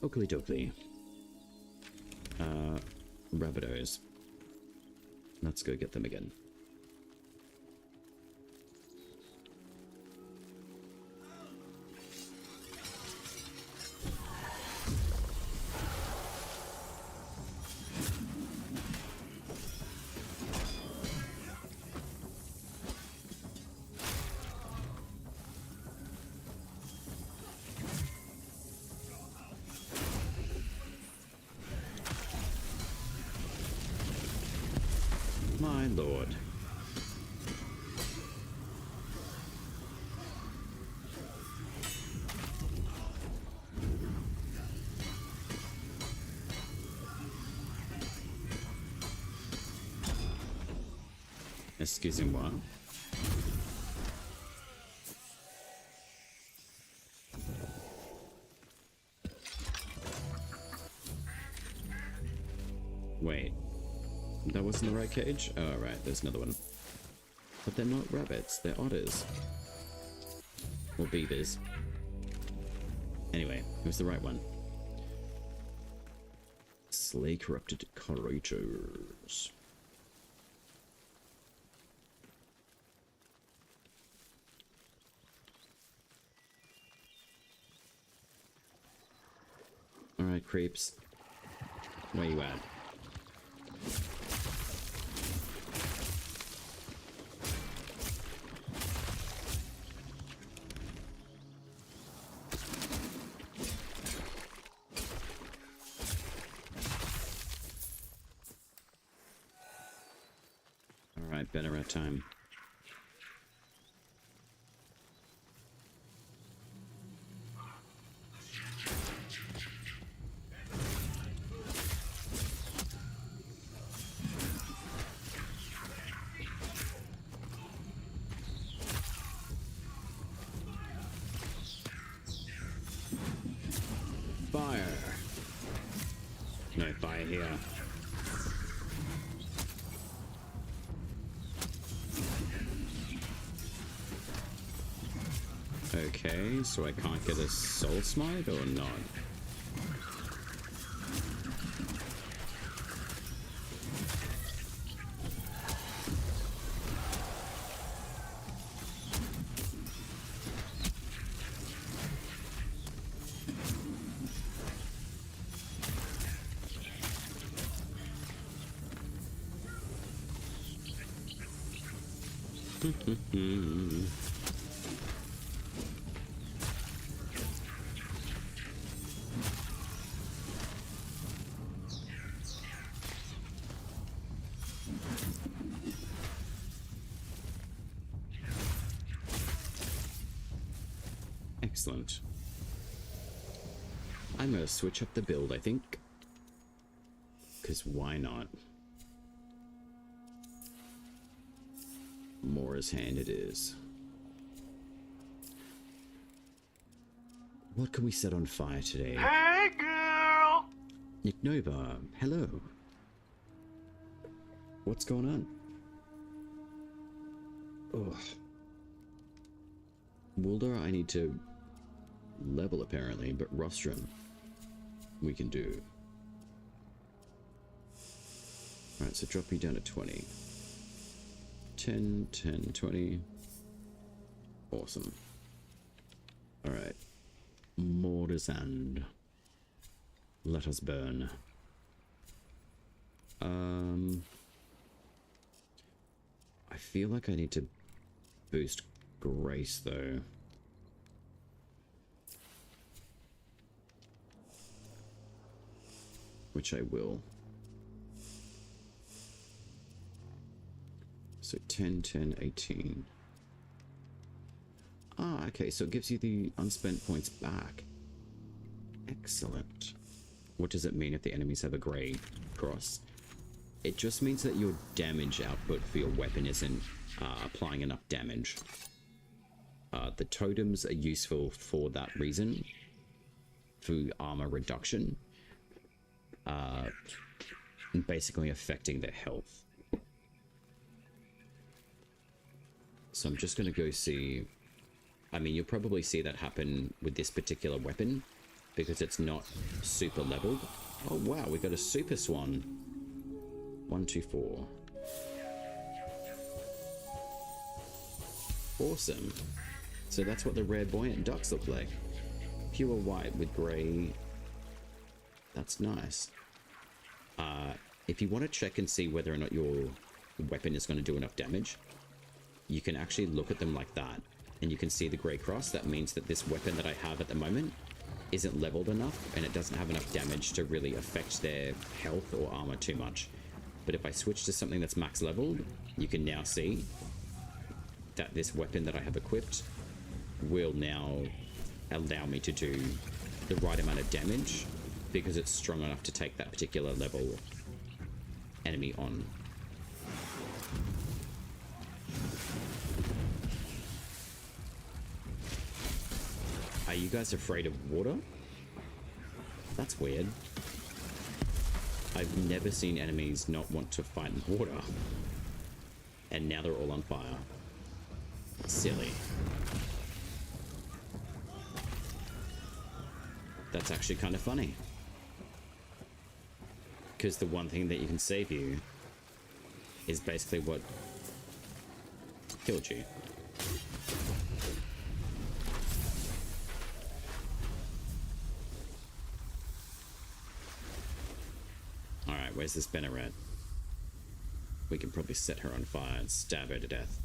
Oakley dokley. Rabbitohs. Let's go get them again. My lord. Excusez-moi. Wait. That wasn't the right cage? Oh, right, there's another one. But they're not rabbits, they're otters. Or beavers. Anyway, it was the right one. Slay corrupted creatures. Alright, creeps. Where you at? Alright, better at time. Fire! No fire here. Okay, so I can't get a soul smite or not? Excellent. I'm gonna switch up the build, I think. Because why not? Mora's hand it is. What can we set on fire today? Hey, girl! Nick Nova, hello. What's going on? Ugh. Wulder, I need to level apparently, but Rostrum we can do. Alright, so drop me down to 20. 10, 10, 20. Awesome. Alright. Mordisand. Let us burn. I feel like I need to boost Grace though. Which I will. So 10, 10, 18. Ah, okay, so it gives you the unspent points back. Excellent. What does it mean if the enemies have a grey cross? It just means that your damage output for your weapon isn't applying enough damage. The totems are useful for that reason, for armor reduction, and basically affecting their health. So I'm just going to go see. I mean, you'll probably see that happen with this particular weapon, because it's not super leveled. Oh wow, we got a super swan. 124. Awesome. So that's what the rare buoyant ducks look like. Pure white with grey. That's nice. If you want to check and see whether or not your weapon is going to do enough damage, you can actually look at them like that, and you can see the grey cross. That means that this weapon that I have at the moment isn't leveled enough, and it doesn't have enough damage to really affect their health or armor too much. But if I switch to something that's max leveled, you can now see that this weapon that I have equipped will now allow me to do the right amount of damage, because it's strong enough to take that particular level enemy on. Are you guys afraid of water? That's weird. I've never seen enemies not want to fight in water. And now they're all on fire. Silly. That's actually kind of funny. Because the one thing that you can save you is basically what killed you. Alright, where's this Benneret? We can probably set her on fire and stab her to death.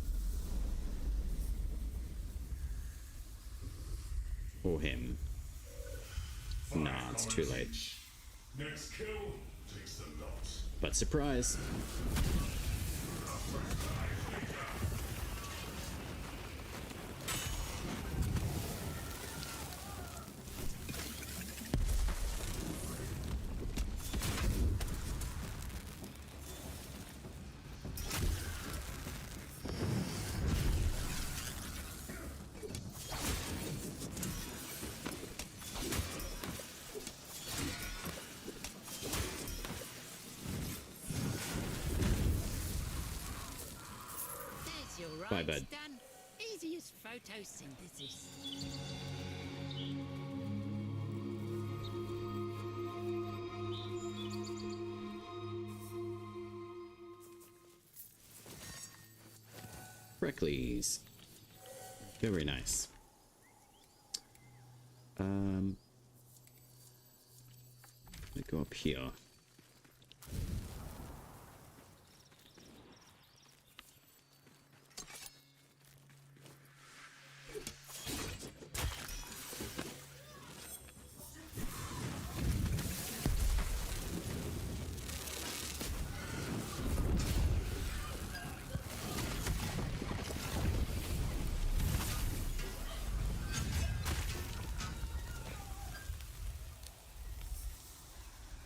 Or him. Nah, it's too late. Next kill takes the lot. But surprise! There's your Bye, rides bud. done. Easy as photosynthesis. Frecklies. Very nice. Let me go up here.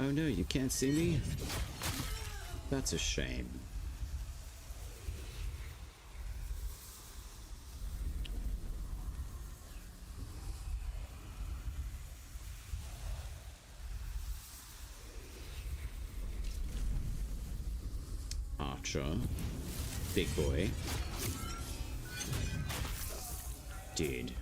Oh no, you can't see me? That's a shame. Archer. Big boy. Dude.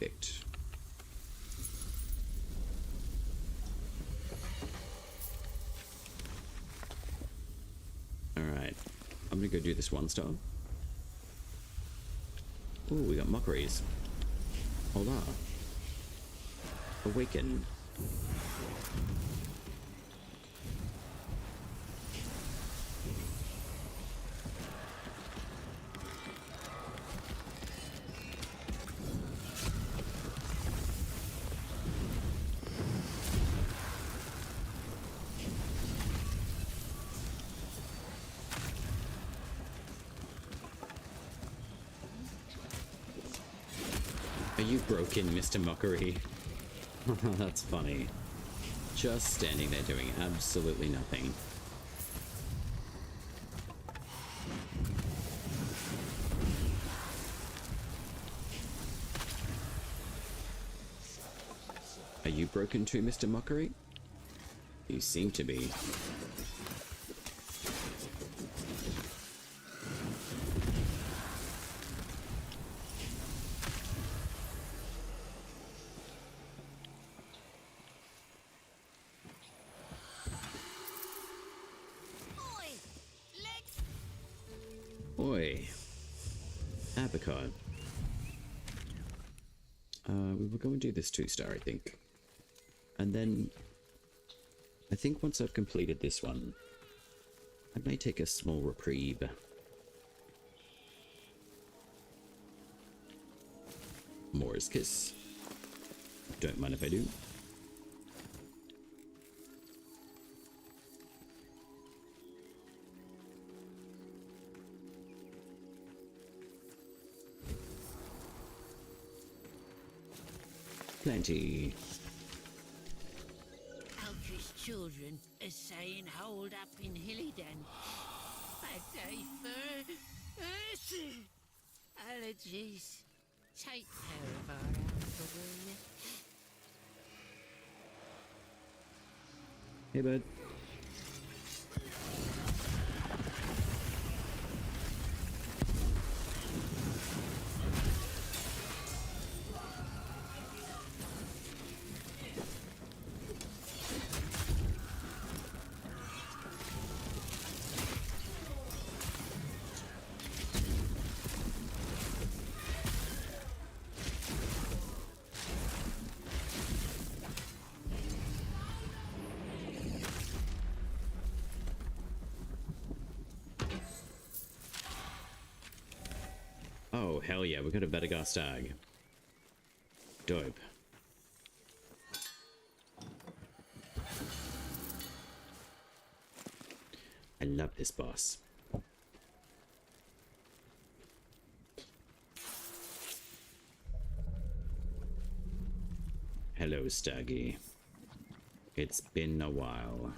Perfect. Alright. I'm gonna go do this one star. Ooh, we got mockeries. Hola. Awaken. Are you broken, Mr. Mockery? That's funny. Just standing there doing absolutely nothing. Are you broken? broken too, Mr. Mockery? You seem to be. Oi! Oi. Apricot. We were going to do this 2-star, I think. And then, I think once I've completed this one, I may take a small reprieve. Moore's Kiss. Don't mind if I do. Plenty. Altri's children are saying hold up in Hillyden. Bad day for allergies. Take care of our uncle, will you? Hey, bud. Oh, hell yeah, we got a Vedagar Stag. Dope. I love this boss. Hello, Staggy. It's been a while.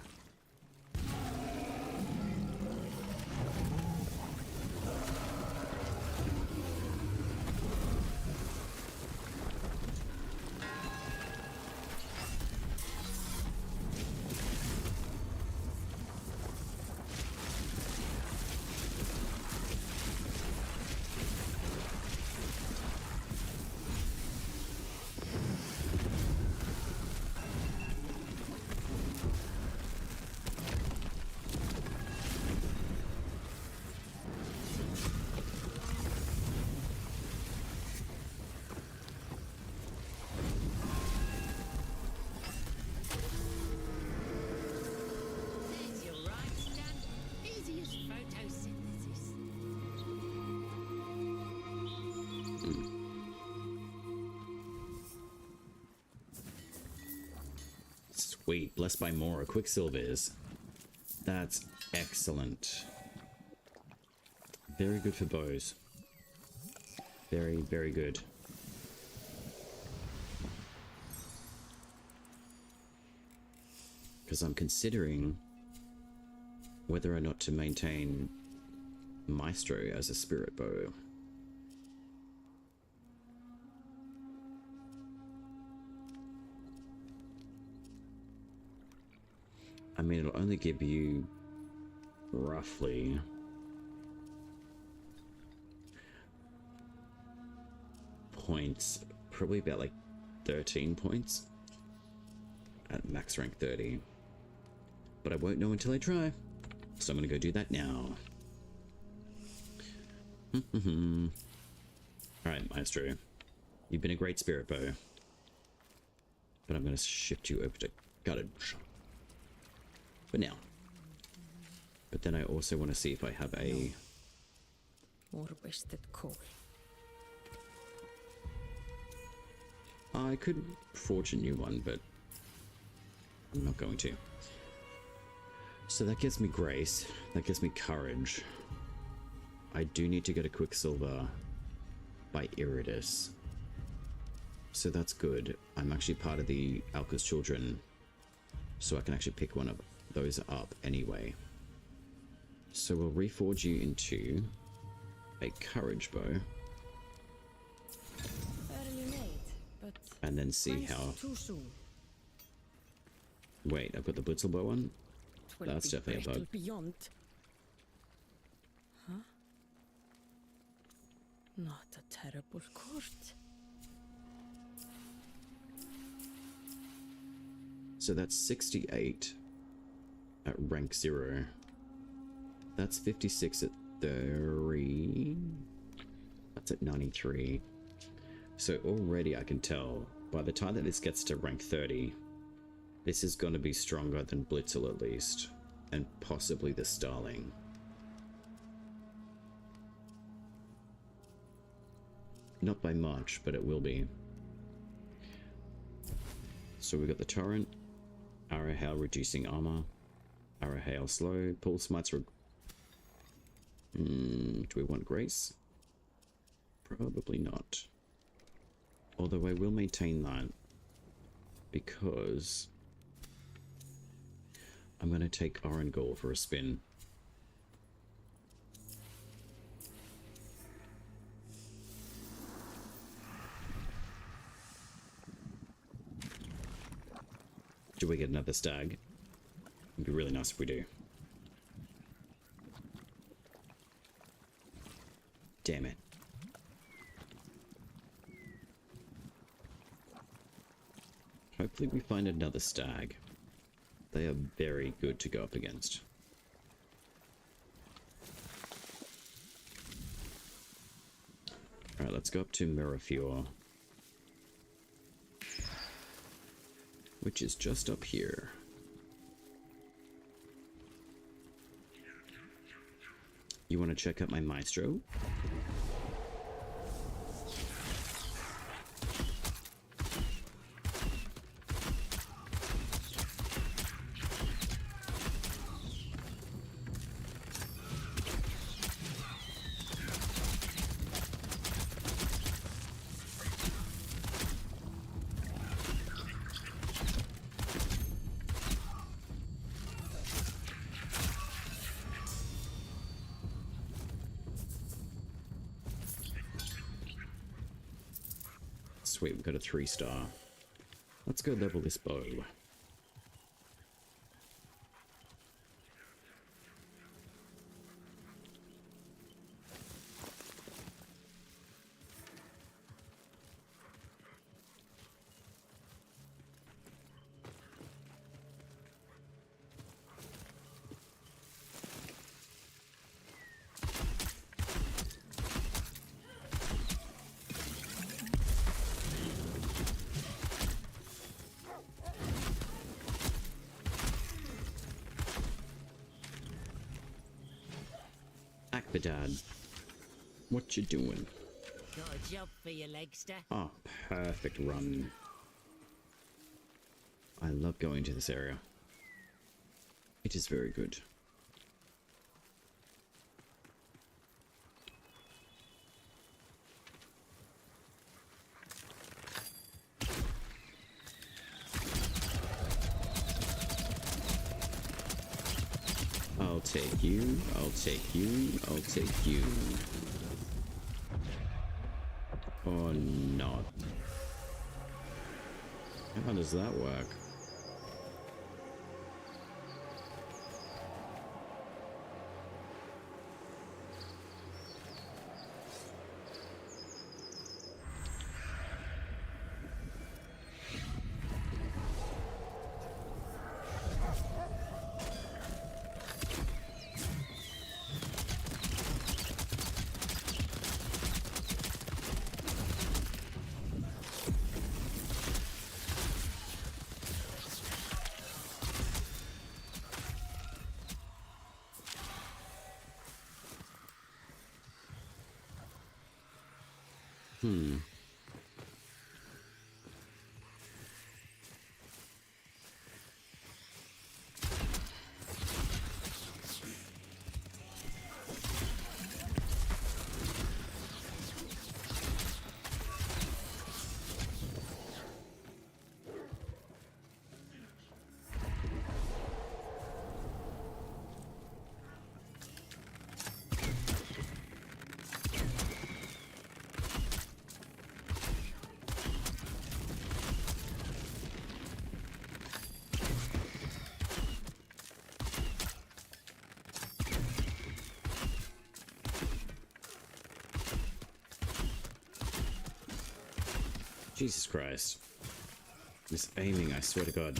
There's your right done. Easy as photosynthesis. Sweet, blessed by more Quicksilvers. That's excellent. Very good for bows. Very, very good. Because I'm considering whether or not to maintain Maestro as a spirit bow. I mean, it'll only give you roughly points, probably about like 13 points at max rank 30. But I won't know until I try. So I'm gonna go do that now. Alright, Maestro. You've been a great spirit bow. But I'm gonna shift you over to gutted for now. But then I also want to see if I have a More wasted coal. I could forge a new one, but I'm not going to. So that gives me grace. That gives me courage. I do need to get a Quicksilver by Iridus. So that's good. I'm actually part of the Alka's children, so I can actually pick one of those up anyway. So we'll reforge you into a courage bow. Barely made, but And then see how too soon. Wait, I've got the Blitzlebow one? Twill That's be definitely a brittle bug. beyond. Huh? Not a terrible court. So that's 68 at rank 0. That's 56 at 3. That's at 93. So already I can tell, by the time that this gets to rank 30, this is going to be stronger than Blitzel at least, and possibly the Starling. Not by much, but it will be. So we got the Torrent, Arrow Hail reducing armor, Arrow Hail slow, Pull Smites. Do we want Grace? Probably not. Although I will maintain that because I'm going to take Orangol for a spin. Do we get another stag? It'd be really nice if we do. Damn it. Hopefully we find another stag. They are very good to go up against. Alright, let's go up to Mirafior, which is just up here. You want to check out my Maestro? Sweet, we've got a 3-star. Let's go level this bow. Akbadad, what you doing? Got a job for you, Legster. Oh, perfect run. I love going to this area. It is very good. I'll take you, I'll take you, I'll take you. Or not. How does that work? Jesus Christ. This aiming, I swear to God.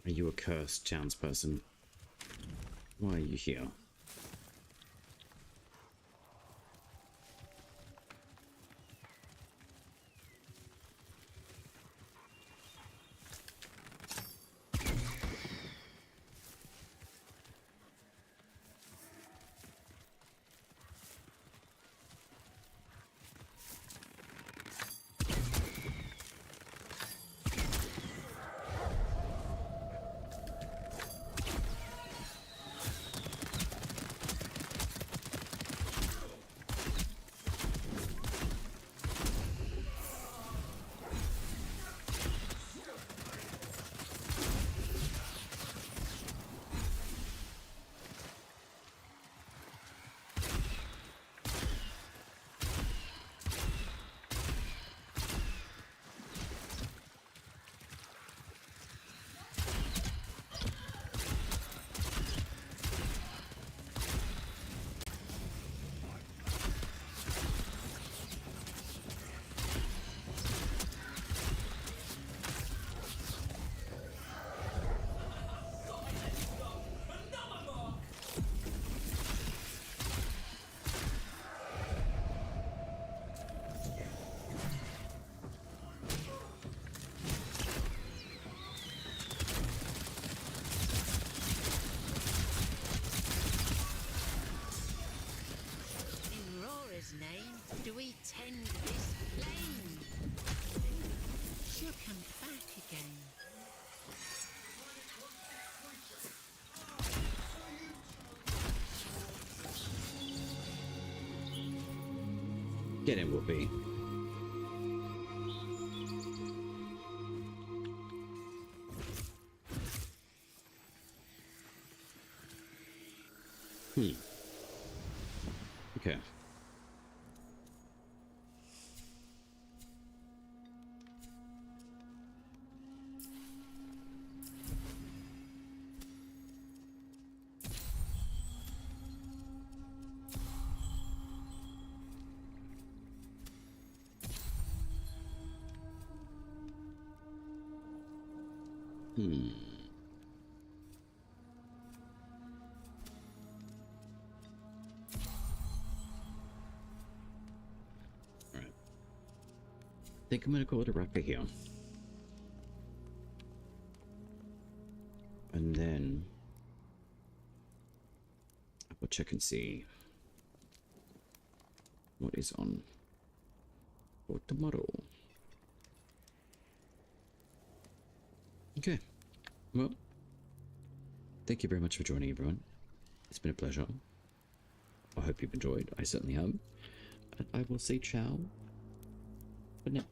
Are you a cursed townsperson? Why are you here? Do we tend this flame? She'll come back again. Get in, Whoopi. Okay. Alright. I think I'm gonna call it a wrapper here. And then I will check and see what is on for tomorrow. Okay. Well, thank you very much for joining, everyone. It's been a pleasure. I hope you've enjoyed. I certainly have. And I will say ciao for now.